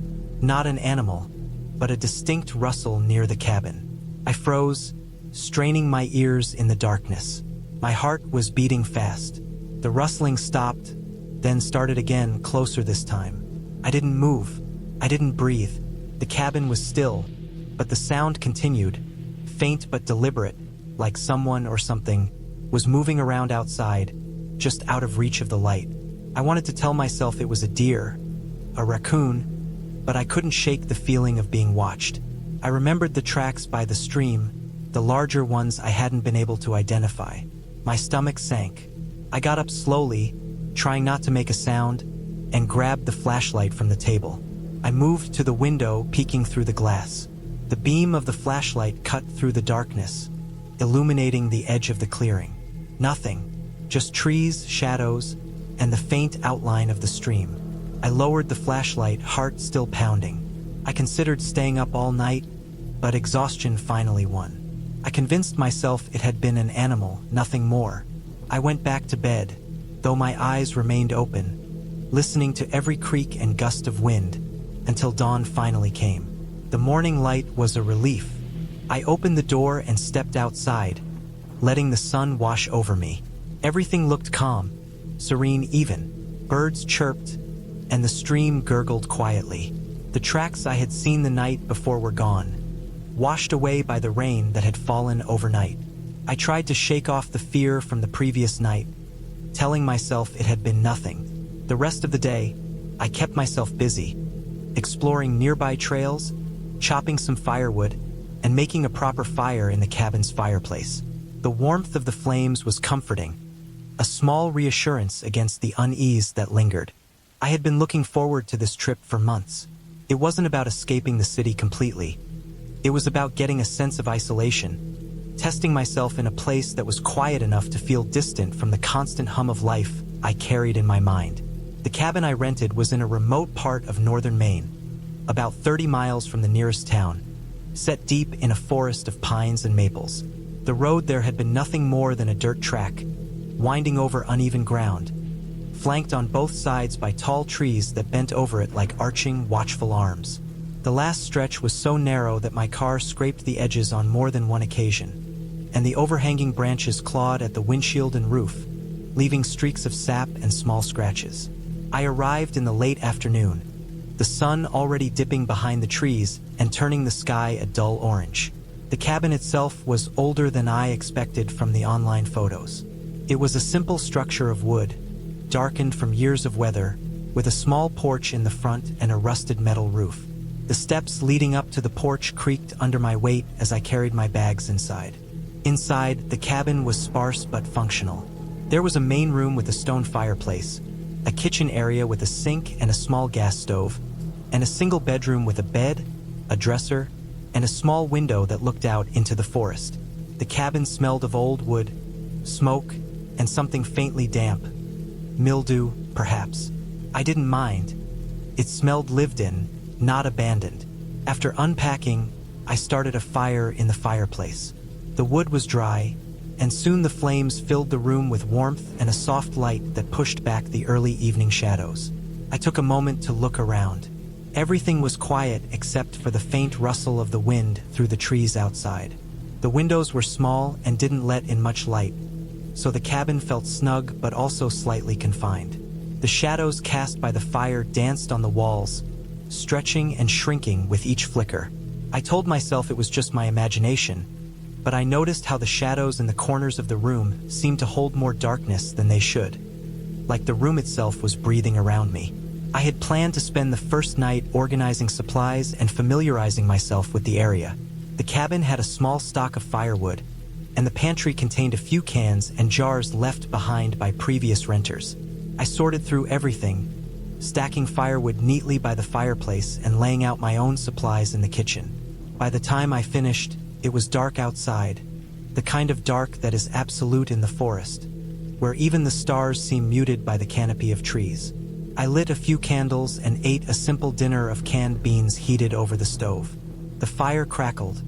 not an animal, but a distinct rustle near the cabin. I froze, straining my ears in the darkness. My heart was beating fast. The rustling stopped, then started again, closer this time. I didn't move. I didn't breathe. The cabin was still, but the sound continued, faint but deliberate, like someone or something was moving around outside, just out of reach of the light. I wanted to tell myself it was a deer, a raccoon, but I couldn't shake the feeling of being watched. I remembered the tracks by the stream, the larger ones I hadn't been able to identify. My stomach sank. I got up slowly, trying not to make a sound, and grabbed the flashlight from the table. I moved to the window, peeking through the glass. The beam of the flashlight cut through the darkness, illuminating the edge of the clearing. Nothing, just trees, shadows, and the faint outline of the stream. I lowered the flashlight, heart still pounding. I considered staying up all night, but exhaustion finally won. I convinced myself it had been an animal, nothing more. I went back to bed, though my eyes remained open, listening to every creak and gust of wind, until dawn finally came. The morning light was a relief. I opened the door and stepped outside, letting the sun wash over me. Everything looked calm, serene even. Birds chirped, and the stream gurgled quietly. The tracks I had seen the night before were gone, washed away by the rain that had fallen overnight. I tried to shake off the fear from the previous night, telling myself it had been nothing. The rest of the day, I kept myself busy, exploring nearby trails, chopping some firewood, and making a proper fire in the cabin's fireplace. The warmth of the flames was comforting, a small reassurance against the unease that lingered. I had been looking forward to this trip for months. It wasn't about escaping the city completely. It was about getting a sense of isolation, testing myself in a place that was quiet enough to feel distant from the constant hum of life I carried in my mind. The cabin I rented was in a remote part of northern Maine, about 30 miles from the nearest town, set deep in a forest of pines and maples. The road there had been nothing more than a dirt track, winding over uneven ground, flanked on both sides by tall trees that bent over it like arching, watchful arms. The last stretch was so narrow that my car scraped the edges on more than one occasion, and the overhanging branches clawed at the windshield and roof, leaving streaks of sap and small scratches. I arrived in the late afternoon, the sun already dipping behind the trees and turning the sky a dull orange. The cabin itself was older than I expected from the online photos. It was a simple structure of wood, darkened from years of weather, with a small porch in the front and a rusted metal roof. The steps leading up to the porch creaked under my weight as I carried my bags inside. Inside, the cabin was sparse but functional. There was a main room with a stone fireplace, a kitchen area with a sink and a small gas stove, and a single bedroom with a bed, a dresser, and a small window that looked out into the forest. The cabin smelled of old wood, smoke, and something faintly damp. Mildew, perhaps. I didn't mind. It smelled lived in, not abandoned. After unpacking, I started a fire in the fireplace. The wood was dry, and soon the flames filled the room with warmth and a soft light that pushed back the early evening shadows. I took a moment to look around. Everything was quiet except for the faint rustle of the wind through the trees outside. The windows were small and didn't let in much light, so the cabin felt snug but also slightly confined. The shadows cast by the fire danced on the walls, stretching and shrinking with each flicker. I told myself it was just my imagination, but I noticed how the shadows in the corners of the room seemed to hold more darkness than they should, like the room itself was breathing around me. I had planned to spend the first night organizing supplies and familiarizing myself with the area. The cabin had a small stock of firewood, and the pantry contained a few cans and jars left behind by previous renters. I sorted through everything, stacking firewood neatly by the fireplace and laying out my own supplies in the kitchen. By the time I finished, it was dark outside, the kind of dark that is absolute in the forest, where even the stars seem muted by the canopy of trees. I lit a few candles and ate a simple dinner of canned beans heated over the stove. The fire crackled,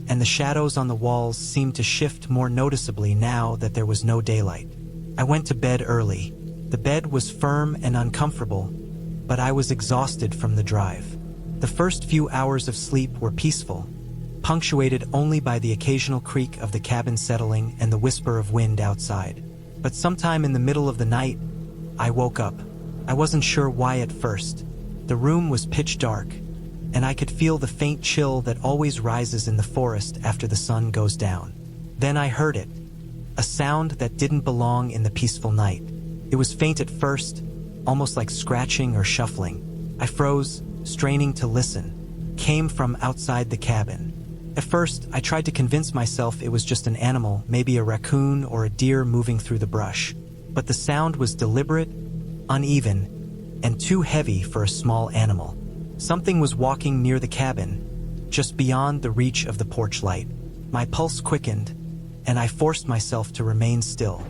and the shadows on the walls seemed to shift more noticeably now that there was no daylight. I went to bed early. The bed was firm and uncomfortable, but I was exhausted from the drive. The first few hours of sleep were peaceful, punctuated only by the occasional creak of the cabin settling and the whisper of wind outside. But sometime in the middle of the night, I woke up. I wasn't sure why at first. The room was pitch dark, and I could feel the faint chill that always rises in the forest after the sun goes down. Then I heard it, a sound that didn't belong in the peaceful night. It was faint at first, almost like scratching or shuffling. I froze, straining to listen. Came from outside the cabin. At first, I tried to convince myself it was just an animal, maybe a raccoon or a deer moving through the brush. But the sound was deliberate, uneven, and too heavy for a small animal. Something was walking near the cabin, just beyond the reach of the porch light. My pulse quickened, and I forced myself to remain still.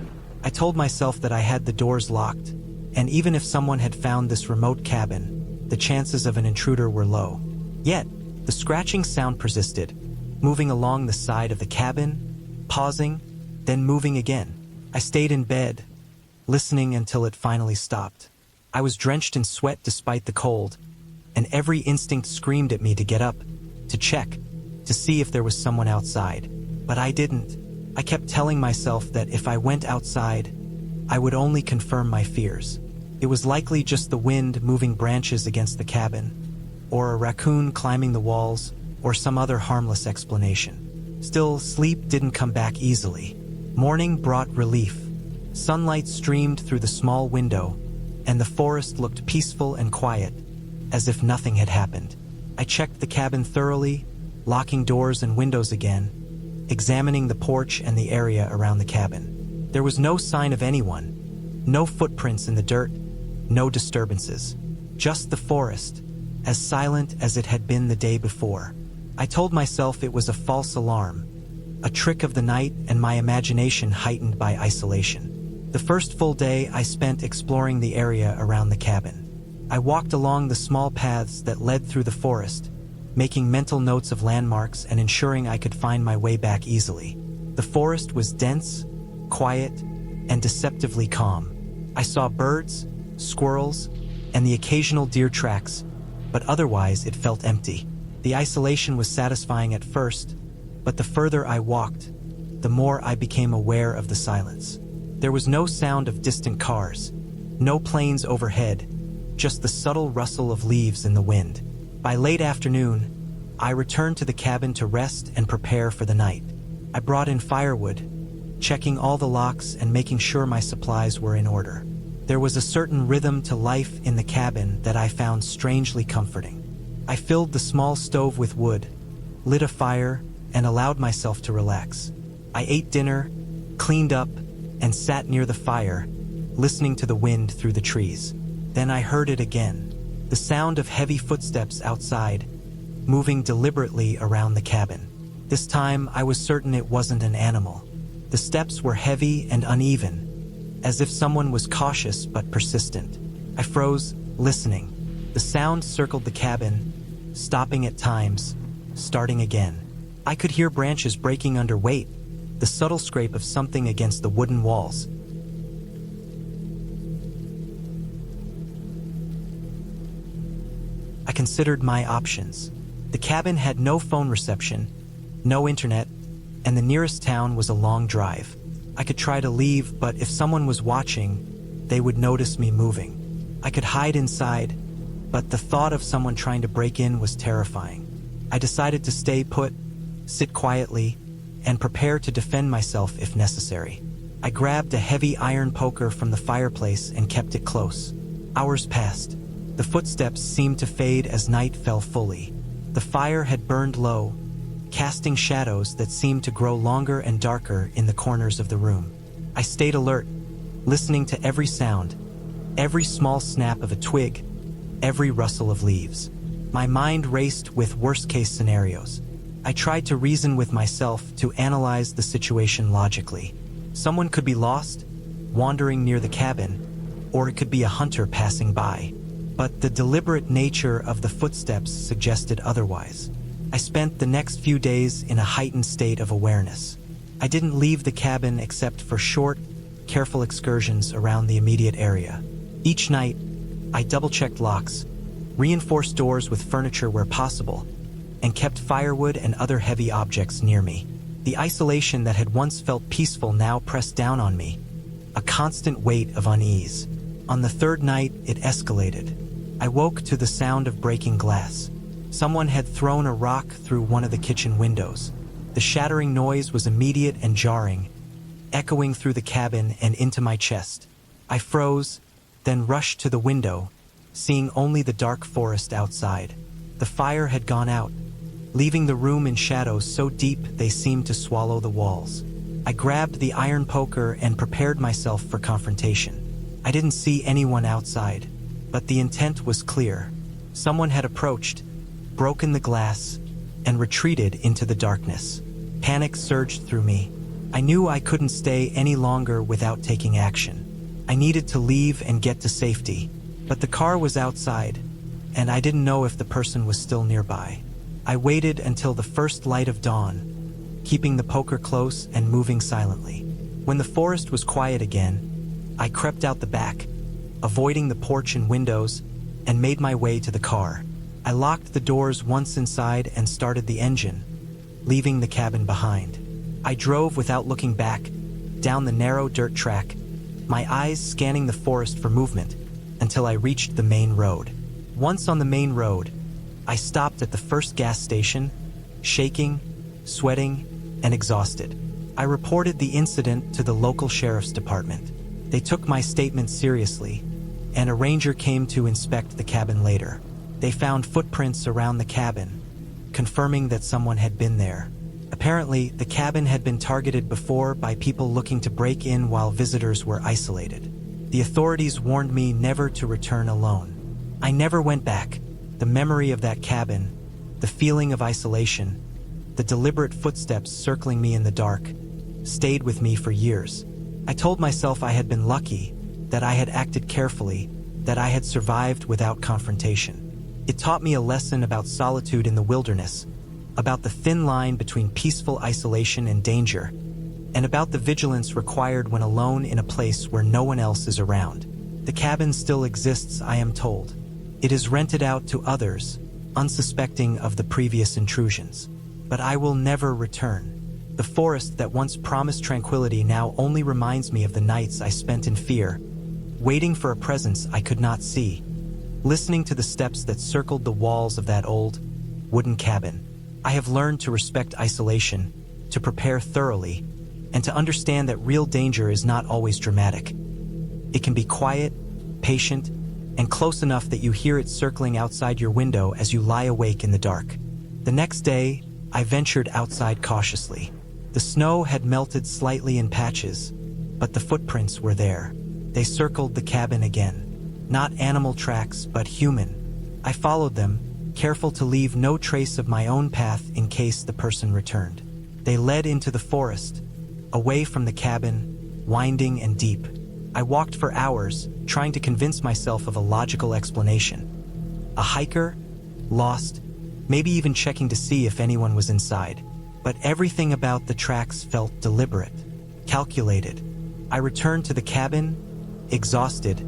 I told myself that I had the doors locked, and even if someone had found this remote cabin, the chances of an intruder were low. Yet, the scratching sound persisted, moving along the side of the cabin, pausing, then moving again. I stayed in bed, listening until it finally stopped. I was drenched in sweat despite the cold, and every instinct screamed at me to get up, to check, to see if there was someone outside. But I didn't. I kept telling myself that if I went outside, I would only confirm my fears. It was likely just the wind moving branches against the cabin, or a raccoon climbing the walls, or some other harmless explanation. Still, sleep didn't come back easily. Morning brought relief. Sunlight streamed through the small window, and the forest looked peaceful and quiet, as if nothing had happened. I checked the cabin thoroughly, locking doors and windows again, examining the porch and the area around the cabin. There was no sign of anyone, no footprints in the dirt, no disturbances. Just the forest, as silent as it had been the day before. I told myself it was a false alarm, a trick of the night and my imagination heightened by isolation. The first full day I spent exploring the area around the cabin. I walked along the small paths that led through the forest, making mental notes of landmarks and ensuring I could find my way back easily. The forest was dense, quiet, and deceptively calm. I saw birds, squirrels, and the occasional deer tracks, but otherwise it felt empty. The isolation was satisfying at first, but the further I walked, the more I became aware of the silence. There was no sound of distant cars, no planes overhead, just the subtle rustle of leaves in the wind. By late afternoon, I returned to the cabin to rest and prepare for the night. I brought in firewood, checking all the locks and making sure my supplies were in order. There was a certain rhythm to life in the cabin that I found strangely comforting. I filled the small stove with wood, lit a fire, and allowed myself to relax. I ate dinner, cleaned up, and sat near the fire, listening to the wind through the trees. Then I heard it again, the sound of heavy footsteps outside, moving deliberately around the cabin. This time I was certain it wasn't an animal. The steps were heavy and uneven, as if someone was cautious but persistent. I froze, listening. The sound circled the cabin, stopping at times, starting again. I could hear branches breaking under weight, the subtle scrape of something against the wooden walls. I considered my options. The cabin had no phone reception, no internet, and the nearest town was a long drive. I could try to leave, but if someone was watching, they would notice me moving. I could hide inside, but the thought of someone trying to break in was terrifying. I decided to stay put, sit quietly, and prepare to defend myself if necessary. I grabbed a heavy iron poker from the fireplace and kept it close. Hours passed. The footsteps seemed to fade as night fell fully. The fire had burned low, casting shadows that seemed to grow longer and darker in the corners of the room. I stayed alert, listening to every sound, every small snap of a twig, every rustle of leaves. My mind raced with worst-case scenarios. I tried to reason with myself to analyze the situation logically. Someone could be lost, wandering near the cabin, or it could be a hunter passing by. But the deliberate nature of the footsteps suggested otherwise. I spent the next few days in a heightened state of awareness. I didn't leave the cabin except for short, careful excursions around the immediate area. Each night, I double-checked locks, reinforced doors with furniture where possible, and kept firewood and other heavy objects near me. The isolation that had once felt peaceful now pressed down on me, a constant weight of unease. On the third night, it escalated. I woke to the sound of breaking glass. Someone had thrown a rock through one of the kitchen windows. The shattering noise was immediate and jarring, echoing through the cabin and into my chest. I froze, then rushed to the window, seeing only the dark forest outside. The fire had gone out, leaving the room in shadows so deep they seemed to swallow the walls. I grabbed the iron poker and prepared myself for confrontation. I didn't see anyone outside, but the intent was clear. Someone had approached, broken the glass, and retreated into the darkness. Panic surged through me. I knew I couldn't stay any longer without taking action. I needed to leave and get to safety, but the car was outside, and I didn't know if the person was still nearby. I waited until the first light of dawn, keeping the poker close and moving silently. When the forest was quiet again, I crept out the back, avoiding the porch and windows, and made my way to the car. I locked the doors once inside and started the engine, leaving the cabin behind. I drove without looking back, down the narrow dirt track, my eyes scanning the forest for movement, until I reached the main road. Once on the main road, I stopped at the first gas station, shaking, sweating, and exhausted. I reported the incident to the local sheriff's department. They took my statement seriously, and a ranger came to inspect the cabin later. They found footprints around the cabin, confirming that someone had been there. Apparently, the cabin had been targeted before by people looking to break in while visitors were isolated. The authorities warned me never to return alone. I never went back. The memory of that cabin, the feeling of isolation, the deliberate footsteps circling me in the dark, stayed with me for years. I told myself I had been lucky, that I had acted carefully, that I had survived without confrontation. It taught me a lesson about solitude in the wilderness, about the thin line between peaceful isolation and danger, and about the vigilance required when alone in a place where no one else is around. The cabin still exists, I am told. It is rented out to others, unsuspecting of the previous intrusions. But I will never return. The forest that once promised tranquility now only reminds me of the nights I spent in fear, waiting for a presence I could not see, listening to the steps that circled the walls of that old, wooden cabin. I have learned to respect isolation, to prepare thoroughly, and to understand that real danger is not always dramatic. It can be quiet, patient, and close enough that you hear it circling outside your window as you lie awake in the dark. The next day, I ventured outside cautiously. The snow had melted slightly in patches, but the footprints were there. They circled the cabin again. Not animal tracks, but human. I followed them, careful to leave no trace of my own path in case the person returned. They led into the forest, away from the cabin, winding and deep. I walked for hours, trying to convince myself of a logical explanation. A hiker? Lost? Maybe even checking to see if anyone was inside. But everything about the tracks felt deliberate, calculated. I returned to the cabin, exhausted,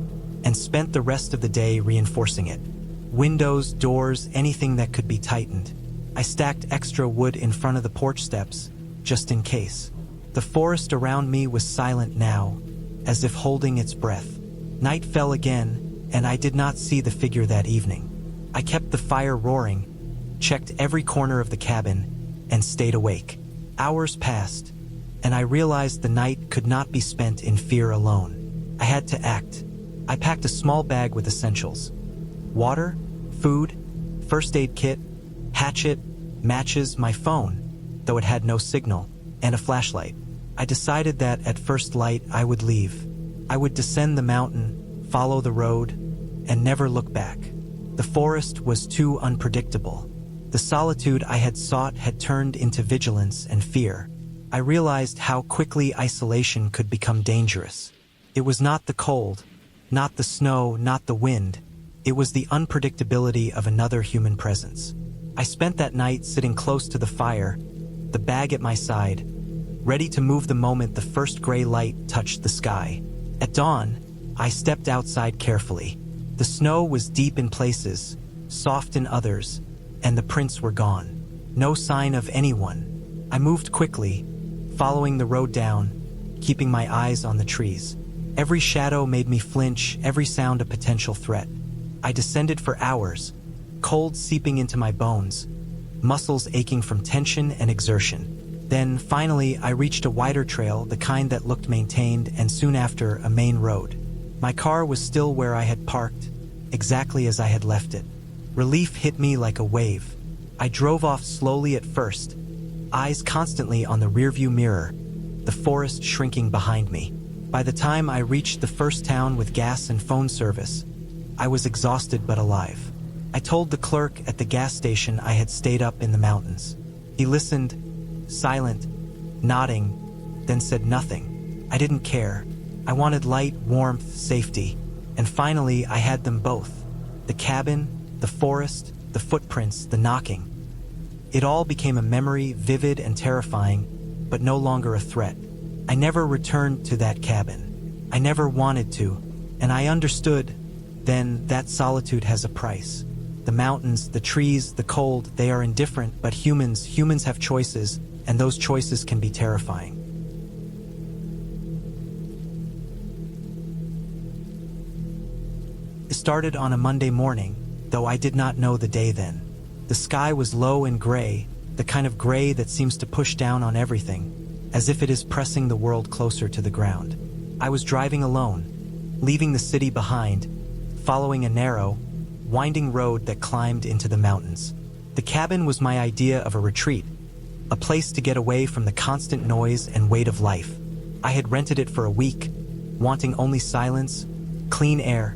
and spent the rest of the day reinforcing it. Windows, doors, anything that could be tightened. I stacked extra wood in front of the porch steps, just in case. The forest around me was silent now, as if holding its breath. Night fell again, and I did not see the figure that evening. I kept the fire roaring, checked every corner of the cabin, and stayed awake. Hours passed, and I realized the night could not be spent in fear alone. I had to act. I packed a small bag with essentials. Water, food, first aid kit, hatchet, matches, my phone, though it had no signal, and a flashlight. I decided that at first light I would leave. I would descend the mountain, follow the road, and never look back. The forest was too unpredictable. The solitude I had sought had turned into vigilance and fear. I realized how quickly isolation could become dangerous. It was not the cold, not the snow, not the wind. It was the unpredictability of another human presence. I spent that night sitting close to the fire, the bag at my side, ready to move the moment the first gray light touched the sky. At dawn, I stepped outside carefully. The snow was deep in places, soft in others, and the prints were gone. No sign of anyone. I moved quickly, following the road down, keeping my eyes on the trees. Every shadow made me flinch, every sound a potential threat. I descended for hours, cold seeping into my bones, muscles aching from tension and exertion. Then, finally, I reached a wider trail, the kind that looked maintained, and soon after, a main road. My car was still where I had parked, exactly as I had left it. Relief hit me like a wave. I drove off slowly at first, eyes constantly on the rearview mirror, the forest shrinking behind me. By the time I reached the first town with gas and phone service, I was exhausted but alive. I told the clerk at the gas station I had stayed up in the mountains. He listened, silent, nodding, then said nothing. I didn't care. I wanted light, warmth, safety. And finally, I had them both. The cabin, the forest, the footprints, the knocking. It all became a memory, vivid and terrifying, but no longer a threat. I never returned to that cabin. I never wanted to, and I understood then that solitude has a price. The mountains, the trees, the cold, they are indifferent, but humans have choices, and those choices can be terrifying. It started on a Monday morning, though I did not know the day then. The sky was low and gray, the kind of gray that seems to push down on everything, as if it is pressing the world closer to the ground. I was driving alone, leaving the city behind, following a narrow, winding road that climbed into the mountains. The cabin was my idea of a retreat, a place to get away from the constant noise and weight of life. I had rented it for a week, wanting only silence, clean air,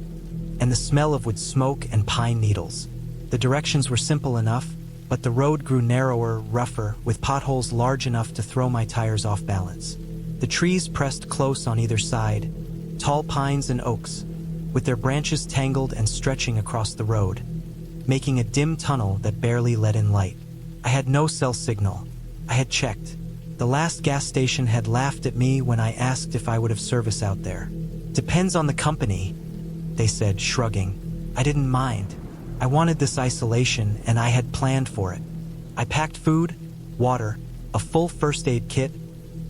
and the smell of wood smoke and pine needles. The directions were simple enough, but the road grew narrower, rougher, with potholes large enough to throw my tires off balance. The trees pressed close on either side, tall pines and oaks, with their branches tangled and stretching across the road, making a dim tunnel that barely let in light. I had no cell signal. I had checked. The last gas station had laughed at me when I asked if I would have service out there. "Depends on the company," they said, shrugging. I didn't mind. I wanted this isolation, and I had planned for it. I packed food, water, a full first aid kit,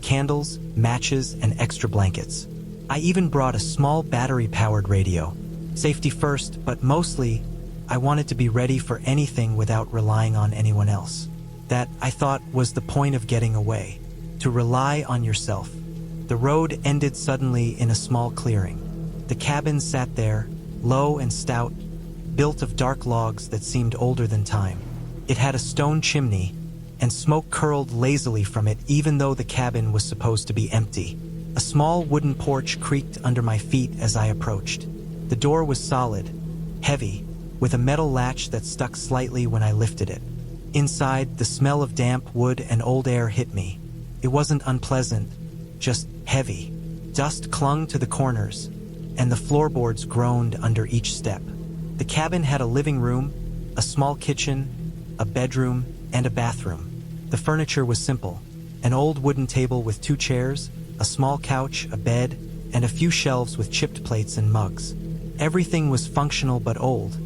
candles, matches, and extra blankets. I even brought a small battery-powered radio. Safety first, but mostly, I wanted to be ready for anything without relying on anyone else. That, I thought, was the point of getting away, to rely on yourself. The road ended suddenly in a small clearing. The cabin sat there, low and stout, built of dark logs that seemed older than time. It had a stone chimney, and smoke curled lazily from it even though the cabin was supposed to be empty. A small wooden porch creaked under my feet as I approached. The door was solid, heavy, with a metal latch that stuck slightly when I lifted it. Inside, the smell of damp wood and old air hit me. It wasn't unpleasant, just heavy. Dust clung to the corners, and the floorboards groaned under each step. The cabin had a living room, a small kitchen, a bedroom, and a bathroom. The furniture was simple: an old wooden table with 2 chairs, a small couch, a bed, and a few shelves with chipped plates and mugs. Everything was functional but old,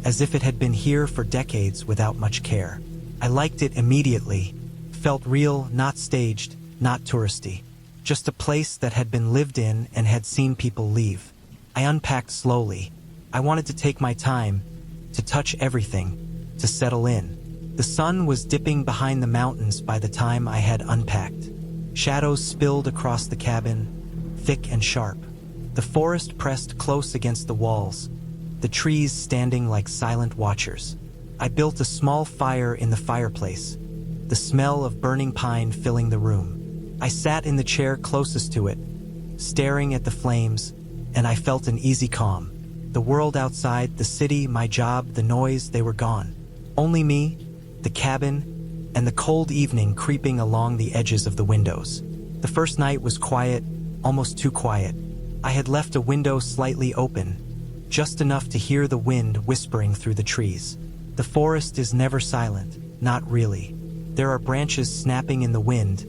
as if it had been here for decades without much care. I liked it immediately. Felt real, not staged, not touristy. Just a place that had been lived in and had seen people leave. I unpacked slowly. I wanted to take my time, to touch everything, to settle in. The sun was dipping behind the mountains by the time I had unpacked. Shadows spilled across the cabin, thick and sharp. The forest pressed close against the walls, the trees standing like silent watchers. I built a small fire in the fireplace, the smell of burning pine filling the room. I sat in the chair closest to it, staring at the flames, and I felt an easy calm. The world outside, the city, my job, the noise, they were gone. Only me, the cabin, and the cold evening creeping along the edges of the windows. The first night was quiet, almost too quiet. I had left a window slightly open, just enough to hear the wind whispering through the trees. The forest is never silent, not really. There are branches snapping in the wind,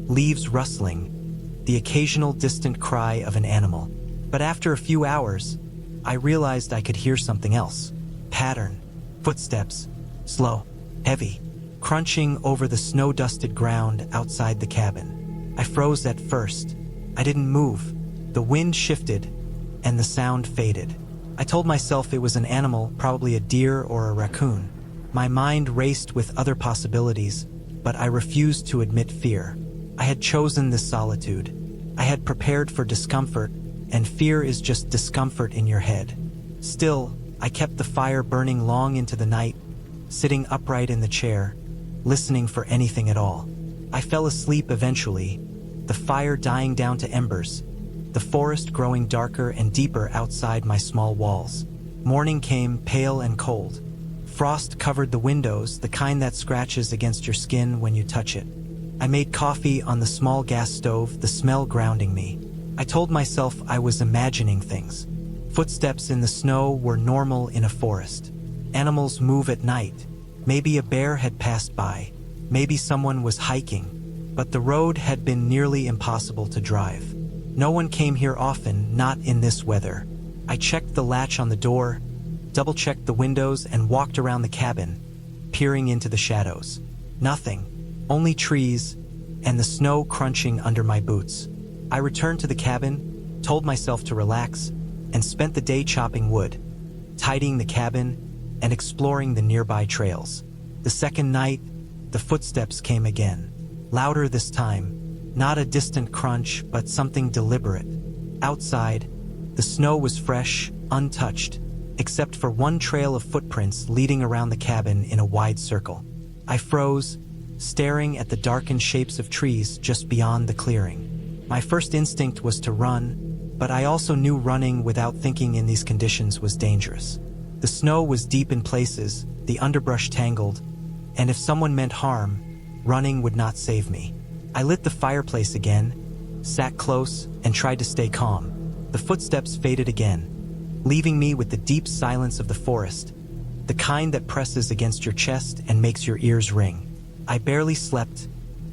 leaves rustling, the occasional distant cry of an animal. But after a few hours, I realized I could hear something else. Pattern, footsteps, slow, heavy, crunching over the snow-dusted ground outside the cabin. I froze at first. I didn't move. The wind shifted, and the sound faded. I told myself it was an animal, probably a deer or a raccoon. My mind raced with other possibilities, but I refused to admit fear. I had chosen this solitude. I had prepared for discomfort, and fear is just discomfort in your head. Still, I kept the fire burning long into the night, sitting upright in the chair, listening for anything at all. I fell asleep eventually, the fire dying down to embers, the forest growing darker and deeper outside my small walls. Morning came, pale and cold. Frost covered the windows, the kind that scratches against your skin when you touch it. I made coffee on the small gas stove, the smell grounding me. I told myself I was imagining things. Footsteps in the snow were normal in a forest. Animals move at night. Maybe a bear had passed by. Maybe someone was hiking. But the road had been nearly impossible to drive. No one came here often, not in this weather. I checked the latch on the door, double-checked the windows, and walked around the cabin, peering into the shadows. Nothing. Only trees, and the snow crunching under my boots. I returned to the cabin, told myself to relax, and spent the day chopping wood, tidying the cabin, and exploring the nearby trails. The second night, the footsteps came again. Louder this time, not a distant crunch, but something deliberate. Outside, the snow was fresh, untouched, except for one trail of footprints leading around the cabin in a wide circle. I froze, staring at the darkened shapes of trees just beyond the clearing. My first instinct was to run, but I also knew running without thinking in these conditions was dangerous. The snow was deep in places, the underbrush tangled, and if someone meant harm, running would not save me. I lit the fireplace again, sat close, and tried to stay calm. The footsteps faded again, leaving me with the deep silence of the forest, the kind that presses against your chest and makes your ears ring. I barely slept,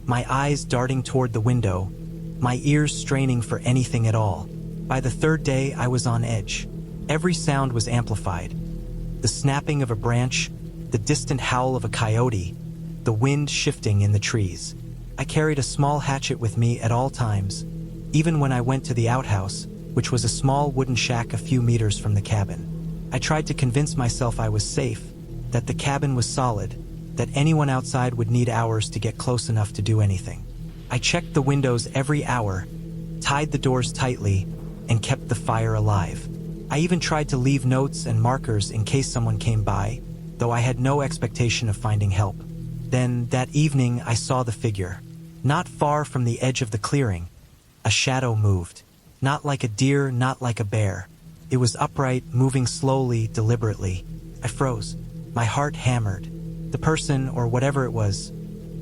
my eyes darting toward the window, my ears straining for anything at all. By the third day, I was on edge. Every sound was amplified. The snapping of a branch, the distant howl of a coyote, the wind shifting in the trees. I carried a small hatchet with me at all times, even when I went to the outhouse, which was a small wooden shack a few meters from the cabin. I tried to convince myself I was safe, that the cabin was solid, that anyone outside would need hours to get close enough to do anything. I checked the windows every hour, tied the doors tightly, and kept the fire alive. I even tried to leave notes and markers in case someone came by, though I had no expectation of finding help. Then, that evening, I saw the figure. Not far from the edge of the clearing, a shadow moved. Not like a deer, not like a bear. It was upright, moving slowly, deliberately. I froze. My heart hammered. The person, or whatever it was,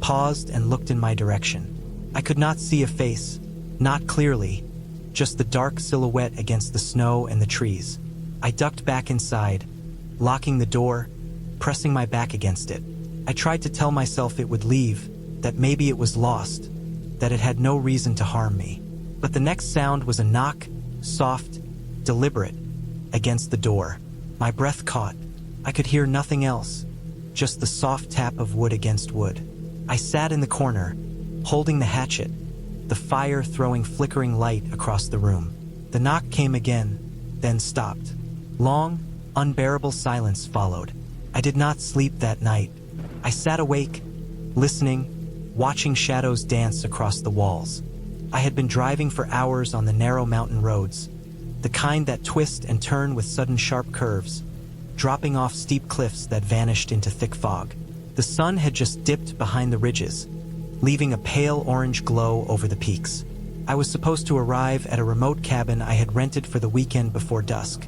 paused and looked in my direction. I could not see a face, not clearly, just the dark silhouette against the snow and the trees. I ducked back inside, locking the door, pressing my back against it. I tried to tell myself it would leave, that maybe it was lost, that it had no reason to harm me. But the next sound was a knock, soft, deliberate, against the door. My breath caught. I could hear nothing else, just the soft tap of wood against wood. I sat in the corner, holding the hatchet, the fire throwing flickering light across the room. The knock came again, then stopped. Long, unbearable silence followed. I did not sleep that night. I sat awake, listening, watching shadows dance across the walls. I had been driving for hours on the narrow mountain roads, the kind that twist and turn with sudden sharp curves, dropping off steep cliffs that vanished into thick fog. The sun had just dipped behind the ridges, leaving a pale orange glow over the peaks. I was supposed to arrive at a remote cabin I had rented for the weekend before dusk,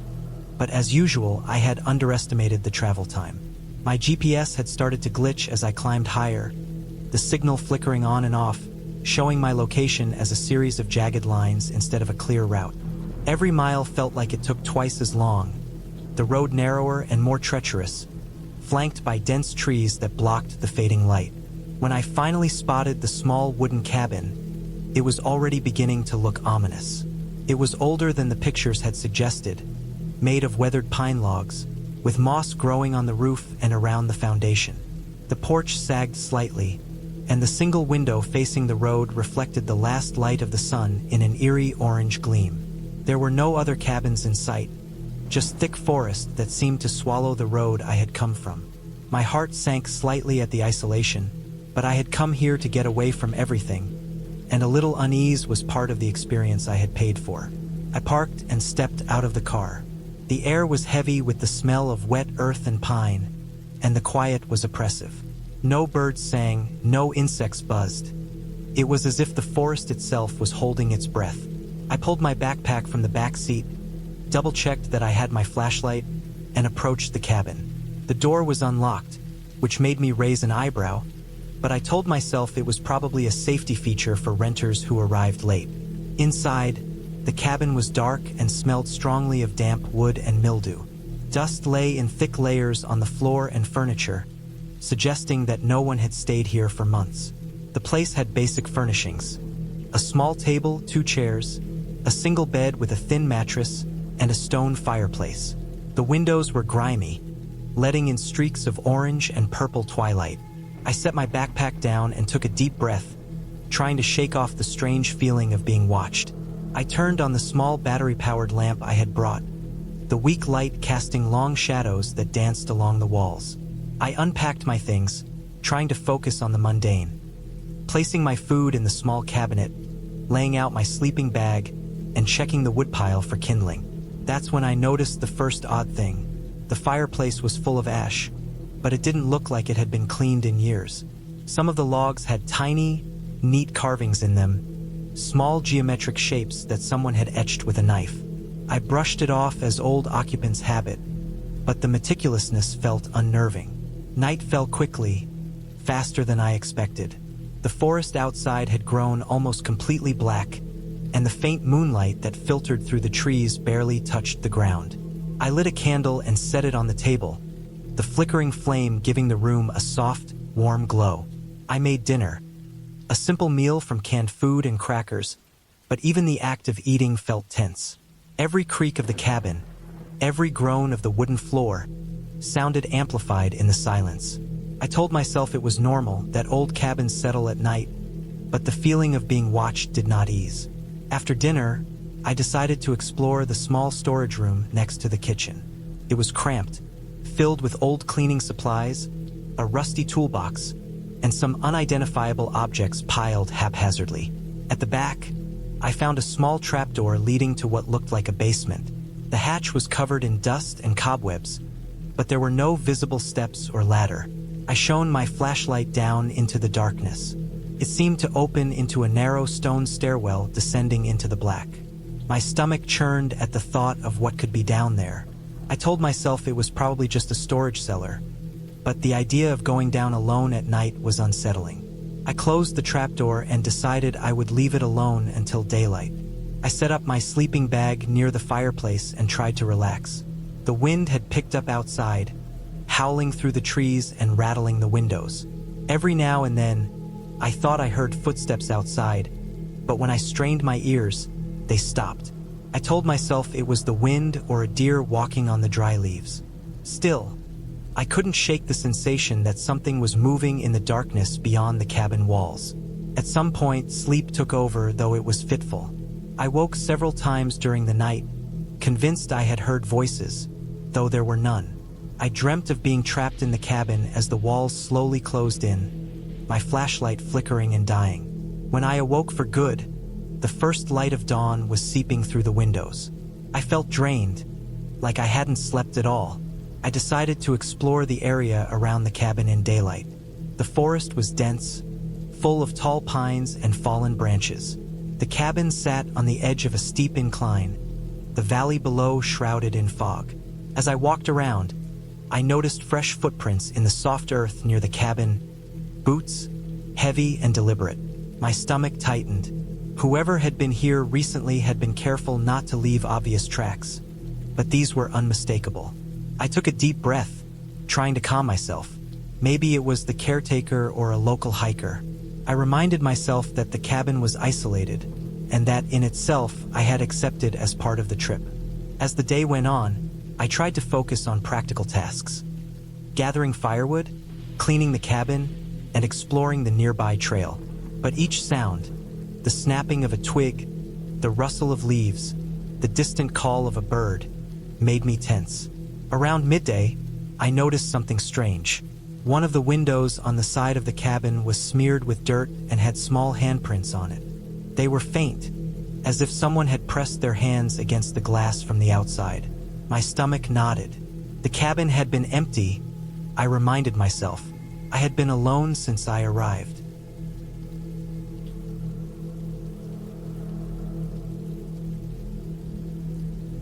but as usual, I had underestimated the travel time. My GPS had started to glitch as I climbed higher, the signal flickering on and off, showing my location as a series of jagged lines instead of a clear route. Every mile felt like it took twice as long, the road narrower and more treacherous, flanked by dense trees that blocked the fading light. When I finally spotted the small wooden cabin, it was already beginning to look ominous. It was older than the pictures had suggested, made of weathered pine logs, with moss growing on the roof and around the foundation. The porch sagged slightly, and the single window facing the road reflected the last light of the sun in an eerie orange gleam. There were no other cabins in sight, just thick forest that seemed to swallow the road I had come from. My heart sank slightly at the isolation, but I had come here to get away from everything, and a little unease was part of the experience I had paid for. I parked and stepped out of the car. The air was heavy with the smell of wet earth and pine, and the quiet was oppressive. No birds sang, no insects buzzed. It was as if the forest itself was holding its breath. I pulled my backpack from the back seat, double-checked that I had my flashlight, and approached the cabin. The door was unlocked, which made me raise an eyebrow, but I told myself it was probably a safety feature for renters who arrived late. Inside, the cabin was dark and smelled strongly of damp wood and mildew. Dust lay in thick layers on the floor and furniture, suggesting that no one had stayed here for months. The place had basic furnishings: a small table, 2 chairs, a single bed with a thin mattress, and a stone fireplace. The windows were grimy, letting in streaks of orange and purple twilight. I set my backpack down and took a deep breath, trying to shake off the strange feeling of being watched. I turned on the small battery-powered lamp I had brought, the weak light casting long shadows that danced along the walls. I unpacked my things, trying to focus on the mundane, placing my food in the small cabinet, laying out my sleeping bag, and checking the woodpile for kindling. That's when I noticed the first odd thing. The fireplace was full of ash, but it didn't look like it had been cleaned in years. Some of the logs had tiny, neat carvings in them, small geometric shapes that someone had etched with a knife. I brushed it off as old occupants' habit, but the meticulousness felt unnerving. Night fell quickly, faster than I expected. The forest outside had grown almost completely black, and the faint moonlight that filtered through the trees barely touched the ground. I lit a candle and set it on the table, the flickering flame giving the room a soft, warm glow. I made dinner, a simple meal from canned food and crackers, but even the act of eating felt tense. Every creak of the cabin, every groan of the wooden floor, sounded amplified in the silence. I told myself it was normal that old cabins settle at night, but the feeling of being watched did not ease. After dinner, I decided to explore the small storage room next to the kitchen. It was cramped, filled with old cleaning supplies, a rusty toolbox, and some unidentifiable objects piled haphazardly. At the back, I found a small trapdoor leading to what looked like a basement. The hatch was covered in dust and cobwebs, but there were no visible steps or ladder. I shone my flashlight down into the darkness. It seemed to open into a narrow stone stairwell descending into the black. My stomach churned at the thought of what could be down there. I told myself it was probably just a storage cellar, but the idea of going down alone at night was unsettling. I closed the trapdoor and decided I would leave it alone until daylight. I set up my sleeping bag near the fireplace and tried to relax. The wind had picked up outside, howling through the trees and rattling the windows. Every now and then, I thought I heard footsteps outside, but when I strained my ears, they stopped. I told myself it was the wind or a deer walking on the dry leaves. Still, I couldn't shake the sensation that something was moving in the darkness beyond the cabin walls. At some point, sleep took over, though it was fitful. I woke several times during the night, convinced I had heard voices, though there were none. I dreamt of being trapped in the cabin as the walls slowly closed in, my flashlight flickering and dying. When I awoke for good, the first light of dawn was seeping through the windows. I felt drained, like I hadn't slept at all. I decided to explore the area around the cabin in daylight. The forest was dense, full of tall pines and fallen branches. The cabin sat on the edge of a steep incline, the valley below shrouded in fog. As I walked around, I noticed fresh footprints in the soft earth near the cabin, boots, heavy and deliberate. My stomach tightened. Whoever had been here recently had been careful not to leave obvious tracks, but these were unmistakable. I took a deep breath, trying to calm myself. Maybe it was the caretaker or a local hiker. I reminded myself that the cabin was isolated, and that in itself I had accepted as part of the trip. As the day went on, I tried to focus on practical tasks: gathering firewood, cleaning the cabin, and exploring the nearby trail. But each sound, the snapping of a twig, the rustle of leaves, the distant call of a bird, made me tense. Around midday, I noticed something strange. One of the windows on the side of the cabin was smeared with dirt and had small handprints on it. They were faint, as if someone had pressed their hands against the glass from the outside. My stomach knotted. The cabin had been empty, I reminded myself. I had been alone since I arrived.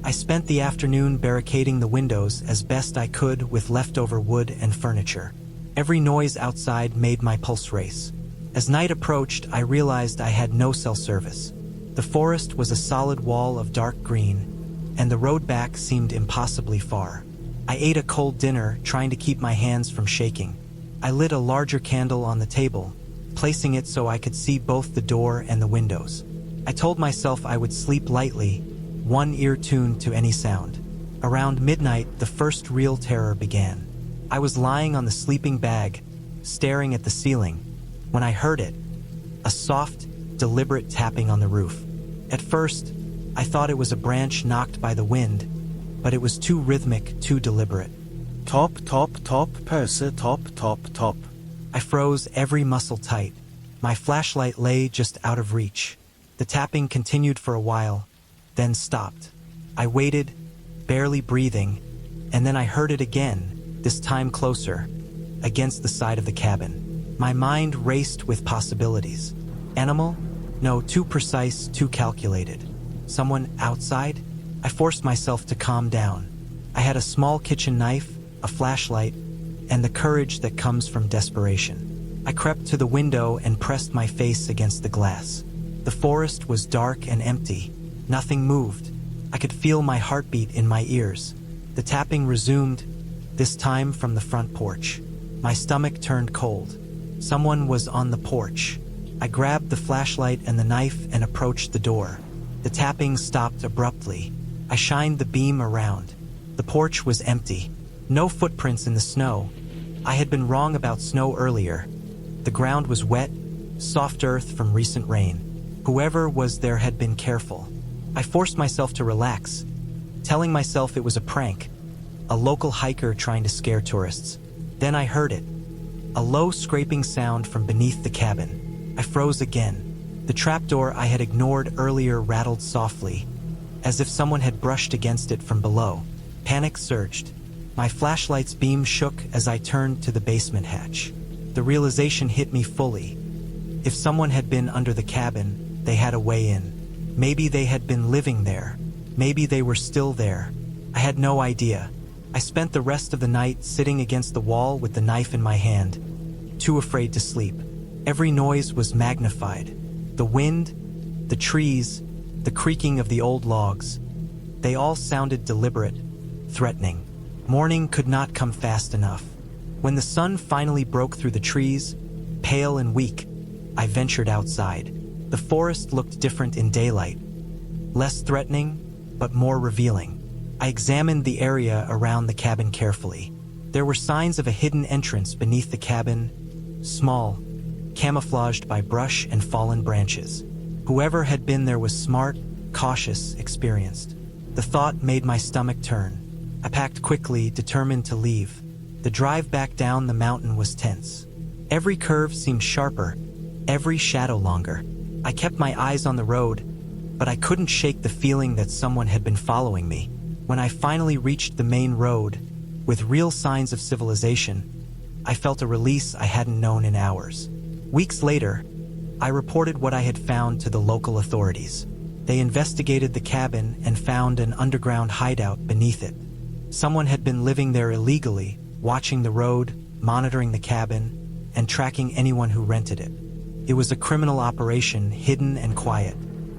I spent the afternoon barricading the windows as best I could with leftover wood and furniture. Every noise outside made my pulse race. As night approached, I realized I had no cell service. The forest was a solid wall of dark green, and the road back seemed impossibly far. I ate a cold dinner, trying to keep my hands from shaking. I lit a larger candle on the table, placing it so I could see both the door and the windows. I told myself I would sleep lightly, one ear tuned to any sound. Around midnight, the first real terror began. I was lying on the sleeping bag, staring at the ceiling, when I heard it, a soft, deliberate tapping on the roof. At first, I thought it was a branch knocked by the wind, but it was too rhythmic, too deliberate.
Top, top, top, purser, top, top, top.
I froze, every muscle tight. My flashlight lay just out of reach. The tapping continued for a while, then stopped. I waited, barely breathing, And then I heard it again, this time closer, against the side of the cabin. My mind raced with possibilities. Animal? No, too precise, too calculated. Someone outside? I forced myself to calm down. I had a small kitchen knife, a flashlight, and the courage that comes from desperation. I crept to the window and pressed my face against the glass. The forest was dark and empty. Nothing moved. I could feel my heartbeat in my ears. The tapping resumed, this time from the front porch. My stomach turned cold. Someone was on the porch. I grabbed the flashlight and the knife and approached the door. The tapping stopped abruptly. I shined the beam around. The porch was empty. No footprints in the snow. I had been wrong about snow earlier. The ground was wet, soft earth from recent rain. Whoever was there had been careful. I forced myself to relax, telling myself it was a prank, a local hiker trying to scare tourists. Then I heard it, a low scraping sound from beneath the cabin. I froze again. The trapdoor I had ignored earlier rattled softly, as if someone had brushed against it from below. Panic surged. My flashlight's beam shook as I turned to the basement hatch. The realization hit me fully. If someone had been under the cabin, they had a way in. Maybe they had been living there. Maybe they were still there. I had no idea. I spent the rest of the night sitting against the wall with the knife in my hand, too afraid to sleep. Every noise was magnified. The wind, the trees, the creaking of the old logs. They all sounded deliberate, threatening. Morning could not come fast enough. When the sun finally broke through the trees, pale and weak, I ventured outside. The forest looked different in daylight. Less threatening, but more revealing. I examined the area around the cabin carefully. There were signs of a hidden entrance beneath the cabin, small, camouflaged by brush and fallen branches. Whoever had been there was smart, cautious, experienced. The thought made my stomach turn. I packed quickly, determined to leave. The drive back down the mountain was tense. Every curve seemed sharper, every shadow longer. I kept my eyes on the road, but I couldn't shake the feeling that someone had been following me. When I finally reached the main road, with real signs of civilization, I felt a release I hadn't known in hours. Weeks later, I reported what I had found to the local authorities. They investigated the cabin and found an underground hideout beneath it. Someone had been living there illegally, watching the road, monitoring the cabin, and tracking anyone who rented it. It was a criminal operation, hidden and quiet.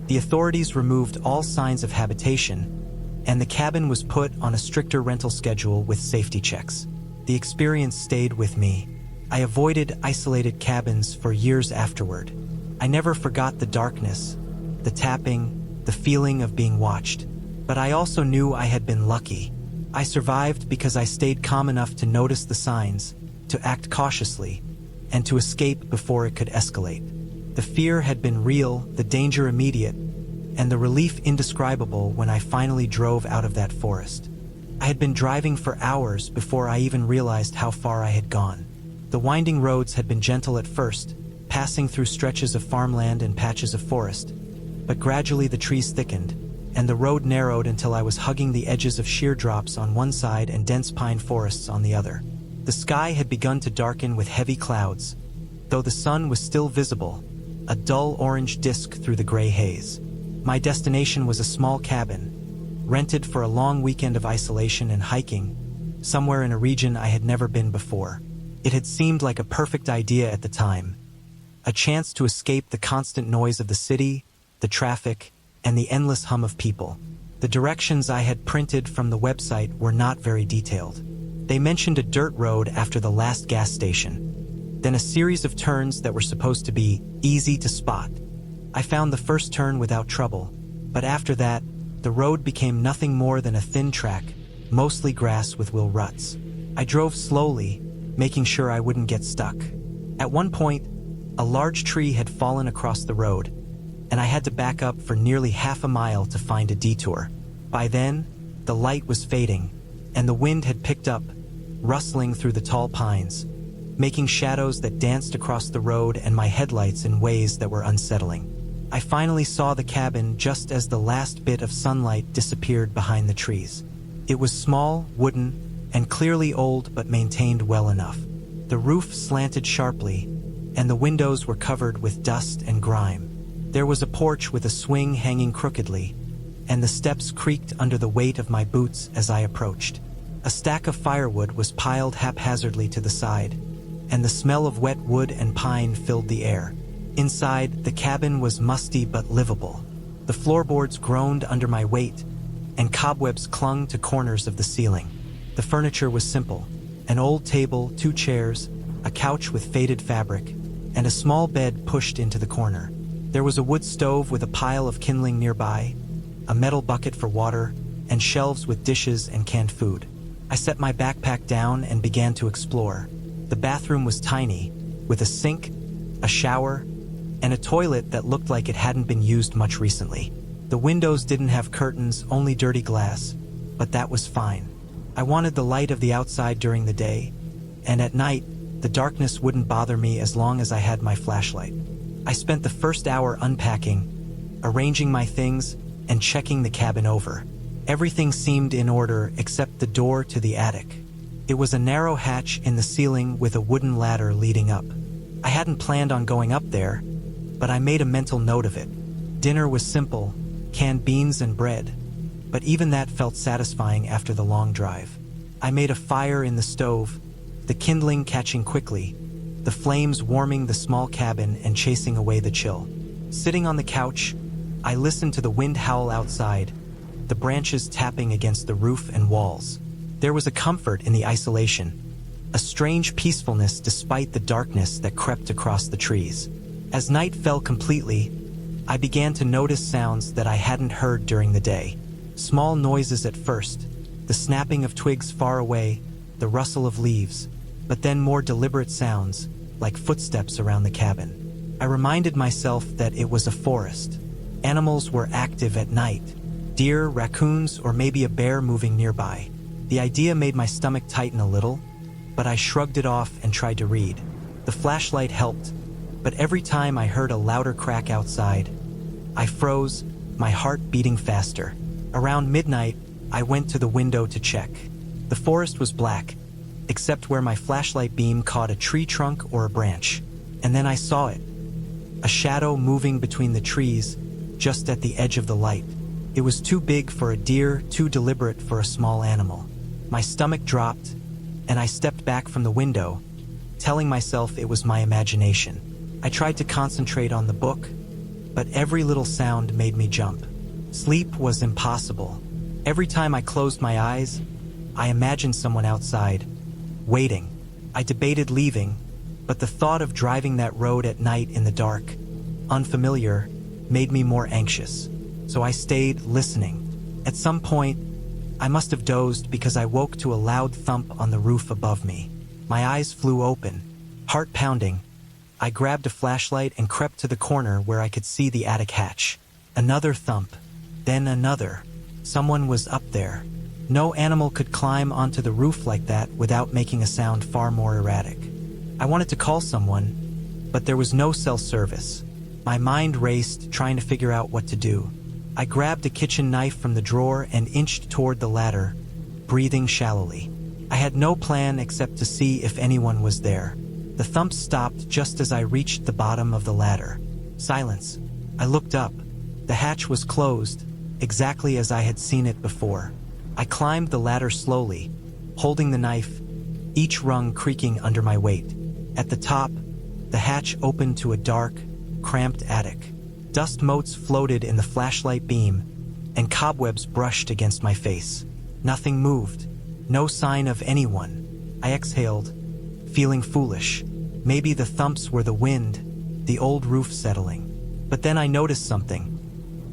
The authorities removed all signs of habitation, and the cabin was put on a stricter rental schedule with safety checks. The experience stayed with me. I avoided isolated cabins for years afterward. I never forgot the darkness, the tapping, the feeling of being watched. But I also knew I had been lucky. I survived because I stayed calm enough to notice the signs, to act cautiously, and to escape before it could escalate. The fear had been real, the danger immediate, and the relief indescribable when I finally drove out of that forest. I had been driving for hours before I even realized how far I had gone. The winding roads had been gentle at first, passing through stretches of farmland and patches of forest, but gradually the trees thickened, and the road narrowed until I was hugging the edges of sheer drops on one side and dense pine forests on the other. The sky had begun to darken with heavy clouds, though the sun was still visible, a dull orange disk through the gray haze. My destination was a small cabin, rented for a long weekend of isolation and hiking, somewhere in a region I had never been before. It had seemed like a perfect idea at the time, a chance to escape the constant noise of the city, the traffic, and the endless hum of people. The directions I had printed from the website were not very detailed. They mentioned a dirt road after the last gas station, then a series of turns that were supposed to be easy to spot. I found the first turn without trouble, but after that, the road became nothing more than a thin track, mostly grass with wheel ruts. I drove slowly, making sure I wouldn't get stuck. At one point, a large tree had fallen across the road, and I had to back up for nearly half a mile to find a detour. By then, the light was fading, and the wind had picked up, rustling through the tall pines, making shadows that danced across the road and my headlights in ways that were unsettling. I finally saw the cabin just as the last bit of sunlight disappeared behind the trees. It was small, wooden, and clearly old but maintained well enough. The roof slanted sharply, and the windows were covered with dust and grime. There was a porch with a swing hanging crookedly, and the steps creaked under the weight of my boots as I approached. A stack of firewood was piled haphazardly to the side, and the smell of wet wood and pine filled the air. Inside, the cabin was musty but livable. The floorboards groaned under my weight, and cobwebs clung to corners of the ceiling. The furniture was simple: an old table, 2 chairs, a couch with faded fabric, and a small bed pushed into the corner. There was a wood stove with a pile of kindling nearby, a metal bucket for water, and shelves with dishes and canned food. I set my backpack down and began to explore. The bathroom was tiny, with a sink, a shower, and a toilet that looked like it hadn't been used much recently. The windows didn't have curtains, only dirty glass, but that was fine. I wanted the light of the outside during the day, and at night, the darkness wouldn't bother me as long as I had my flashlight. I spent the first hour unpacking, arranging my things, and checking the cabin over. Everything seemed in order except the door to the attic. It was a narrow hatch in the ceiling with a wooden ladder leading up. I hadn't planned on going up there, but I made a mental note of it. Dinner was simple: canned beans and bread, but even that felt satisfying after the long drive. I made a fire in the stove, the kindling catching quickly, the flames warming the small cabin and chasing away the chill. Sitting on the couch, I listened to the wind howl outside, the branches tapping against the roof and walls. There was a comfort in the isolation, a strange peacefulness despite the darkness that crept across the trees. As night fell completely, I began to notice sounds that I hadn't heard during the day. Small noises at first, the snapping of twigs far away, the rustle of leaves, but then more deliberate sounds, like footsteps around the cabin. I reminded myself that it was a forest. Animals were active at night: deer, raccoons, or maybe a bear moving nearby. The idea made my stomach tighten a little, but I shrugged it off and tried to read. The flashlight helped, but every time I heard a louder crack outside, I froze, my heart beating faster. Around midnight, I went to the window to check. The forest was black, except where my flashlight beam caught a tree trunk or a branch. And then I saw it, a shadow moving between the trees, just at the edge of the light. It was too big for a deer, too deliberate for a small animal. My stomach dropped, and I stepped back from the window, telling myself it was my imagination. I tried to concentrate on the book, but every little sound made me jump. Sleep was impossible. Every time I closed my eyes, I imagined someone outside, waiting. I debated leaving, but the thought of driving that road at night in the dark, unfamiliar, made me more anxious. So I stayed listening. At some point, I must have dozed because I woke to a loud thump on the roof above me. My eyes flew open, heart pounding. I grabbed a flashlight and crept to the corner where I could see the attic hatch. Another thump, then another. Someone was up there. No animal could climb onto the roof like that without making a sound far more erratic. I wanted to call someone, but there was no cell service. My mind raced, trying to figure out what to do. I grabbed a kitchen knife from the drawer and inched toward the ladder, breathing shallowly. I had no plan except to see if anyone was there. The thumps stopped just as I reached the bottom of the ladder. Silence. I looked up. The hatch was closed, exactly as I had seen it before. I climbed the ladder slowly, holding the knife, each rung creaking under my weight. At the top, the hatch opened to a dark, cramped attic. Dust motes floated in the flashlight beam, and cobwebs brushed against my face. Nothing moved. No sign of anyone. I exhaled, feeling foolish. Maybe the thumps were the wind, the old roof settling. But then I noticed something.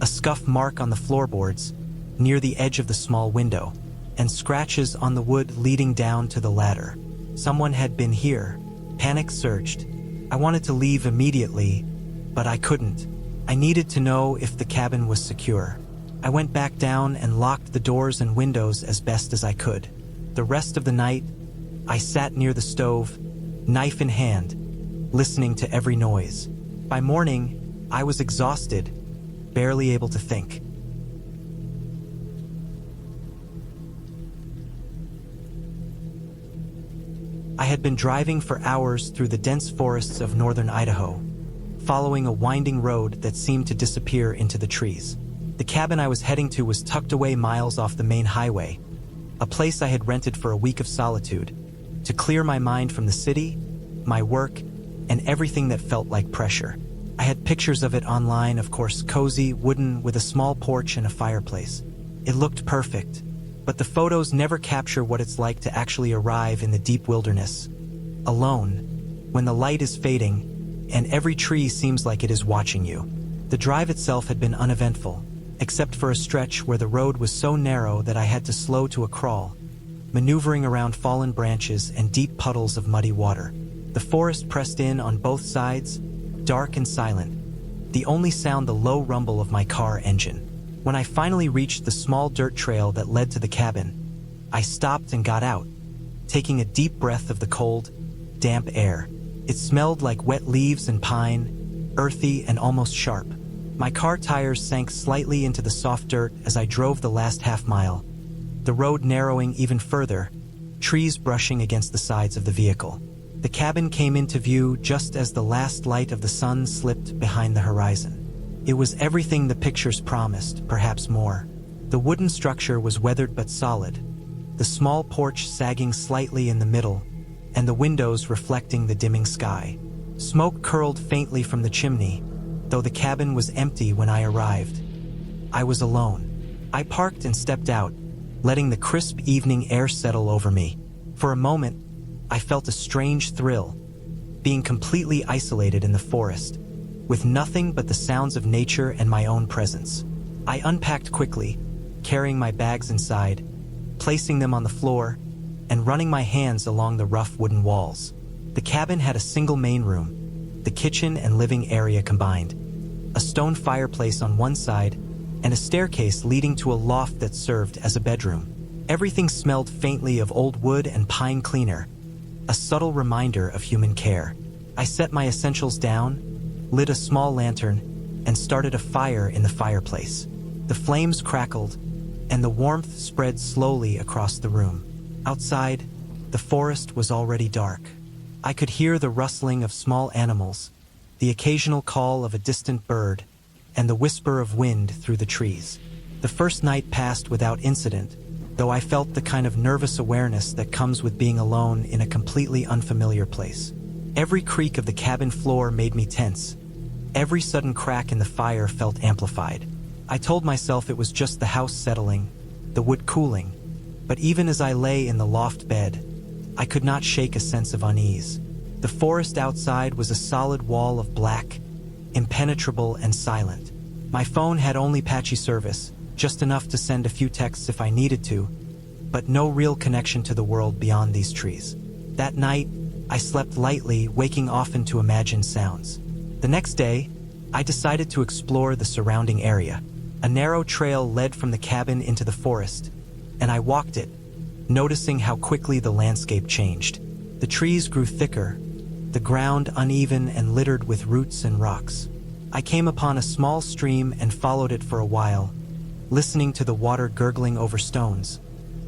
A scuff mark on the floorboards, near the edge of the small window, and scratches on the wood leading down to the ladder. Someone had been here. Panic surged. I wanted to leave immediately, but I couldn't. I needed to know if the cabin was secure. I went back down and locked the doors and windows as best as I could. The rest of the night, I sat near the stove, knife in hand, listening to every noise. By morning, I was exhausted, barely able to think. I had been driving for hours through the dense forests of northern Idaho, following a winding road that seemed to disappear into the trees. The cabin I was heading to was tucked away miles off the main highway, a place I had rented for a week of solitude, to clear my mind from the city, my work, and everything that felt like pressure. I had pictures of it online, of course, cozy, wooden, with a small porch and a fireplace. It looked perfect, but the photos never capture what it's like to actually arrive in the deep wilderness, alone, when the light is fading, and every tree seems like it is watching you. The drive itself had been uneventful, except for a stretch where the road was so narrow that I had to slow to a crawl, maneuvering around fallen branches and deep puddles of muddy water. The forest pressed in on both sides, dark and silent, the only sound the low rumble of my car engine. When I finally reached the small dirt trail that led to the cabin, I stopped and got out, taking a deep breath of the cold, damp air. It smelled like wet leaves and pine, earthy and almost sharp. My car tires sank slightly into the soft dirt as I drove the last half-mile, the road narrowing even further, trees brushing against the sides of the vehicle. The cabin came into view just as the last light of the sun slipped behind the horizon. It was everything the pictures promised, perhaps more. The wooden structure was weathered but solid, the small porch sagging slightly in the middle, and the windows reflecting the dimming sky. Smoke curled faintly from the chimney, though the cabin was empty when I arrived. I was alone. I parked and stepped out, letting the crisp evening air settle over me. For a moment, I felt a strange thrill, being completely isolated in the forest, with nothing but the sounds of nature and my own presence. I unpacked quickly, carrying my bags inside, placing them on the floor, and running my hands along the rough wooden walls. The cabin had a single main room, the kitchen and living area combined, a stone fireplace on one side, and a staircase leading to a loft that served as a bedroom. Everything smelled faintly of old wood and pine cleaner, a subtle reminder of human care. I set my essentials down, lit a small lantern, and started a fire in the fireplace. The flames crackled, and the warmth spread slowly across the room. Outside, the forest was already dark. I could hear the rustling of small animals, the occasional call of a distant bird, and the whisper of wind through the trees. The first night passed without incident, though I felt the kind of nervous awareness that comes with being alone in a completely unfamiliar place. Every creak of the cabin floor made me tense. Every sudden crack in the fire felt amplified. I told myself it was just the house settling, the wood cooling, but even as I lay in the loft bed, I could not shake a sense of unease. The forest outside was a solid wall of black, impenetrable and silent. My phone had only patchy service, just enough to send a few texts if I needed to, but no real connection to the world beyond these trees. That night, I slept lightly, waking often to imagined sounds. The next day, I decided to explore the surrounding area. A narrow trail led from the cabin into the forest, and I walked it, noticing how quickly the landscape changed. The trees grew thicker, the ground uneven and littered with roots and rocks. I came upon a small stream and followed it for a while, listening to the water gurgling over stones,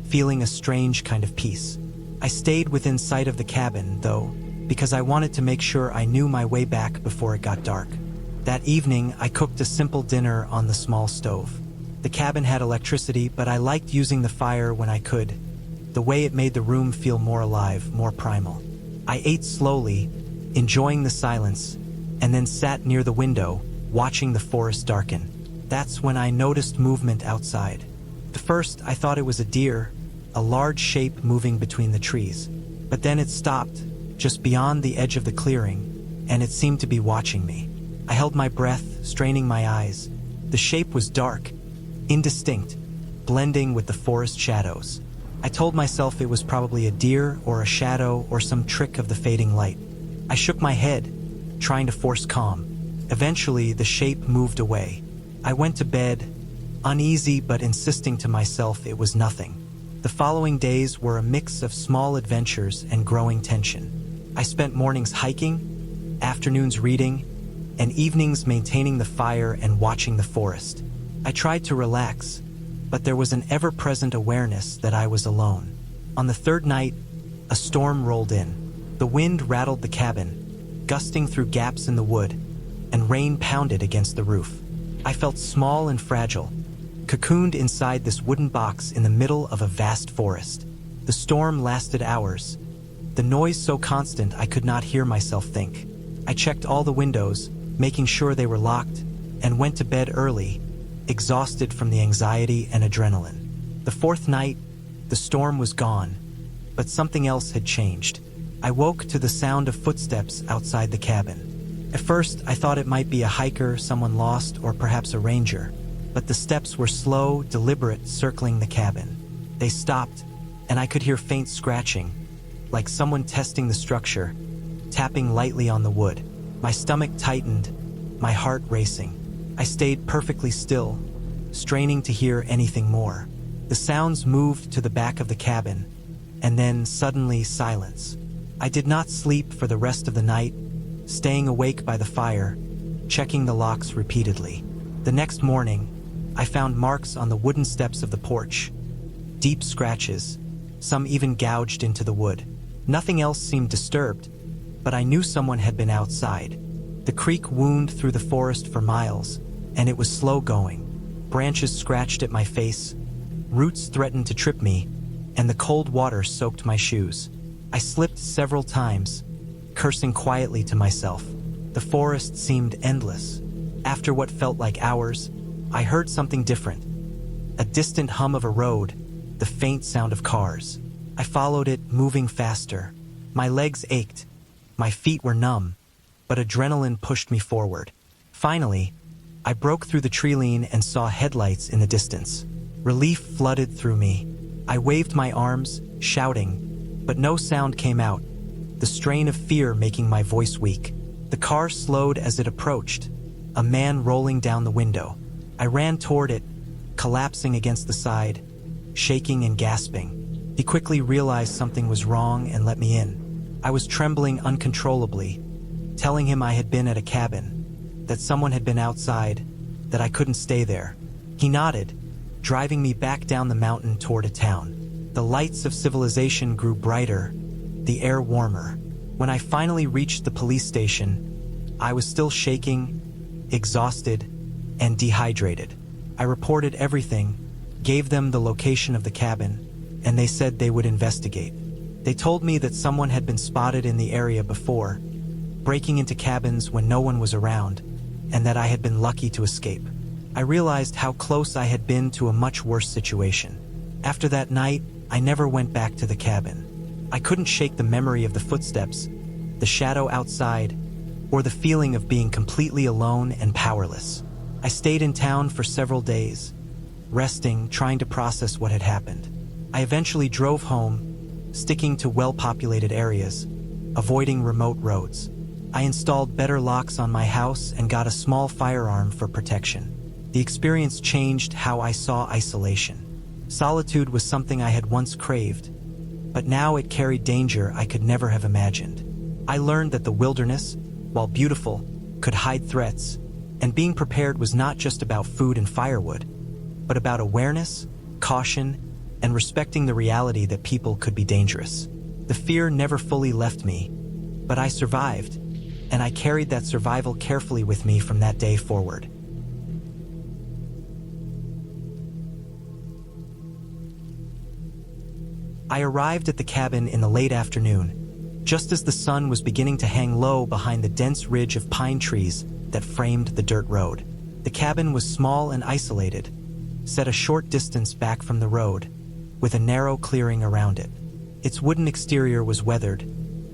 feeling a strange kind of peace. I stayed within sight of the cabin, though, because I wanted to make sure I knew my way back before it got dark. That evening, I cooked a simple dinner on the small stove. The cabin had electricity, but I liked using the fire when I could. The way it made the room feel more alive, more primal. I ate slowly, enjoying the silence, and then sat near the window, watching the forest darken. That's when I noticed movement outside. At first, I thought it was a deer, a large shape moving between the trees. But then it stopped, just beyond the edge of the clearing, and it seemed to be watching me. I held my breath, straining my eyes. The shape was dark, indistinct, blending with the forest shadows. I told myself it was probably a deer or a shadow or some trick of the fading light. I shook my head, trying to force calm. Eventually, the shape moved away. I went to bed, uneasy but insisting to myself it was nothing. The following days were a mix of small adventures and growing tension. I spent mornings hiking, afternoons reading, and evenings maintaining the fire and watching the forest. I tried to relax, but there was an ever-present awareness that I was alone. On the third night, a storm rolled in. The wind rattled the cabin, gusting through gaps in the wood, and rain pounded against the roof. I felt small and fragile, cocooned inside this wooden box in the middle of a vast forest. The storm lasted hours, the noise so constant I could not hear myself think. I checked all the windows, making sure they were locked, and went to bed early, exhausted from the anxiety and adrenaline. The fourth night, the storm was gone, but something else had changed. I woke to the sound of footsteps outside the cabin. At first, I thought it might be a hiker, someone lost, or perhaps a ranger. But the steps were slow, deliberate, circling the cabin. They stopped, and I could hear faint scratching, like someone testing the structure, tapping lightly on the wood. My stomach tightened, my heart racing. I stayed perfectly still, straining to hear anything more. The sounds moved to the back of the cabin, and then suddenly silence. I did not sleep for the rest of the night, staying awake by the fire, checking the locks repeatedly. The next morning, I found marks on the wooden steps of the porch, deep scratches, some even gouged into the wood. Nothing else seemed disturbed, but I knew someone had been outside. The creek wound through the forest for miles, and it was slow going. Branches scratched at my face, roots threatened to trip me, and the cold water soaked my shoes. I slipped several times, cursing quietly to myself. The forest seemed endless. After what felt like hours, I heard something different. A distant hum of a road, the faint sound of cars. I followed it, moving faster. My legs ached, my feet were numb, but adrenaline pushed me forward. Finally, I broke through the treeline and saw headlights in the distance. Relief flooded through me. I waved my arms, shouting, but no sound came out, the strain of fear making my voice weak. The car slowed as it approached, a man rolling down the window. I ran toward it, collapsing against the side, shaking and gasping. He quickly realized something was wrong and let me in. I was trembling uncontrollably, telling him I had been at a cabin, that someone had been outside, that I couldn't stay there. He nodded, driving me back down the mountain toward a town. The lights of civilization grew brighter, the air warmer. When I finally reached the police station, I was still shaking, exhausted, and dehydrated. I reported everything, gave them the location of the cabin, and they said they would investigate. They told me that someone had been spotted in the area before, breaking into cabins when no one was around, and that I had been lucky to escape. I realized how close I had been to a much worse situation. After that night, I never went back to the cabin. I couldn't shake the memory of the footsteps, the shadow outside, or the feeling of being completely alone and powerless. I stayed in town for several days, resting, trying to process what had happened. I eventually drove home, sticking to well-populated areas, avoiding remote roads. I installed better locks on my house and got a small firearm for protection. The experience changed how I saw isolation. Solitude was something I had once craved, but now it carried danger I could never have imagined. I learned that the wilderness, while beautiful, could hide threats, and being prepared was not just about food and firewood, but about awareness, caution, and respecting the reality that people could be dangerous. The fear never fully left me, but I survived, and I carried that survival carefully with me from that day forward. I arrived at the cabin in the late afternoon, just as the sun was beginning to hang low behind the dense ridge of pine trees that framed the dirt road. The cabin was small and isolated, set a short distance back from the road, with a narrow clearing around it. Its wooden exterior was weathered,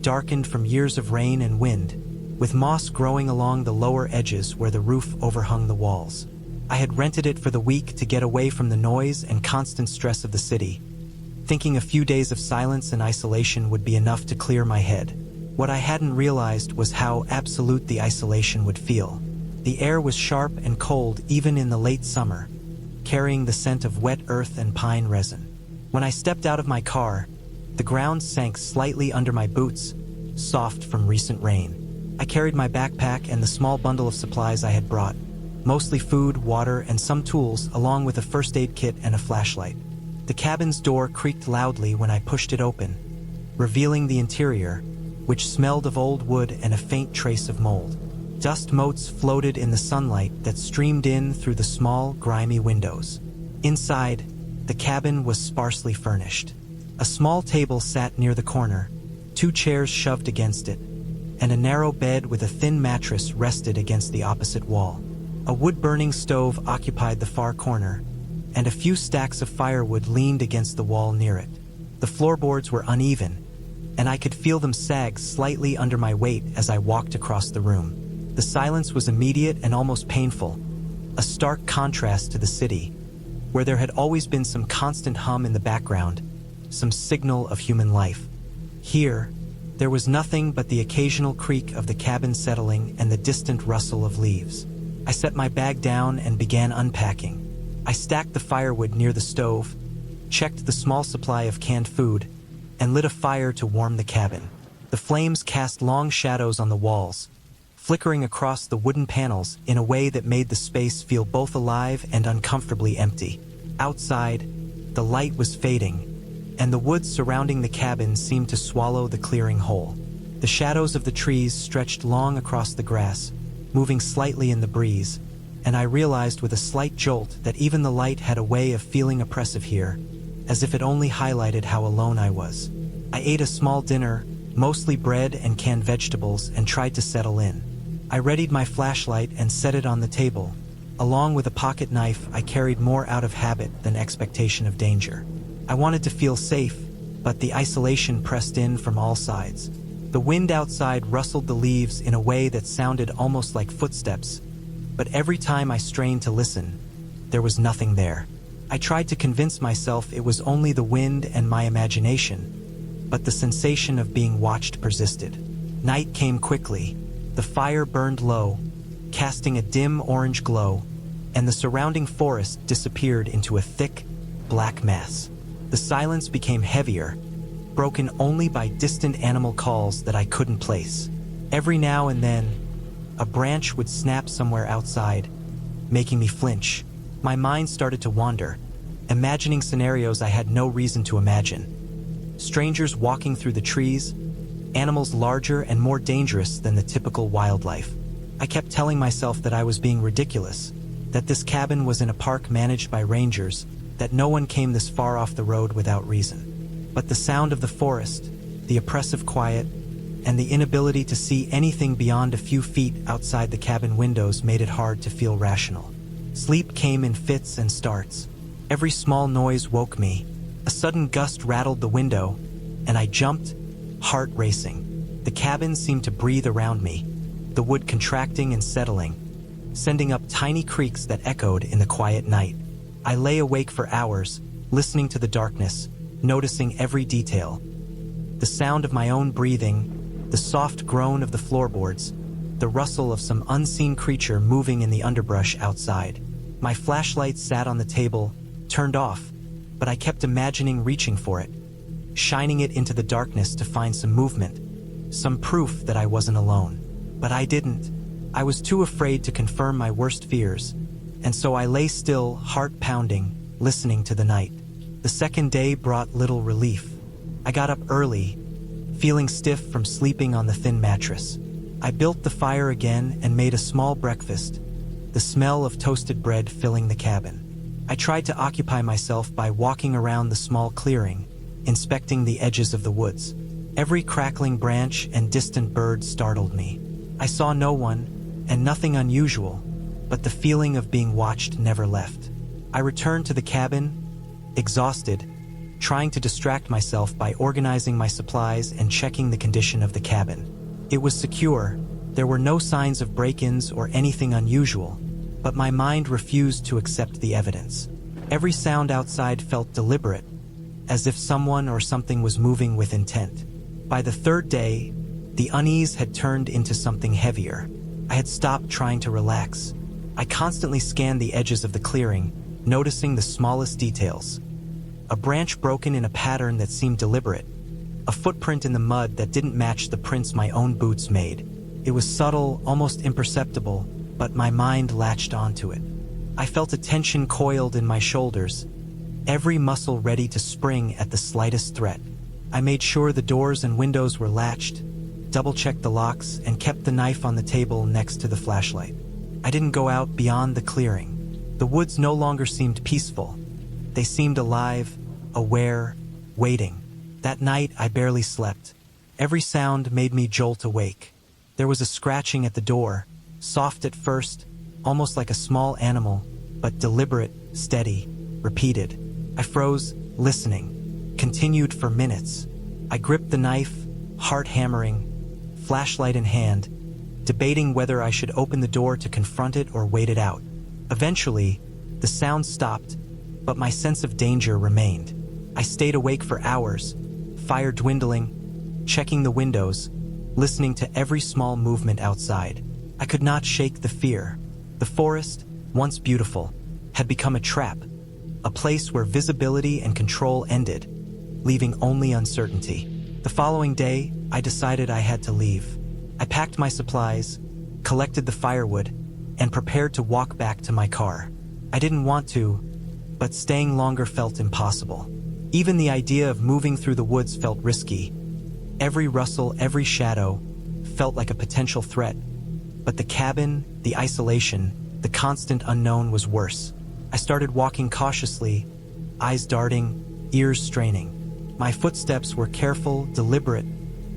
darkened from years of rain and wind, with moss growing along the lower edges where the roof overhung the walls. I had rented it for the week to get away from the noise and constant stress of the city, thinking a few days of silence and isolation would be enough to clear my head. What I hadn't realized was how absolute the isolation would feel. The air was sharp and cold even in the late summer, carrying the scent of wet earth and pine resin. When I stepped out of my car, the ground sank slightly under my boots, soft from recent rain. I carried my backpack and the small bundle of supplies I had brought, mostly food, water, and some tools, along with a first aid kit and a flashlight. The cabin's door creaked loudly when I pushed it open, revealing the interior, which smelled of old wood and a faint trace of mold. Dust motes floated in the sunlight that streamed in through the small, grimy windows. Inside, the cabin was sparsely furnished. A small table sat near the corner, 2 chairs shoved against it, and a narrow bed with a thin mattress rested against the opposite wall. A wood-burning stove occupied the far corner, and a few stacks of firewood leaned against the wall near it. The floorboards were uneven, and I could feel them sag slightly under my weight as I walked across the room. The silence was immediate and almost painful, a stark contrast to the city, where there had always been some constant hum in the background, some signal of human life. Here, there was nothing but the occasional creak of the cabin settling and the distant rustle of leaves. I set my bag down and began unpacking. I stacked the firewood near the stove, checked the small supply of canned food, and lit a fire to warm the cabin. The flames cast long shadows on the walls, flickering across the wooden panels in a way that made the space feel both alive and uncomfortably empty. Outside, the light was fading, and the woods surrounding the cabin seemed to swallow the clearing whole. The shadows of the trees stretched long across the grass, moving slightly in the breeze, and I realized with a slight jolt that even the light had a way of feeling oppressive here, as if it only highlighted how alone I was. I ate a small dinner, mostly bread and canned vegetables, and tried to settle in. I readied my flashlight and set it on the table. Along with a pocket knife I carried more out of habit than expectation of danger. I wanted to feel safe, but the isolation pressed in from all sides. The wind outside rustled the leaves in a way that sounded almost like footsteps, but every time I strained to listen, there was nothing there. I tried to convince myself it was only the wind and my imagination, but the sensation of being watched persisted. Night came quickly. The fire burned low, casting a dim orange glow, and the surrounding forest disappeared into a thick, black mass. The silence became heavier, broken only by distant animal calls that I couldn't place. Every now and then, a branch would snap somewhere outside, making me flinch. My mind started to wander, imagining scenarios I had no reason to imagine. Strangers walking through the trees, animals larger and more dangerous than the typical wildlife. I kept telling myself that I was being ridiculous, that this cabin was in a park managed by rangers, that no one came this far off the road without reason. But the sound of the forest, the oppressive quiet, and the inability to see anything beyond a few feet outside the cabin windows made it hard to feel rational. Sleep came in fits and starts. Every small noise woke me. A sudden gust rattled the window, and I jumped, heart racing. The cabin seemed to breathe around me, the wood contracting and settling, sending up tiny creaks that echoed in the quiet night. I lay awake for hours, listening to the darkness, noticing every detail. The sound of my own breathing, the soft groan of the floorboards, the rustle of some unseen creature moving in the underbrush outside. My flashlight sat on the table, turned off, but I kept imagining reaching for it, shining it into the darkness to find some movement, some proof that I wasn't alone. But I didn't. I was too afraid to confirm my worst fears, and so I lay still, heart pounding, listening to the night. The second day brought little relief. I got up early, feeling stiff from sleeping on the thin mattress. I built the fire again and made a small breakfast, the smell of toasted bread filling the cabin. I tried to occupy myself by walking around the small clearing, inspecting the edges of the woods. Every crackling branch and distant bird startled me. I saw no one, and nothing unusual, but the feeling of being watched never left. I returned to the cabin, exhausted, trying to distract myself by organizing my supplies and checking the condition of the cabin. It was secure, there were no signs of break-ins or anything unusual, but my mind refused to accept the evidence. Every sound outside felt deliberate, as if someone or something was moving with intent. By the third day, the unease had turned into something heavier. I had stopped trying to relax. I constantly scanned the edges of the clearing, noticing the smallest details. A branch broken in a pattern that seemed deliberate. A footprint in the mud that didn't match the prints my own boots made. It was subtle, almost imperceptible, but my mind latched onto it. I felt a tension coiled in my shoulders, every muscle ready to spring at the slightest threat. I made sure the doors and windows were latched, double-checked the locks, and kept the knife on the table next to the flashlight. I didn't go out beyond the clearing. The woods no longer seemed peaceful. They seemed alive, aware, waiting. That night, I barely slept. Every sound made me jolt awake. There was a scratching at the door, soft at first, almost like a small animal, but deliberate, steady, repeated. I froze, listening. Continued for minutes. I gripped the knife, heart hammering, flashlight in hand, debating whether I should open the door to confront it or wait it out. Eventually, the sound stopped, but my sense of danger remained. I stayed awake for hours, fire dwindling, checking the windows, listening to every small movement outside. I could not shake the fear. The forest, once beautiful, had become a trap, a place where visibility and control ended, leaving only uncertainty. The following day, I decided I had to leave. I packed my supplies, collected the firewood, and prepared to walk back to my car. I didn't want to, but staying longer felt impossible. Even the idea of moving through the woods felt risky. Every rustle, every shadow felt like a potential threat. But the cabin, the isolation, the constant unknown was worse. I started walking cautiously, eyes darting, ears straining. My footsteps were careful, deliberate,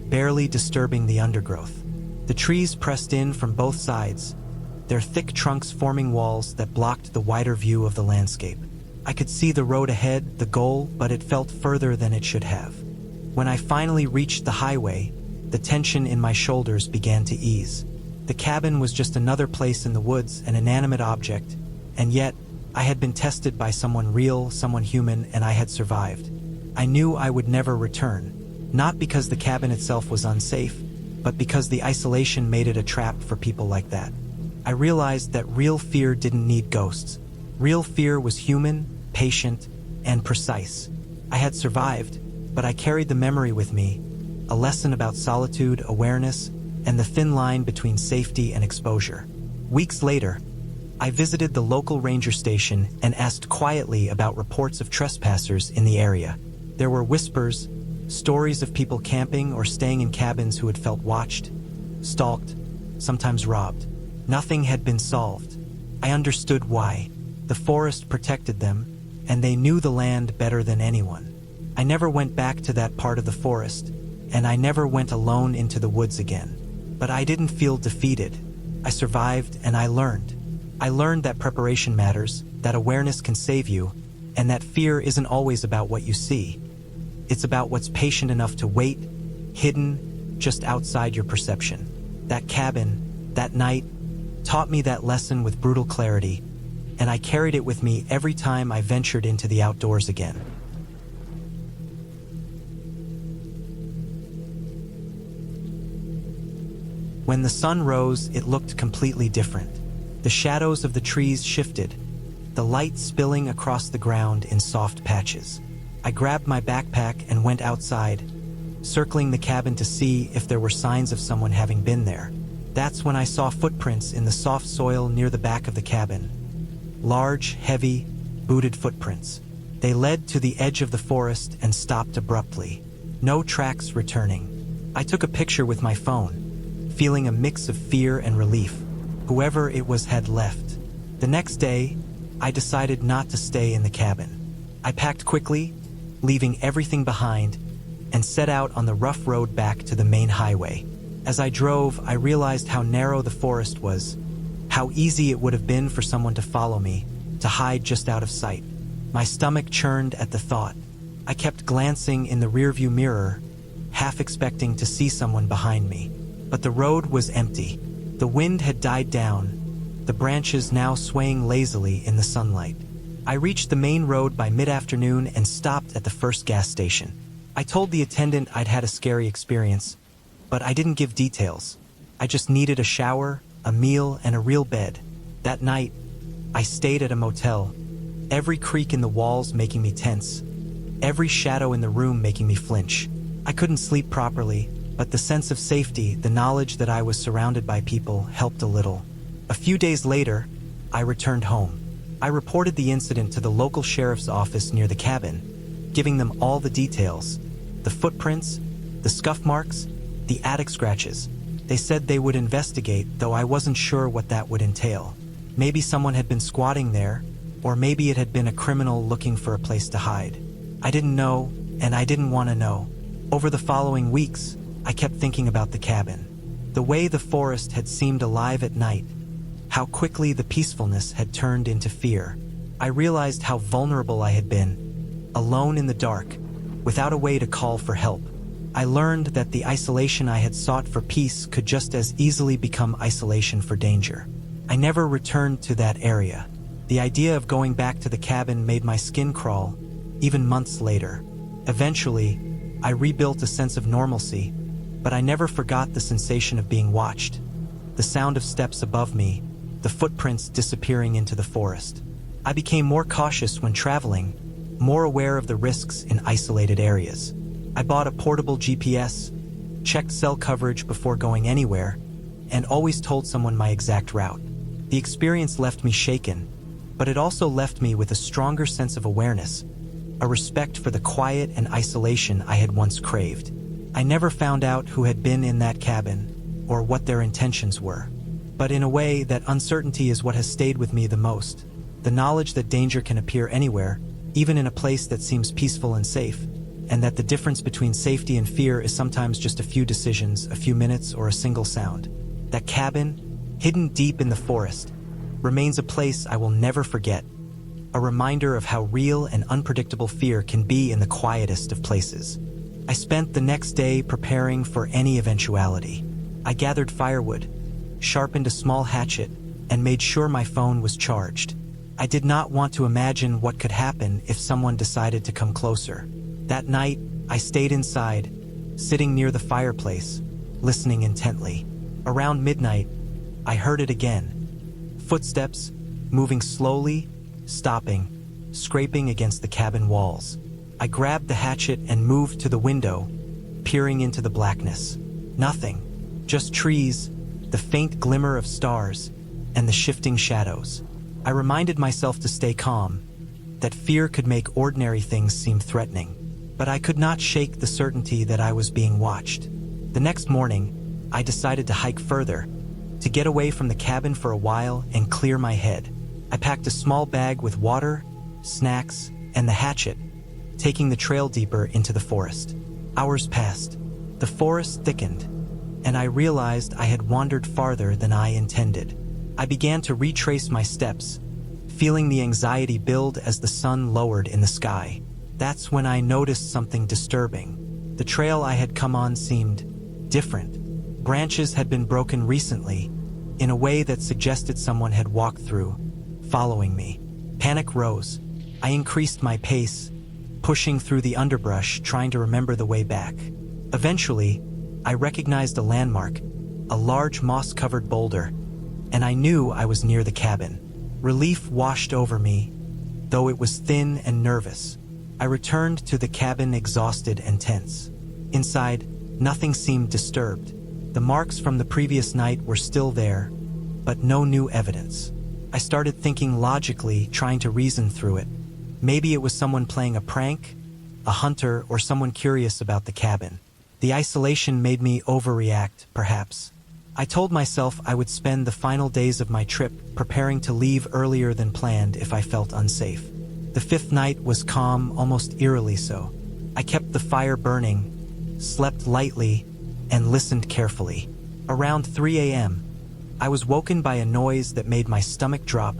barely disturbing the undergrowth. The trees pressed in from both sides, their thick trunks forming walls that blocked the wider view of the landscape. I could see the road ahead, the goal, but it felt further than it should have. When I finally reached the highway, the tension in my shoulders began to ease. The cabin was just another place in the woods, an inanimate object, and yet I had been tested by someone real, someone human, and I had survived. I knew I would never return, not because the cabin itself was unsafe, but because the isolation made it a trap for people like that. I realized that real fear didn't need ghosts. Real fear was human, patient, and precise. I had survived, but I carried the memory with me, a lesson about solitude, awareness, and the thin line between safety and exposure. Weeks later, I visited the local ranger station and asked quietly about reports of trespassers in the area. There were whispers, stories of people camping or staying in cabins who had felt watched, stalked, sometimes robbed. Nothing had been solved. I understood why. The forest protected them, and they knew the land better than anyone. I never went back to that part of the forest, and I never went alone into the woods again. But I didn't feel defeated. I survived, and I learned. I learned that preparation matters, that awareness can save you, and that fear isn't always about what you see. It's about what's patient enough to wait, hidden, just outside your perception. That cabin, that night, taught me that lesson with brutal clarity, and I carried it with me every time I ventured into the outdoors again. When the sun rose, it looked completely different. The shadows of the trees shifted, the light spilling across the ground in soft patches. I grabbed my backpack and went outside, circling the cabin to see if there were signs of someone having been there. That's when I saw footprints in the soft soil near the back of the cabin. Large, heavy, booted footprints. They led to the edge of the forest and stopped abruptly. No tracks returning. I took a picture with my phone, feeling a mix of fear and relief. Whoever it was had left. The next day, I decided not to stay in the cabin. I packed quickly, leaving everything behind, and set out on the rough road back to the main highway. As I drove, I realized how narrow the forest was, how easy it would have been for someone to follow me, to hide just out of sight. My stomach churned at the thought. I kept glancing in the rearview mirror, half expecting to see someone behind me. But the road was empty. The wind had died down, the branches now swaying lazily in the sunlight. I reached the main road by mid-afternoon and stopped at the first gas station. I told the attendant I'd had a scary experience, but I didn't give details. I just needed a shower, a meal, and a real bed. That night, I stayed at a motel, every creak in the walls making me tense, every shadow in the room making me flinch. I couldn't sleep properly, but the sense of safety, the knowledge that I was surrounded by people, helped a little. A few days later, I returned home. I reported the incident to the local sheriff's office near the cabin, giving them all the details, the footprints, the scuff marks, The attic scratches. They said they would investigate, though I wasn't sure what that would entail. Maybe someone had been squatting there, or maybe it had been a criminal looking for a place to hide. I didn't know, and I didn't want to know. Over the following weeks, I kept thinking about the cabin. The way the forest had seemed alive at night. How quickly the peacefulness had turned into fear. I realized how vulnerable I had been, alone in the dark, without a way to call for help. I learned that the isolation I had sought for peace could just as easily become isolation for danger. I never returned to that area. The idea of going back to the cabin made my skin crawl, even months later. Eventually, I rebuilt a sense of normalcy, but I never forgot the sensation of being watched. The sound of steps above me, the footprints disappearing into the forest. I became more cautious when traveling, more aware of the risks in isolated areas. I bought a portable GPS, checked cell coverage before going anywhere, and always told someone my exact route. The experience left me shaken, but it also left me with a stronger sense of awareness, a respect for the quiet and isolation I had once craved. I never found out who had been in that cabin, or what their intentions were. But in a way, that uncertainty is what has stayed with me the most. The knowledge that danger can appear anywhere, even in a place that seems peaceful and safe, and that the difference between safety and fear is sometimes just a few decisions, a few minutes, or a single sound. That cabin, hidden deep in the forest, remains a place I will never forget, a reminder of how real and unpredictable fear can be in the quietest of places. I spent the next day preparing for any eventuality. I gathered firewood, sharpened a small hatchet, and made sure my phone was charged. I did not want to imagine what could happen if someone decided to come closer. That night, I stayed inside, sitting near the fireplace, listening intently. Around midnight, I heard it again. Footsteps, moving slowly, stopping, scraping against the cabin walls. I grabbed the hatchet and moved to the window, peering into the blackness. Nothing, just trees, the faint glimmer of stars, and the shifting shadows. I reminded myself to stay calm, that fear could make ordinary things seem threatening. But I could not shake the certainty that I was being watched. The next morning, I decided to hike further, to get away from the cabin for a while and clear my head. I packed a small bag with water, snacks, and the hatchet, taking the trail deeper into the forest. Hours passed. The forest thickened, and I realized I had wandered farther than I intended. I began to retrace my steps, feeling the anxiety build as the sun lowered in the sky. That's when I noticed something disturbing. The trail I had come on seemed different. Branches had been broken recently, in a way that suggested someone had walked through, following me. Panic rose. I increased my pace, pushing through the underbrush, trying to remember the way back. Eventually, I recognized a landmark, a large moss-covered boulder, and I knew I was near the cabin. Relief washed over me, though it was thin and nervous. I returned to the cabin exhausted and tense. Inside, nothing seemed disturbed. The marks from the previous night were still there, but no new evidence. I started thinking logically, trying to reason through it. Maybe it was someone playing a prank, a hunter, or someone curious about the cabin. The isolation made me overreact, perhaps. I told myself I would spend the final days of my trip preparing to leave earlier than planned if I felt unsafe. The fifth night was calm, almost eerily so. I kept the fire burning, slept lightly, and listened carefully. Around 3 a.m., I was woken by a noise that made my stomach drop,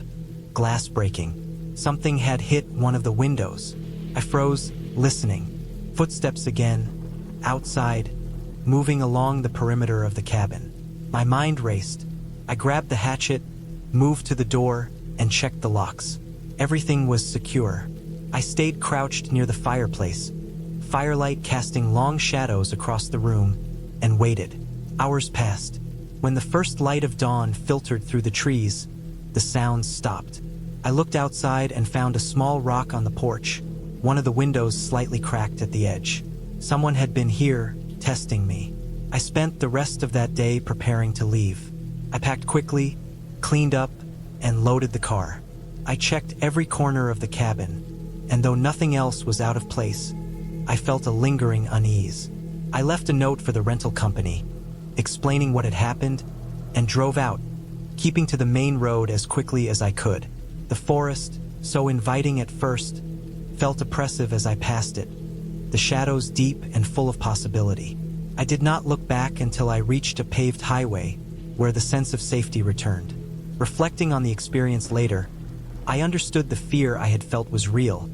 glass breaking. Something had hit one of the windows. I froze, listening. Footsteps again, outside, moving along the perimeter of the cabin. My mind raced. I grabbed the hatchet, moved to the door, and checked the locks. Everything was secure. I stayed crouched near the fireplace, firelight casting long shadows across the room, and waited. Hours passed. When the first light of dawn filtered through the trees, the sounds stopped. I looked outside and found a small rock on the porch, one of the windows slightly cracked at the edge. Someone had been here, testing me. I spent the rest of that day preparing to leave. I packed quickly, cleaned up, and loaded the car. I checked every corner of the cabin, and though nothing else was out of place, I felt a lingering unease. I left a note for the rental company, explaining what had happened, and drove out, keeping to the main road as quickly as I could. The forest, so inviting at first, felt oppressive as I passed it, the shadows deep and full of possibility. I did not look back until I reached a paved highway, where the sense of safety returned. Reflecting on the experience later, I understood the fear I had felt was real,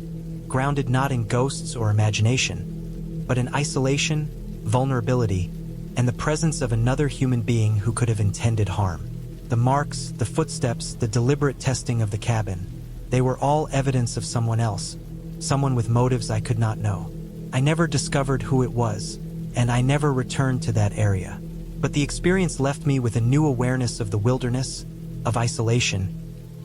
grounded not in ghosts or imagination, but in isolation, vulnerability, and the presence of another human being who could have intended harm. The marks, the footsteps, the deliberate testing of the cabin, they were all evidence of someone else, someone with motives I could not know. I never discovered who it was, and I never returned to that area. But the experience left me with a new awareness of the wilderness, of isolation,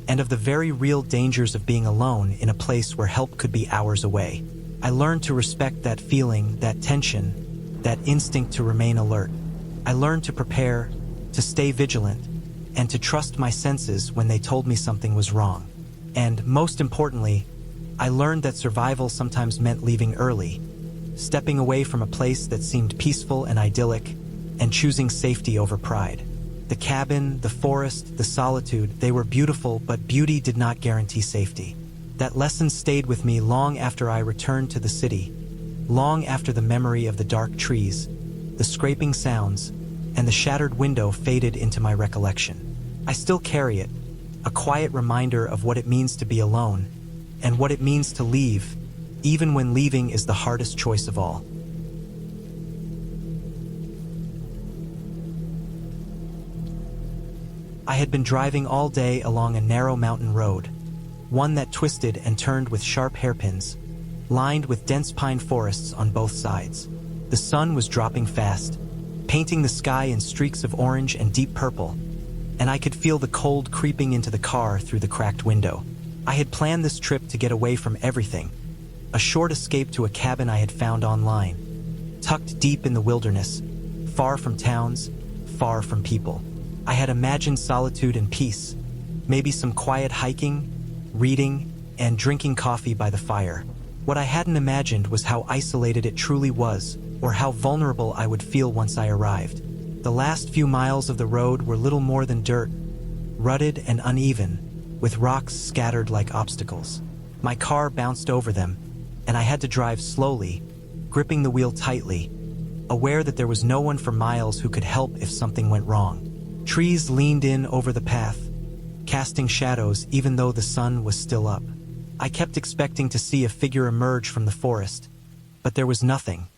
and of the very real dangers of being alone in a place where help could be hours away. I learned to respect that feeling, that tension, that instinct to remain alert. I learned to prepare, to stay vigilant, and to trust my senses when they told me something was wrong. And most importantly, I learned that survival sometimes meant leaving early, stepping away from a place that seemed peaceful and idyllic, and choosing safety over pride. The cabin, the forest, the solitude, they were beautiful, but beauty did not guarantee safety. That lesson stayed with me long after I returned to the city, long after the memory of the dark trees, the scraping sounds, and the shattered window faded into my recollection. I still carry it, a quiet reminder of what it means to be alone, and what it means to leave, even when leaving is the hardest choice of all. I had been driving all day along a narrow mountain road, one that twisted and turned with sharp hairpins, lined with dense pine forests on both sides. The sun was dropping fast, painting the sky in streaks of orange and deep purple, and I could feel the cold creeping into the car through the cracked window. I had planned this trip to get away from everything, a short escape to a cabin I had found online, tucked deep in the wilderness, far from towns, far from people. I had imagined solitude and peace, maybe some quiet hiking, reading, and drinking coffee by the fire. What I hadn't imagined was how isolated it truly was, or how vulnerable I would feel once I arrived. The last few miles of the road were little more than dirt, rutted and uneven, with rocks scattered like obstacles. My car bounced over them, and I had to drive slowly, gripping the wheel tightly, aware that there was no one for miles who could help if something went wrong. Trees leaned in over the path, casting shadows even though the sun was still up. I kept expecting to see a figure emerge from the forest, but there was nothing.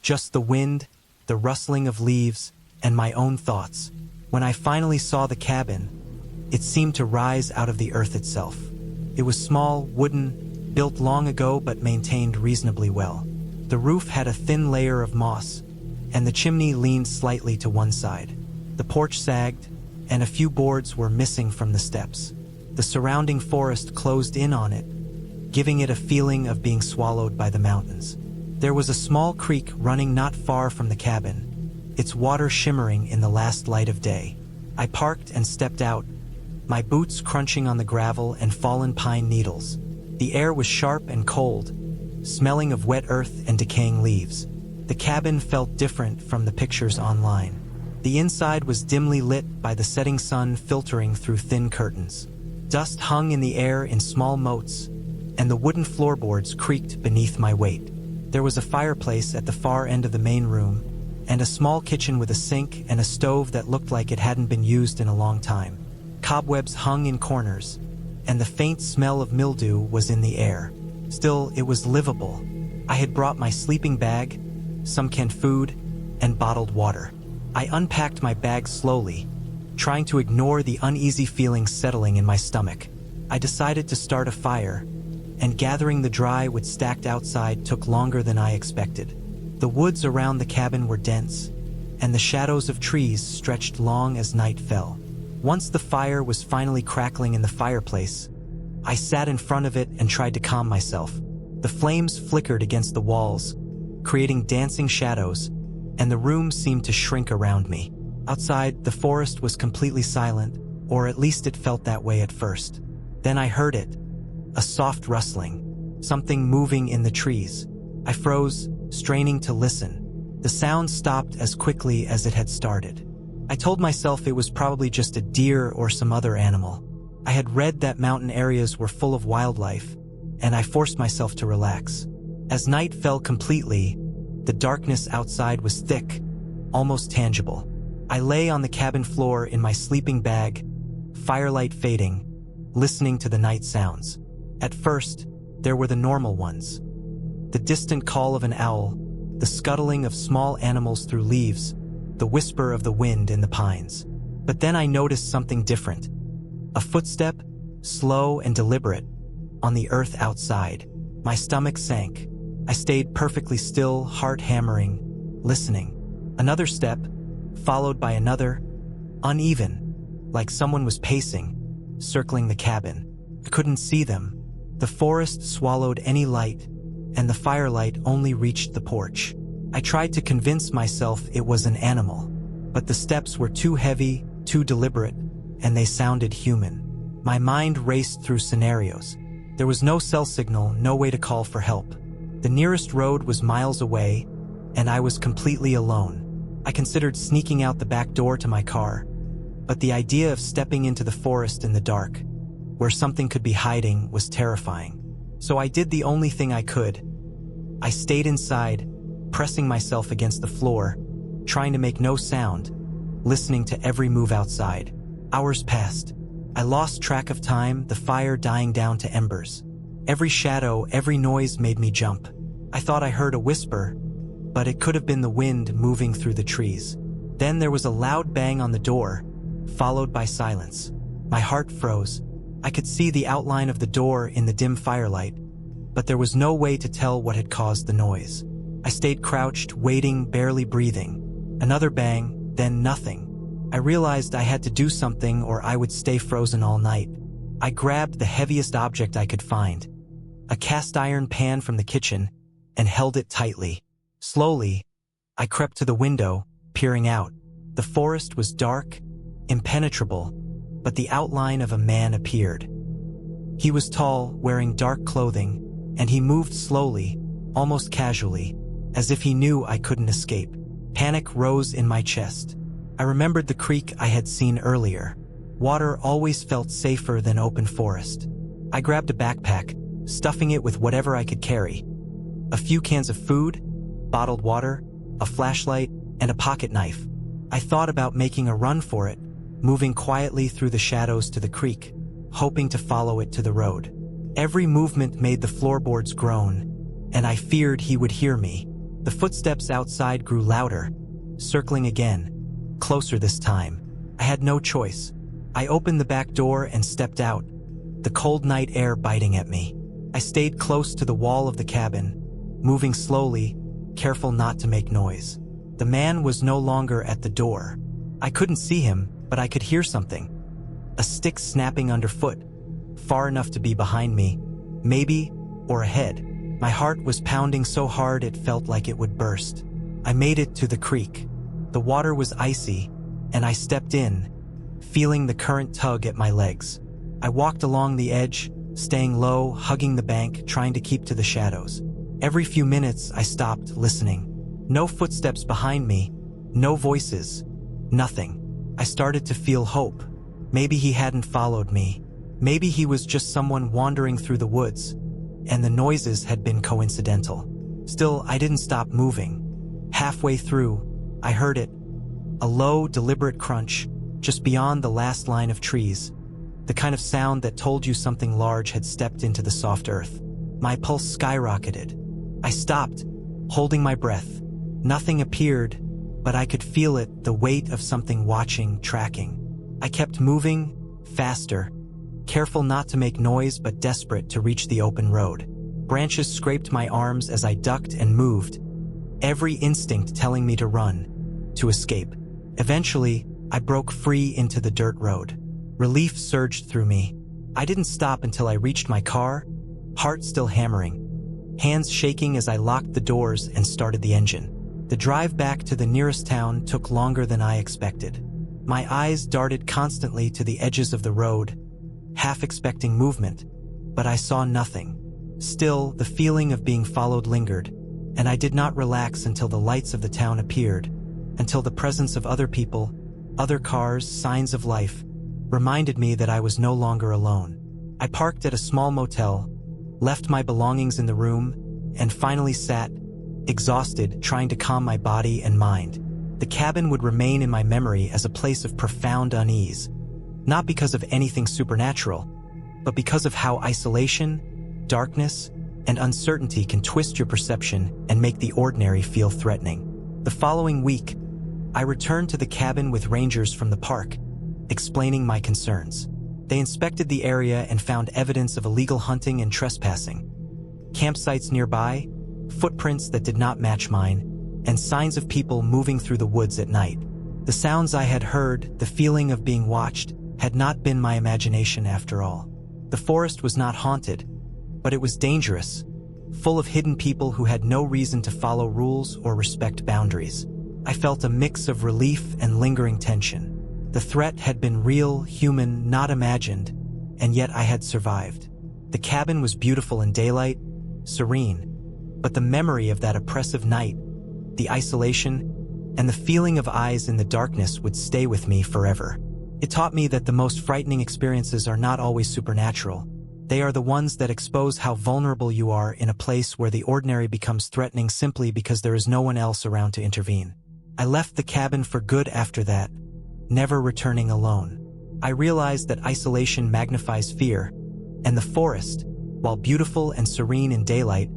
Just the wind, the rustling of leaves, and my own thoughts. When I finally saw the cabin, it seemed to rise out of the earth itself. It was small, wooden, built long ago but maintained reasonably well. The roof had a thin layer of moss, and the chimney leaned slightly to one side. The porch sagged, and a few boards were missing from the steps. The surrounding forest closed in on it, giving it a feeling of being swallowed by the mountains. There was a small creek running not far from the cabin, its water shimmering in the last light of day. I parked and stepped out, my boots crunching on the gravel and fallen pine needles. The air was sharp and cold, smelling of wet earth and decaying leaves. The cabin felt different from the pictures online. The inside was dimly lit by the setting sun filtering through thin curtains. Dust hung in the air in small motes, and the wooden floorboards creaked beneath my weight. There was a fireplace at the far end of the main room, and a small kitchen with a sink and a stove that looked like it hadn't been used in a long time. Cobwebs hung in corners, and the faint smell of mildew was in the air. Still, it was livable. I had brought my sleeping bag, some canned food, and bottled water. I unpacked my bag slowly, trying to ignore the uneasy feelings settling in my stomach. I decided to start a fire, and gathering the dry wood stacked outside took longer than I expected. The woods around the cabin were dense, and the shadows of trees stretched long as night fell. Once the fire was finally crackling in the fireplace, I sat in front of it and tried to calm myself. The flames flickered against the walls, creating dancing shadows, and the room seemed to shrink around me. Outside, the forest was completely silent, or at least it felt that way at first. Then I heard it, a soft rustling, something moving in the trees. I froze, straining to listen, The sound stopped as quickly as it had started. I told myself it was probably just a deer or some other animal. I had read that mountain areas were full of wildlife, and I forced myself to relax. As night fell completely, the darkness outside was thick, almost tangible. I lay on the cabin floor in my sleeping bag, firelight fading, listening to the night sounds. At first, there were the normal ones. The distant call of an owl, the scuttling of small animals through leaves, the whisper of the wind in the pines. But then I noticed something different. A footstep, slow and deliberate, on the earth outside. My stomach sank. I stayed perfectly still, heart hammering, listening. Another step, followed by another, uneven, like someone was pacing, circling the cabin. I couldn't see them. The forest swallowed any light, and the firelight only reached the porch. I tried to convince myself it was an animal, but the steps were too heavy, too deliberate, and they sounded human. My mind raced through scenarios. There was no cell signal, no way to call for help. The nearest road was miles away, and I was completely alone. I considered sneaking out the back door to my car, but the idea of stepping into the forest in the dark, where something could be hiding, was terrifying. So I did the only thing I could. I stayed inside, pressing myself against the floor, trying to make no sound, listening to every move outside. Hours passed. I lost track of time, the fire dying down to embers. Every shadow, every noise made me jump. I thought I heard a whisper, but it could have been the wind moving through the trees. Then there was a loud bang on the door, followed by silence. My heart froze. I could see the outline of the door in the dim firelight, but there was no way to tell what had caused the noise. I stayed crouched, waiting, barely breathing. Another bang, then nothing. I realized I had to do something or I would stay frozen all night. I grabbed the heaviest object I could find, a cast iron pan from the kitchen, and held it tightly. Slowly, I crept to the window, peering out. The forest was dark, impenetrable, but the outline of a man appeared. He was tall, wearing dark clothing, and he moved slowly, almost casually, as if he knew I couldn't escape. Panic rose in my chest. I remembered the creek I had seen earlier. Water always felt safer than open forest. I grabbed a backpack, stuffing it with whatever I could carry. A few cans of food, bottled water, a flashlight, and a pocket knife. I thought about making a run for it, moving quietly through the shadows to the creek, hoping to follow it to the road. Every movement made the floorboards groan, and I feared he would hear me. The footsteps outside grew louder, circling again, closer this time. I had no choice. I opened the back door and stepped out, the cold night air biting at me. I stayed close to the wall of the cabin, moving slowly, careful not to make noise. The man was no longer at the door. I couldn't see him, but I could hear something. A stick snapping underfoot, far enough to be behind me, maybe, or ahead. My heart was pounding so hard it felt like it would burst. I made it to the creek. The water was icy, and I stepped in, feeling the current tug at my legs. I walked along the edge, staying low, hugging the bank, trying to keep to the shadows. Every few minutes, I stopped, listening. No footsteps behind me, no voices, nothing. I started to feel hope. Maybe he hadn't followed me. Maybe he was just someone wandering through the woods, and the noises had been coincidental. Still, I didn't stop moving. Halfway through, I heard it, a low, deliberate crunch, just beyond the last line of trees, the kind of sound that told you something large had stepped into the soft earth. My pulse skyrocketed. I stopped, holding my breath. Nothing appeared, but I could feel it, the weight of something watching, tracking. I kept moving, faster, careful not to make noise but desperate to reach the open road. Branches scraped my arms as I ducked and moved, every instinct telling me to run, to escape. Eventually, I broke free into the dirt road. Relief surged through me. I didn't stop until I reached my car, heart still hammering, hands shaking as I locked the doors and started the engine. The drive back to the nearest town took longer than I expected. My eyes darted constantly to the edges of the road, half expecting movement, but I saw nothing. Still, the feeling of being followed lingered, and I did not relax until the lights of the town appeared, until the presence of other people, other cars, signs of life, reminded me that I was no longer alone. I parked at a small motel, left my belongings in the room, and finally sat, exhausted, trying to calm my body and mind. The cabin would remain in my memory as a place of profound unease, not because of anything supernatural, but because of how isolation, darkness, and uncertainty can twist your perception and make the ordinary feel threatening. The following week, I returned to the cabin with rangers from the park, explaining my concerns. They inspected the area and found evidence of illegal hunting and trespassing. Campsites nearby, footprints that did not match mine, and signs of people moving through the woods at night. The sounds I had heard, the feeling of being watched, had not been my imagination after all. The forest was not haunted, but it was dangerous, full of hidden people who had no reason to follow rules or respect boundaries. I felt a mix of relief and lingering tension. The threat had been real, human, not imagined, and yet I had survived. The cabin was beautiful in daylight, serene, but the memory of that oppressive night, the isolation, and the feeling of eyes in the darkness would stay with me forever. It taught me that the most frightening experiences are not always supernatural. They are the ones that expose how vulnerable you are in a place where the ordinary becomes threatening simply because there is no one else around to intervene. I left the cabin for good after that, never returning alone. I realized that isolation magnifies fear, and the forest, while beautiful and serene in daylight,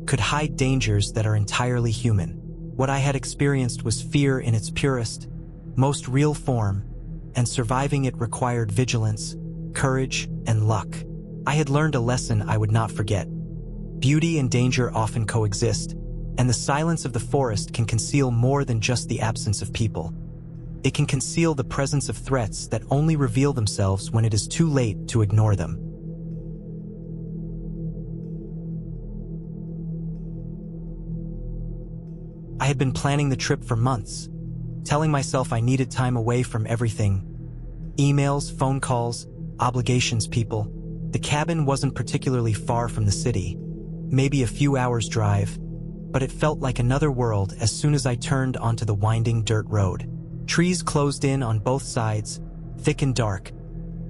could hide dangers that are entirely human. What I had experienced was fear in its purest, most real form, and surviving it required vigilance, courage, and luck. I had learned a lesson I would not forget. Beauty and danger often coexist, and the silence of the forest can conceal more than just the absence of people. It can conceal the presence of threats that only reveal themselves when it is too late to ignore them. I had been planning the trip for months, telling myself I needed time away from everything. Emails, phone calls, obligations, people. The cabin wasn't particularly far from the city, maybe a few hours' drive, but it felt like another world as soon as I turned onto the winding dirt road. Trees closed in on both sides, thick and dark,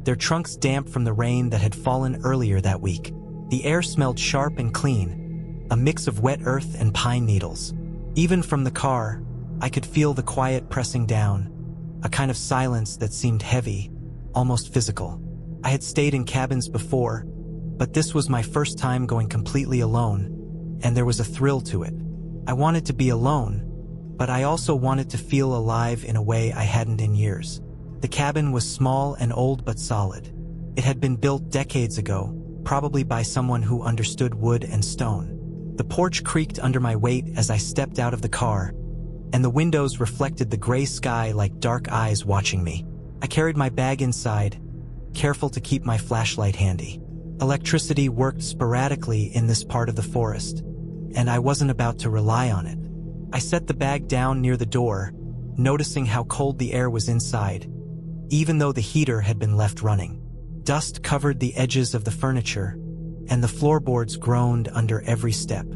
their trunks damp from the rain that had fallen earlier that week. The air smelled sharp and clean, a mix of wet earth and pine needles. Even from the car, I could feel the quiet pressing down, a kind of silence that seemed heavy, almost physical. I had stayed in cabins before, but this was my first time going completely alone, and there was a thrill to it. I wanted to be alone, but I also wanted to feel alive in a way I hadn't in years. The cabin was small and old but solid. It had been built decades ago, probably by someone who understood wood and stone. The porch creaked under my weight as I stepped out of the car, and the windows reflected the gray sky like dark eyes watching me. I carried my bag inside, careful to keep my flashlight handy. Electricity worked sporadically in this part of the forest, and I wasn't about to rely on it. I set the bag down near the door, noticing how cold the air was inside, even though the heater had been left running. Dust covered the edges of the furniture, and the floorboards groaned under every step.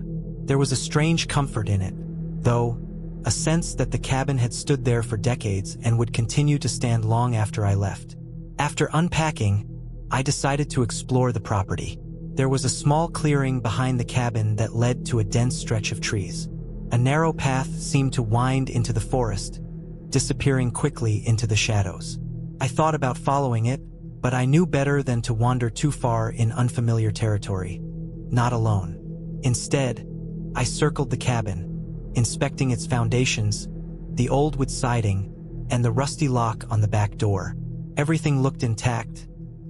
There was a strange comfort in it, though, a sense that the cabin had stood there for decades and would continue to stand long after I left. After unpacking, I decided to explore the property. There was a small clearing behind the cabin that led to a dense stretch of trees. A narrow path seemed to wind into the forest, disappearing quickly into the shadows. I thought about following it, but I knew better than to wander too far in unfamiliar territory, not alone. Instead, I circled the cabin, inspecting its foundations, the old wood siding, and the rusty lock on the back door. Everything looked intact,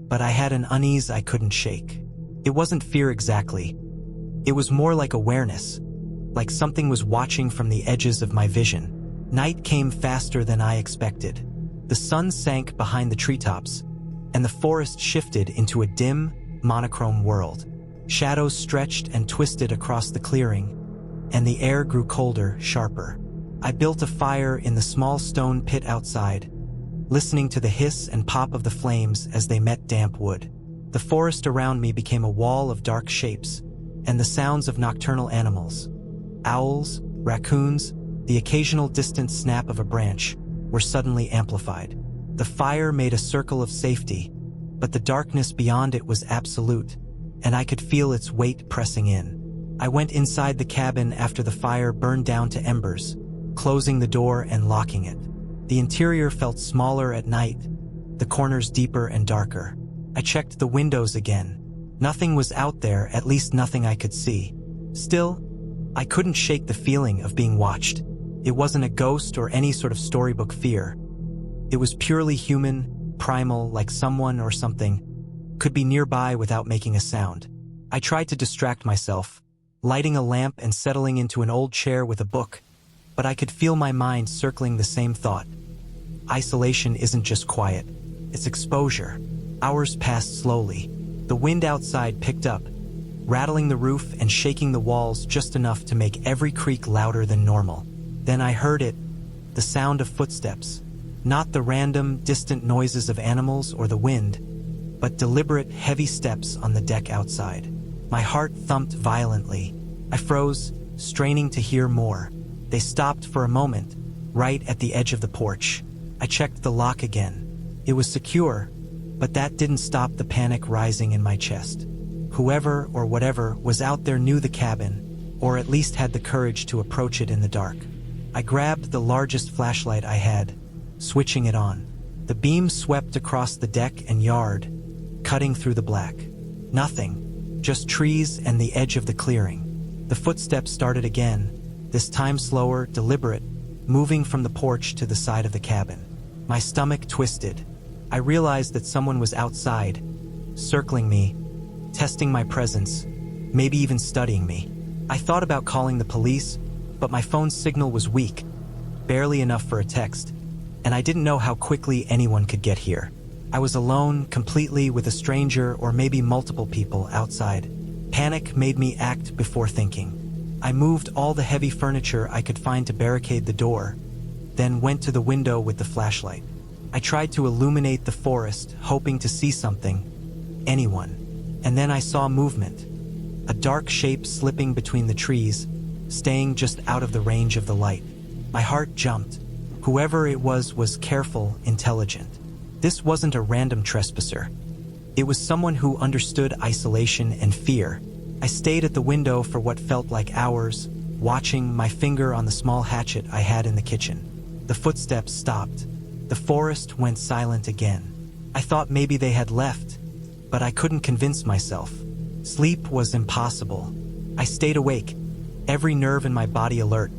but I had an unease I couldn't shake. It wasn't fear exactly. It was more like awareness, like something was watching from the edges of my vision. Night came faster than I expected. The sun sank behind the treetops, and the forest shifted into a dim, monochrome world. Shadows stretched and twisted across the clearing, and the air grew colder, sharper. I built a fire in the small stone pit outside, listening to the hiss and pop of the flames as they met damp wood. The forest around me became a wall of dark shapes, and the sounds of nocturnal animals. Owls, raccoons, the occasional distant snap of a branch were suddenly amplified. The fire made a circle of safety, but the darkness beyond it was absolute, and I could feel its weight pressing in. I went inside the cabin after the fire burned down to embers, closing the door and locking it. The interior felt smaller at night, the corners deeper and darker. I checked the windows again. Nothing was out there, at least nothing I could see. Still, I couldn't shake the feeling of being watched. It wasn't a ghost or any sort of storybook fear. It was purely human, primal, like someone or something could be nearby without making a sound. I tried to distract myself, lighting a lamp and settling into an old chair with a book, but I could feel my mind circling the same thought. Isolation isn't just quiet, it's exposure. Hours passed slowly. The wind outside picked up, rattling the roof and shaking the walls just enough to make every creak louder than normal. Then I heard it, the sound of footsteps. Not the random, distant noises of animals or the wind, but deliberate, heavy steps on the deck outside. My heart thumped violently. I froze, straining to hear more. They stopped for a moment, right at the edge of the porch. I checked the lock again. It was secure, but that didn't stop the panic rising in my chest. Whoever or whatever was out there knew the cabin, or at least had the courage to approach it in the dark. I grabbed the largest flashlight I had, switching it on. The beam swept across the deck and yard, cutting through the black. Nothing, just trees and the edge of the clearing. The footsteps started again, this time slower, deliberate, moving from the porch to the side of the cabin. My stomach twisted. I realized that someone was outside, circling me, testing my presence, maybe even studying me. I thought about calling the police, but my phone's signal was weak, barely enough for a text, and I didn't know how quickly anyone could get here. I was alone, completely, with a stranger or maybe multiple people outside. Panic made me act before thinking. I moved all the heavy furniture I could find to barricade the door, then went to the window with the flashlight. I tried to illuminate the forest, hoping to see something, anyone. And then I saw movement, a dark shape slipping between the trees, staying just out of the range of the light. My heart jumped. Whoever it was careful, intelligent. This wasn't a random trespasser. It was someone who understood isolation and fear. I stayed at the window for what felt like hours, watching, my finger on the small hatchet I had in the kitchen. The footsteps stopped. The forest went silent again. I thought maybe they had left, but I couldn't convince myself. Sleep was impossible. I stayed awake, every nerve in my body alert,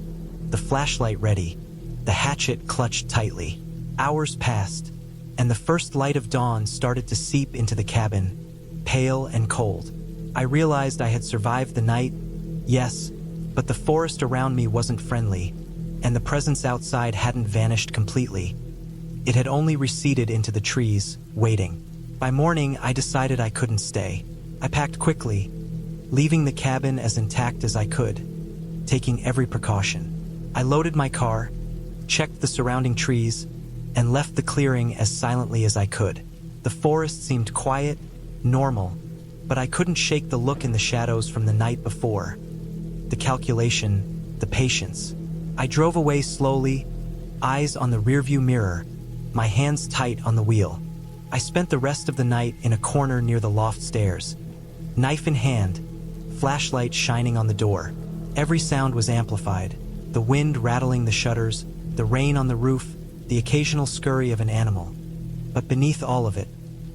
the flashlight ready, the hatchet clutched tightly. Hours passed, and the first light of dawn started to seep into the cabin, pale and cold. I realized I had survived the night, yes, but the forest around me wasn't friendly, and the presence outside hadn't vanished completely. It had only receded into the trees, waiting. By morning, I decided I couldn't stay. I packed quickly, leaving the cabin as intact as I could, taking every precaution. I loaded my car, checked the surrounding trees, and left the clearing as silently as I could. The forest seemed quiet, normal, but I couldn't shake the look in the shadows from the night before. The calculation, the patience. I drove away slowly, eyes on the rearview mirror, my hands tight on the wheel. I spent the rest of the night in a corner near the loft stairs, knife in hand, flashlight shining on the door. Every sound was amplified, the wind rattling the shutters, the rain on the roof, the occasional scurry of an animal. But beneath all of it,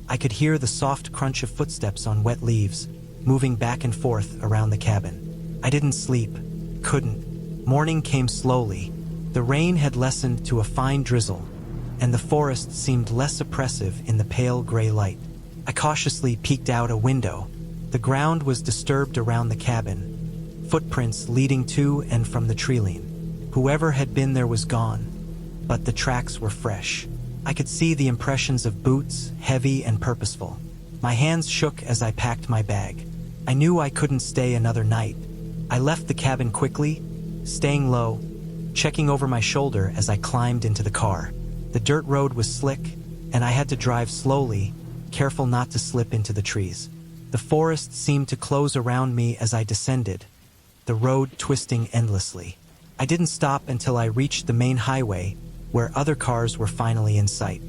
I could hear the soft crunch of footsteps on wet leaves, moving back and forth around the cabin. I didn't sleep, couldn't. Morning came slowly. The rain had lessened to a fine drizzle, and the forest seemed less oppressive in the pale gray light. I cautiously peeked out a window. The ground was disturbed around the cabin, footprints leading to and from the treeline. Whoever had been there was gone, but the tracks were fresh. I could see the impressions of boots, heavy and purposeful. My hands shook as I packed my bag. I knew I couldn't stay another night. I left the cabin quickly, staying low, checking over my shoulder as I climbed into the car. The dirt road was slick, and I had to drive slowly, careful not to slip into the trees. The forest seemed to close around me as I descended, the road twisting endlessly. I didn't stop until I reached the main highway, where other cars were finally in sight.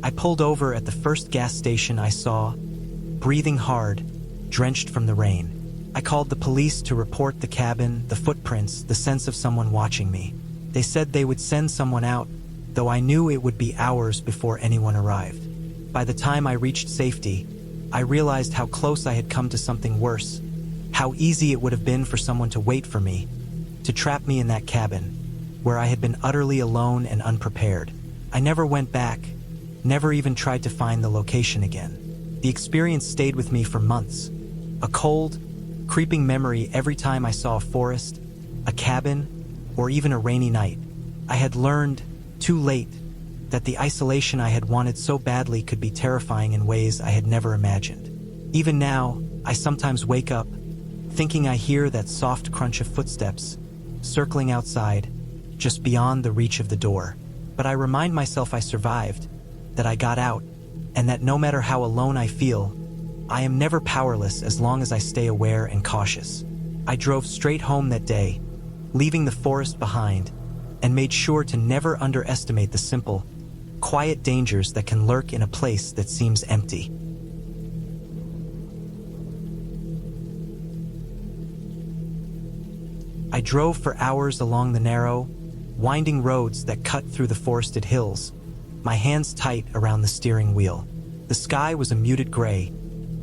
I pulled over at the first gas station I saw, breathing hard, drenched from the rain. I called the police to report the cabin, the footprints, the sense of someone watching me. They said they would send someone out, though I knew it would be hours before anyone arrived. By the time I reached safety, I realized how close I had come to something worse, how easy it would have been for someone to wait for me, to trap me in that cabin, where I had been utterly alone and unprepared. I never went back, never even tried to find the location again. The experience stayed with me for months, a cold, creeping memory every time I saw a forest, a cabin, or even a rainy night. I had learned, too late, that the isolation I had wanted so badly could be terrifying in ways I had never imagined. Even now, I sometimes wake up, thinking I hear that soft crunch of footsteps, circling outside, just beyond the reach of the door. But I remind myself I survived, that I got out, and that no matter how alone I feel, I am never powerless as long as I stay aware and cautious. I drove straight home that day, leaving the forest behind, and made sure to never underestimate the simple, quiet dangers that can lurk in a place that seems empty. I drove for hours along the narrow, winding roads that cut through the forested hills, my hands tight around the steering wheel. The sky was a muted gray,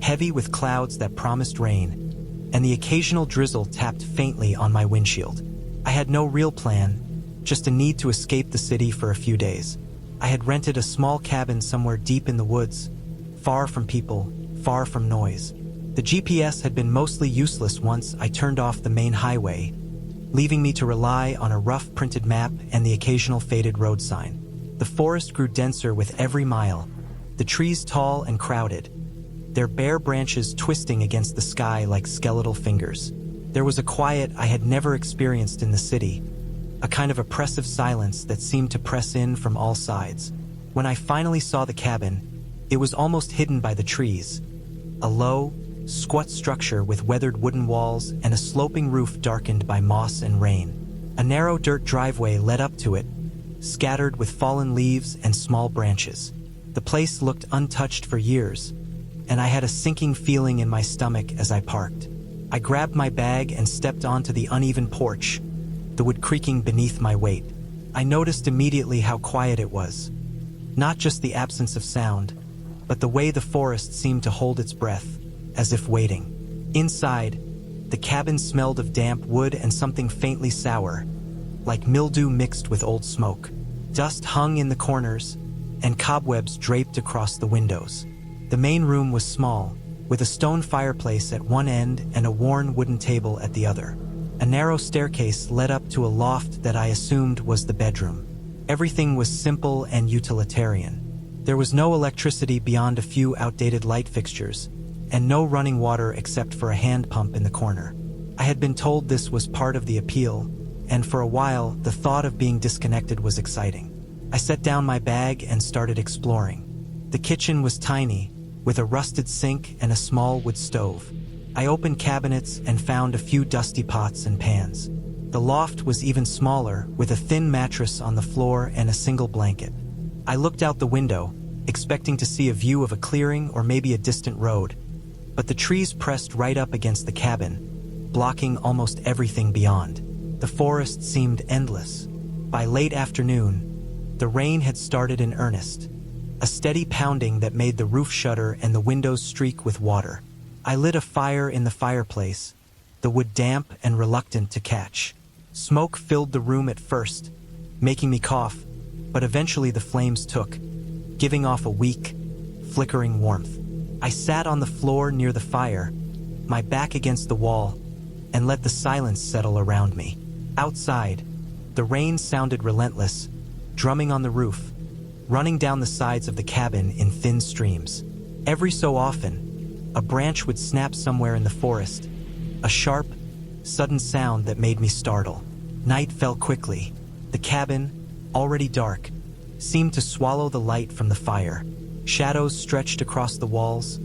heavy with clouds that promised rain, and the occasional drizzle tapped faintly on my windshield. I had no real plan, just a need to escape the city for a few days. I had rented a small cabin somewhere deep in the woods, far from people, far from noise. The GPS had been mostly useless once I turned off the main highway, leaving me to rely on a rough printed map and the occasional faded road sign. The forest grew denser with every mile, the trees tall and crowded, their bare branches twisting against the sky like skeletal fingers. There was a quiet I had never experienced in the city, a kind of oppressive silence that seemed to press in from all sides. When I finally saw the cabin, it was almost hidden by the trees, a low, squat structure with weathered wooden walls and a sloping roof darkened by moss and rain. A narrow dirt driveway led up to it, scattered with fallen leaves and small branches. The place looked untouched for years, and I had a sinking feeling in my stomach as I parked. I grabbed my bag and stepped onto the uneven porch, the wood creaking beneath my weight. I noticed immediately how quiet it was. Not just the absence of sound, but the way the forest seemed to hold its breath, as if waiting. Inside, the cabin smelled of damp wood and something faintly sour, like mildew mixed with old smoke. Dust hung in the corners, and cobwebs draped across the windows. The main room was small, with a stone fireplace at one end and a worn wooden table at the other. A narrow staircase led up to a loft that I assumed was the bedroom. Everything was simple and utilitarian. There was no electricity beyond a few outdated light fixtures, and no running water except for a hand pump in the corner. I had been told this was part of the appeal, and for a while, the thought of being disconnected was exciting. I set down my bag and started exploring. The kitchen was tiny, with a rusted sink and a small wood stove. I opened cabinets and found a few dusty pots and pans. The loft was even smaller, with a thin mattress on the floor and a single blanket. I looked out the window, expecting to see a view of a clearing or maybe a distant road, but the trees pressed right up against the cabin, blocking almost everything beyond. The forest seemed endless. By late afternoon, the rain had started in earnest, a steady pounding that made the roof shudder and the windows streak with water. I lit a fire in the fireplace, the wood damp and reluctant to catch. Smoke filled the room at first, making me cough, but eventually the flames took, giving off a weak, flickering warmth. I sat on the floor near the fire, my back against the wall, and let the silence settle around me. Outside, the rain sounded relentless, drumming on the roof, running down the sides of the cabin in thin streams. Every so often, a branch would snap somewhere in the forest, a sharp, sudden sound that made me startle. Night fell quickly. The cabin, already dark, seemed to swallow the light from the fire. Shadows stretched across the walls,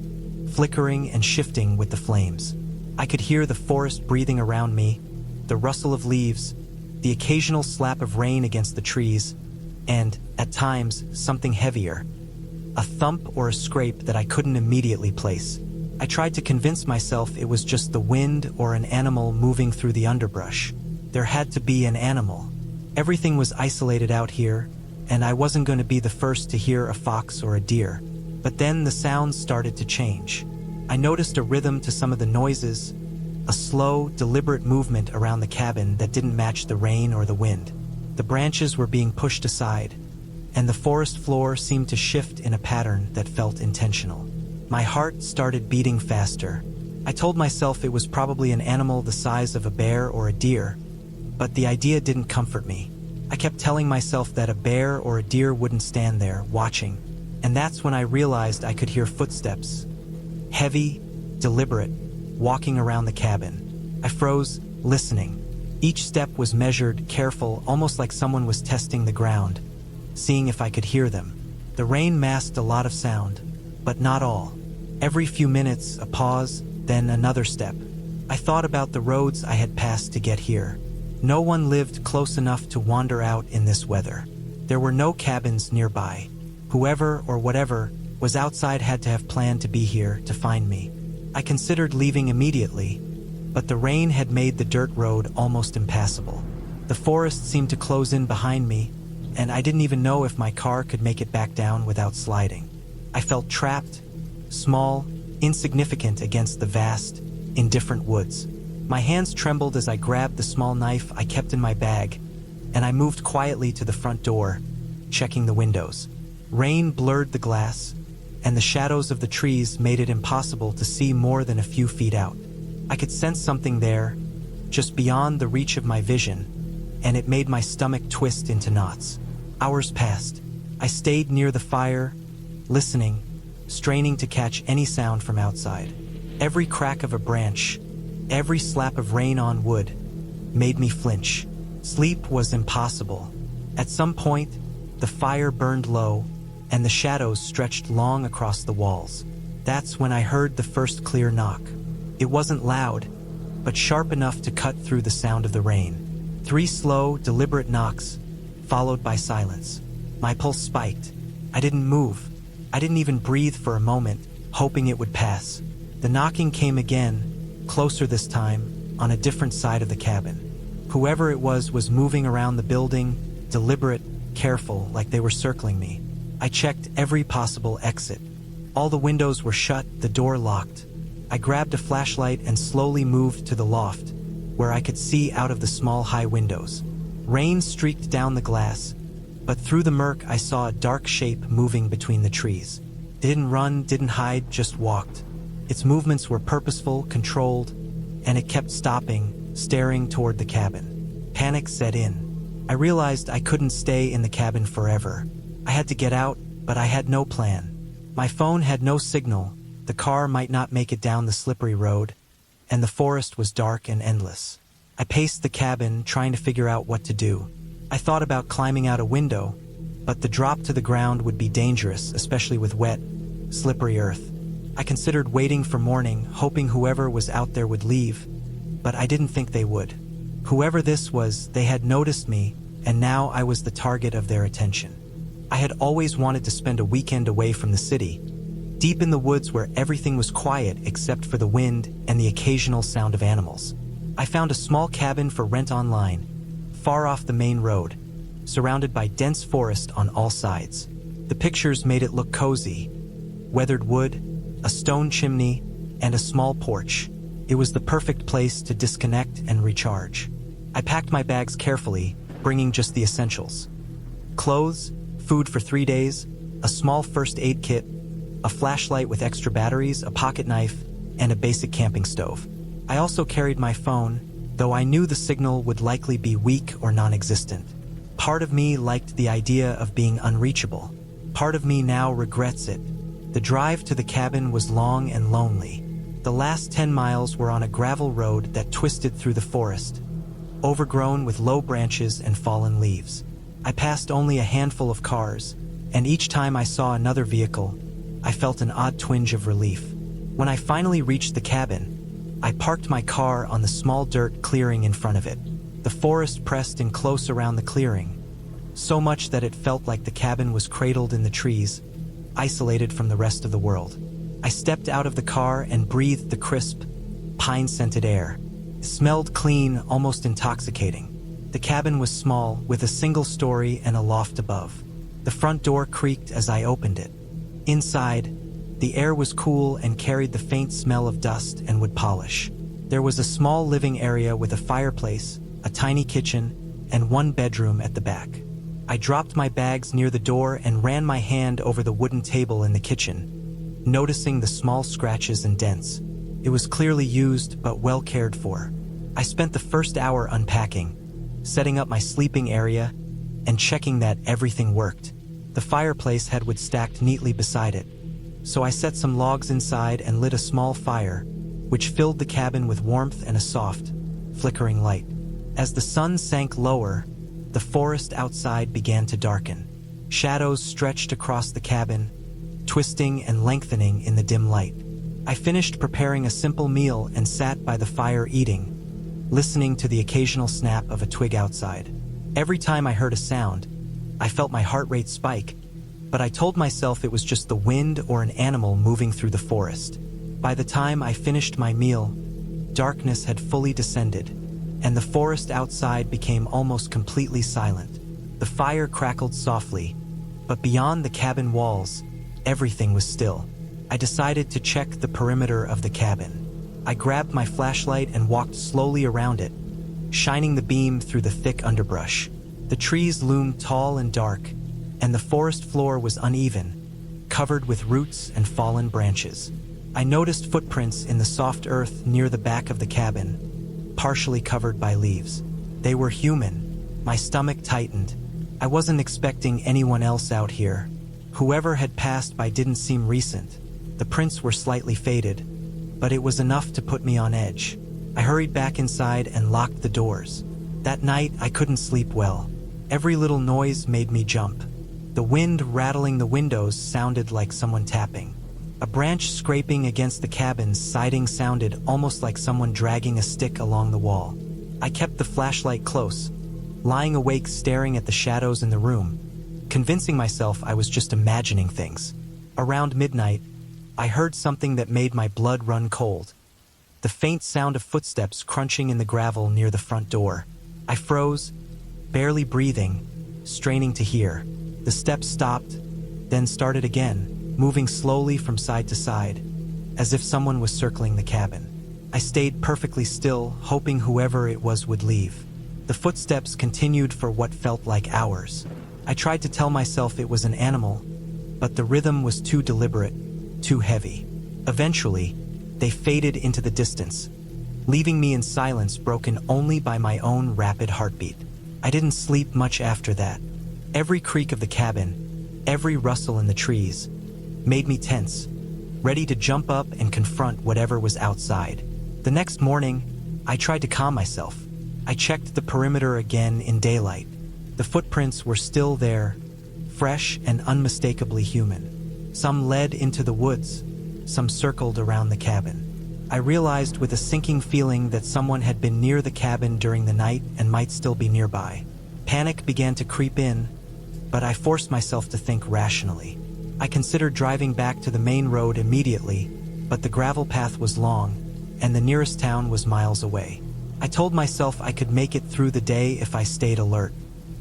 flickering and shifting with the flames. I could hear the forest breathing around me, the rustle of leaves, the occasional slap of rain against the trees, and, at times, something heavier. A thump or a scrape that I couldn't immediately place. I tried to convince myself it was just the wind or an animal moving through the underbrush. There had to be an animal. Everything was isolated out here, and I wasn't going to be the first to hear a fox or a deer. But then the sounds started to change. I noticed a rhythm to some of the noises, a slow, deliberate movement around the cabin that didn't match the rain or the wind. The branches were being pushed aside, and the forest floor seemed to shift in a pattern that felt intentional. My heart started beating faster. I told myself it was probably an animal the size of a bear or a deer, but the idea didn't comfort me. I kept telling myself that a bear or a deer wouldn't stand there, watching, and that's when I realized I could hear footsteps. Heavy, deliberate, walking around the cabin. I froze, listening. Each step was measured, careful, almost like someone was testing the ground, seeing if I could hear them. The rain masked a lot of sound, but not all. Every few minutes, a pause, then another step. I thought about the roads I had passed to get here. No one lived close enough to wander out in this weather. There were no cabins nearby. Whoever or whatever was outside had to have planned to be here to find me. I considered leaving immediately, but the rain had made the dirt road almost impassable. The forest seemed to close in behind me, and I didn't even know if my car could make it back down without sliding. I felt trapped, small, insignificant against the vast, indifferent woods. My hands trembled as I grabbed the small knife I kept in my bag, and I moved quietly to the front door, checking the windows. Rain blurred the glass, and the shadows of the trees made it impossible to see more than a few feet out. I could sense something there, just beyond the reach of my vision, and it made my stomach twist into knots. Hours passed. I stayed near the fire, listening, straining to catch any sound from outside. Every crack of a branch, every slap of rain on wood, made me flinch. Sleep was impossible. At some point, the fire burned low, and the shadows stretched long across the walls. That's when I heard the first clear knock. It wasn't loud, but sharp enough to cut through the sound of the rain. 3 slow, deliberate knocks, followed by silence. My pulse spiked. I didn't move. I didn't even breathe for a moment, hoping it would pass. The knocking came again, closer this time, on a different side of the cabin. Whoever it was moving around the building, deliberate, careful, like they were circling me. I checked every possible exit. All the windows were shut, the door locked. I grabbed a flashlight and slowly moved to the loft, where I could see out of the small high windows. Rain streaked down the glass, but through the murk I saw a dark shape moving between the trees. It didn't run, didn't hide, just walked. Its movements were purposeful, controlled, and it kept stopping, staring toward the cabin. Panic set in. I realized I couldn't stay in the cabin forever. I had to get out, but I had no plan. My phone had no signal, the car might not make it down the slippery road, and the forest was dark and endless. I paced the cabin, trying to figure out what to do. I thought about climbing out a window, but the drop to the ground would be dangerous, especially with wet, slippery earth. I considered waiting for morning, hoping whoever was out there would leave, but I didn't think they would. Whoever this was, they had noticed me, and now I was the target of their attention. I had always wanted to spend a weekend away from the city, deep in the woods where everything was quiet except for the wind and the occasional sound of animals. I found a small cabin for rent online, far off the main road, surrounded by dense forest on all sides. The pictures made it look cozy. Weathered wood, a stone chimney, and a small porch. It was the perfect place to disconnect and recharge. I packed my bags carefully, bringing just the essentials. Clothes, food for 3 days, a small first aid kit, a flashlight with extra batteries, a pocket knife, and a basic camping stove. I also carried my phone, though I knew the signal would likely be weak or non-existent. Part of me liked the idea of being unreachable. Part of me now regrets it. The drive to the cabin was long and lonely. The last 10 miles were on a gravel road that twisted through the forest, overgrown with low branches and fallen leaves. I passed only a handful of cars, and each time I saw another vehicle, I felt an odd twinge of relief. When I finally reached the cabin, I parked my car on the small dirt clearing in front of it. The forest pressed in close around the clearing, so much that it felt like the cabin was cradled in the trees, isolated from the rest of the world. I stepped out of the car and breathed the crisp, pine-scented air. It smelled clean, almost intoxicating. The cabin was small, with a single story and a loft above. The front door creaked as I opened it. Inside, the air was cool and carried the faint smell of dust and wood polish. There was a small living area with a fireplace, a tiny kitchen, and one bedroom at the back. I dropped my bags near the door and ran my hand over the wooden table in the kitchen, noticing the small scratches and dents. It was clearly used but well cared for. I spent the first hour unpacking, setting up my sleeping area, and checking that everything worked. The fireplace had wood stacked neatly beside it, so I set some logs inside and lit a small fire, which filled the cabin with warmth and a soft, flickering light. As the sun sank lower, the forest outside began to darken. Shadows stretched across the cabin, twisting and lengthening in the dim light. I finished preparing a simple meal and sat by the fire eating, listening to the occasional snap of a twig outside. Every time I heard a sound, I felt my heart rate spike, but I told myself it was just the wind or an animal moving through the forest. By the time I finished my meal, darkness had fully descended, and the forest outside became almost completely silent. The fire crackled softly, but beyond the cabin walls, everything was still. I decided to check the perimeter of the cabin. I grabbed my flashlight and walked slowly around it, shining the beam through the thick underbrush. The trees loomed tall and dark, and the forest floor was uneven, covered with roots and fallen branches. I noticed footprints in the soft earth near the back of the cabin, partially covered by leaves. They were human. My stomach tightened. I wasn't expecting anyone else out here. Whoever had passed by didn't seem recent. The prints were slightly faded, but it was enough to put me on edge. I hurried back inside and locked the doors. That night, I couldn't sleep well. Every little noise made me jump. The wind rattling the windows sounded like someone tapping. A branch scraping against the cabin's siding sounded almost like someone dragging a stick along the wall. I kept the flashlight close, lying awake staring at the shadows in the room, convincing myself I was just imagining things. Around midnight, I heard something that made my blood run cold. The faint sound of footsteps crunching in the gravel near the front door. I froze, barely breathing, straining to hear. The steps stopped, then started again, moving slowly from side to side, as if someone was circling the cabin. I stayed perfectly still, hoping whoever it was would leave. The footsteps continued for what felt like hours. I tried to tell myself it was an animal, but the rhythm was too deliberate, too heavy. Eventually, they faded into the distance, leaving me in silence broken only by my own rapid heartbeat. I didn't sleep much after that. Every creak of the cabin, every rustle in the trees, made me tense, ready to jump up and confront whatever was outside. The next morning, I tried to calm myself. I checked the perimeter again in daylight. The footprints were still there, fresh and unmistakably human. Some led into the woods, some circled around the cabin. I realized with a sinking feeling that someone had been near the cabin during the night and might still be nearby. Panic began to creep in, but I forced myself to think rationally. I considered driving back to the main road immediately, but the gravel path was long, and the nearest town was miles away. I told myself I could make it through the day if I stayed alert.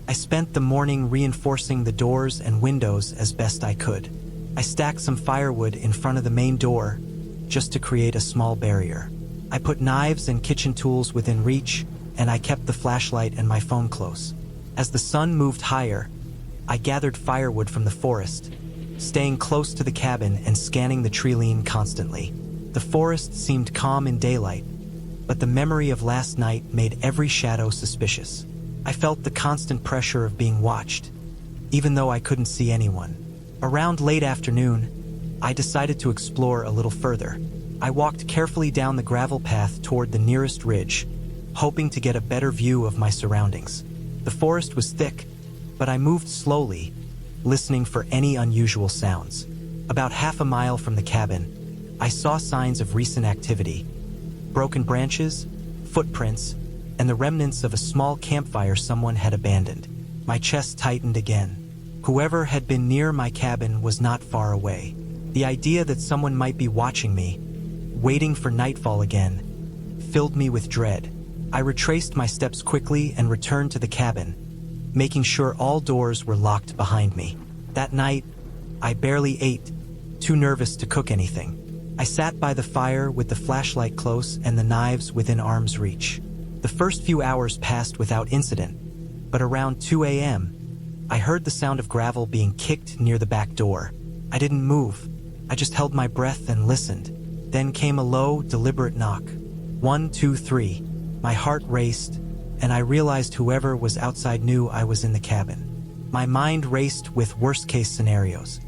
I spent the morning reinforcing the doors and windows as best I could. I stacked some firewood in front of the main door, just to create a small barrier. I put knives and kitchen tools within reach, and I kept the flashlight and my phone close. As the sun moved higher, I gathered firewood from the forest, staying close to the cabin and scanning the tree line constantly. The forest seemed calm in daylight, but the memory of last night made every shadow suspicious. I felt the constant pressure of being watched, even though I couldn't see anyone. Around late afternoon, I decided to explore a little further. I walked carefully down the gravel path toward the nearest ridge, hoping to get a better view of my surroundings. The forest was thick, but I moved slowly, listening for any unusual sounds. About half a mile from the cabin, I saw signs of recent activity. broken branches, footprints, and the remnants of a small campfire someone had abandoned. My chest tightened again. Whoever had been near my cabin was not far away. The idea that someone might be watching me, waiting for nightfall again, filled me with dread. I retraced my steps quickly and returned to the cabin, making sure all doors were locked behind me. That night, I barely ate, too nervous to cook anything. I sat by the fire with the flashlight close and the knives within arm's reach. The first few hours passed without incident, but around 2 a.m., I heard the sound of gravel being kicked near the back door. I didn't move. I just held my breath and listened. Then came a low, deliberate knock. 1, 2, 3. My heart raced, and I realized whoever was outside knew I was in the cabin. My mind raced with worst-case scenarios.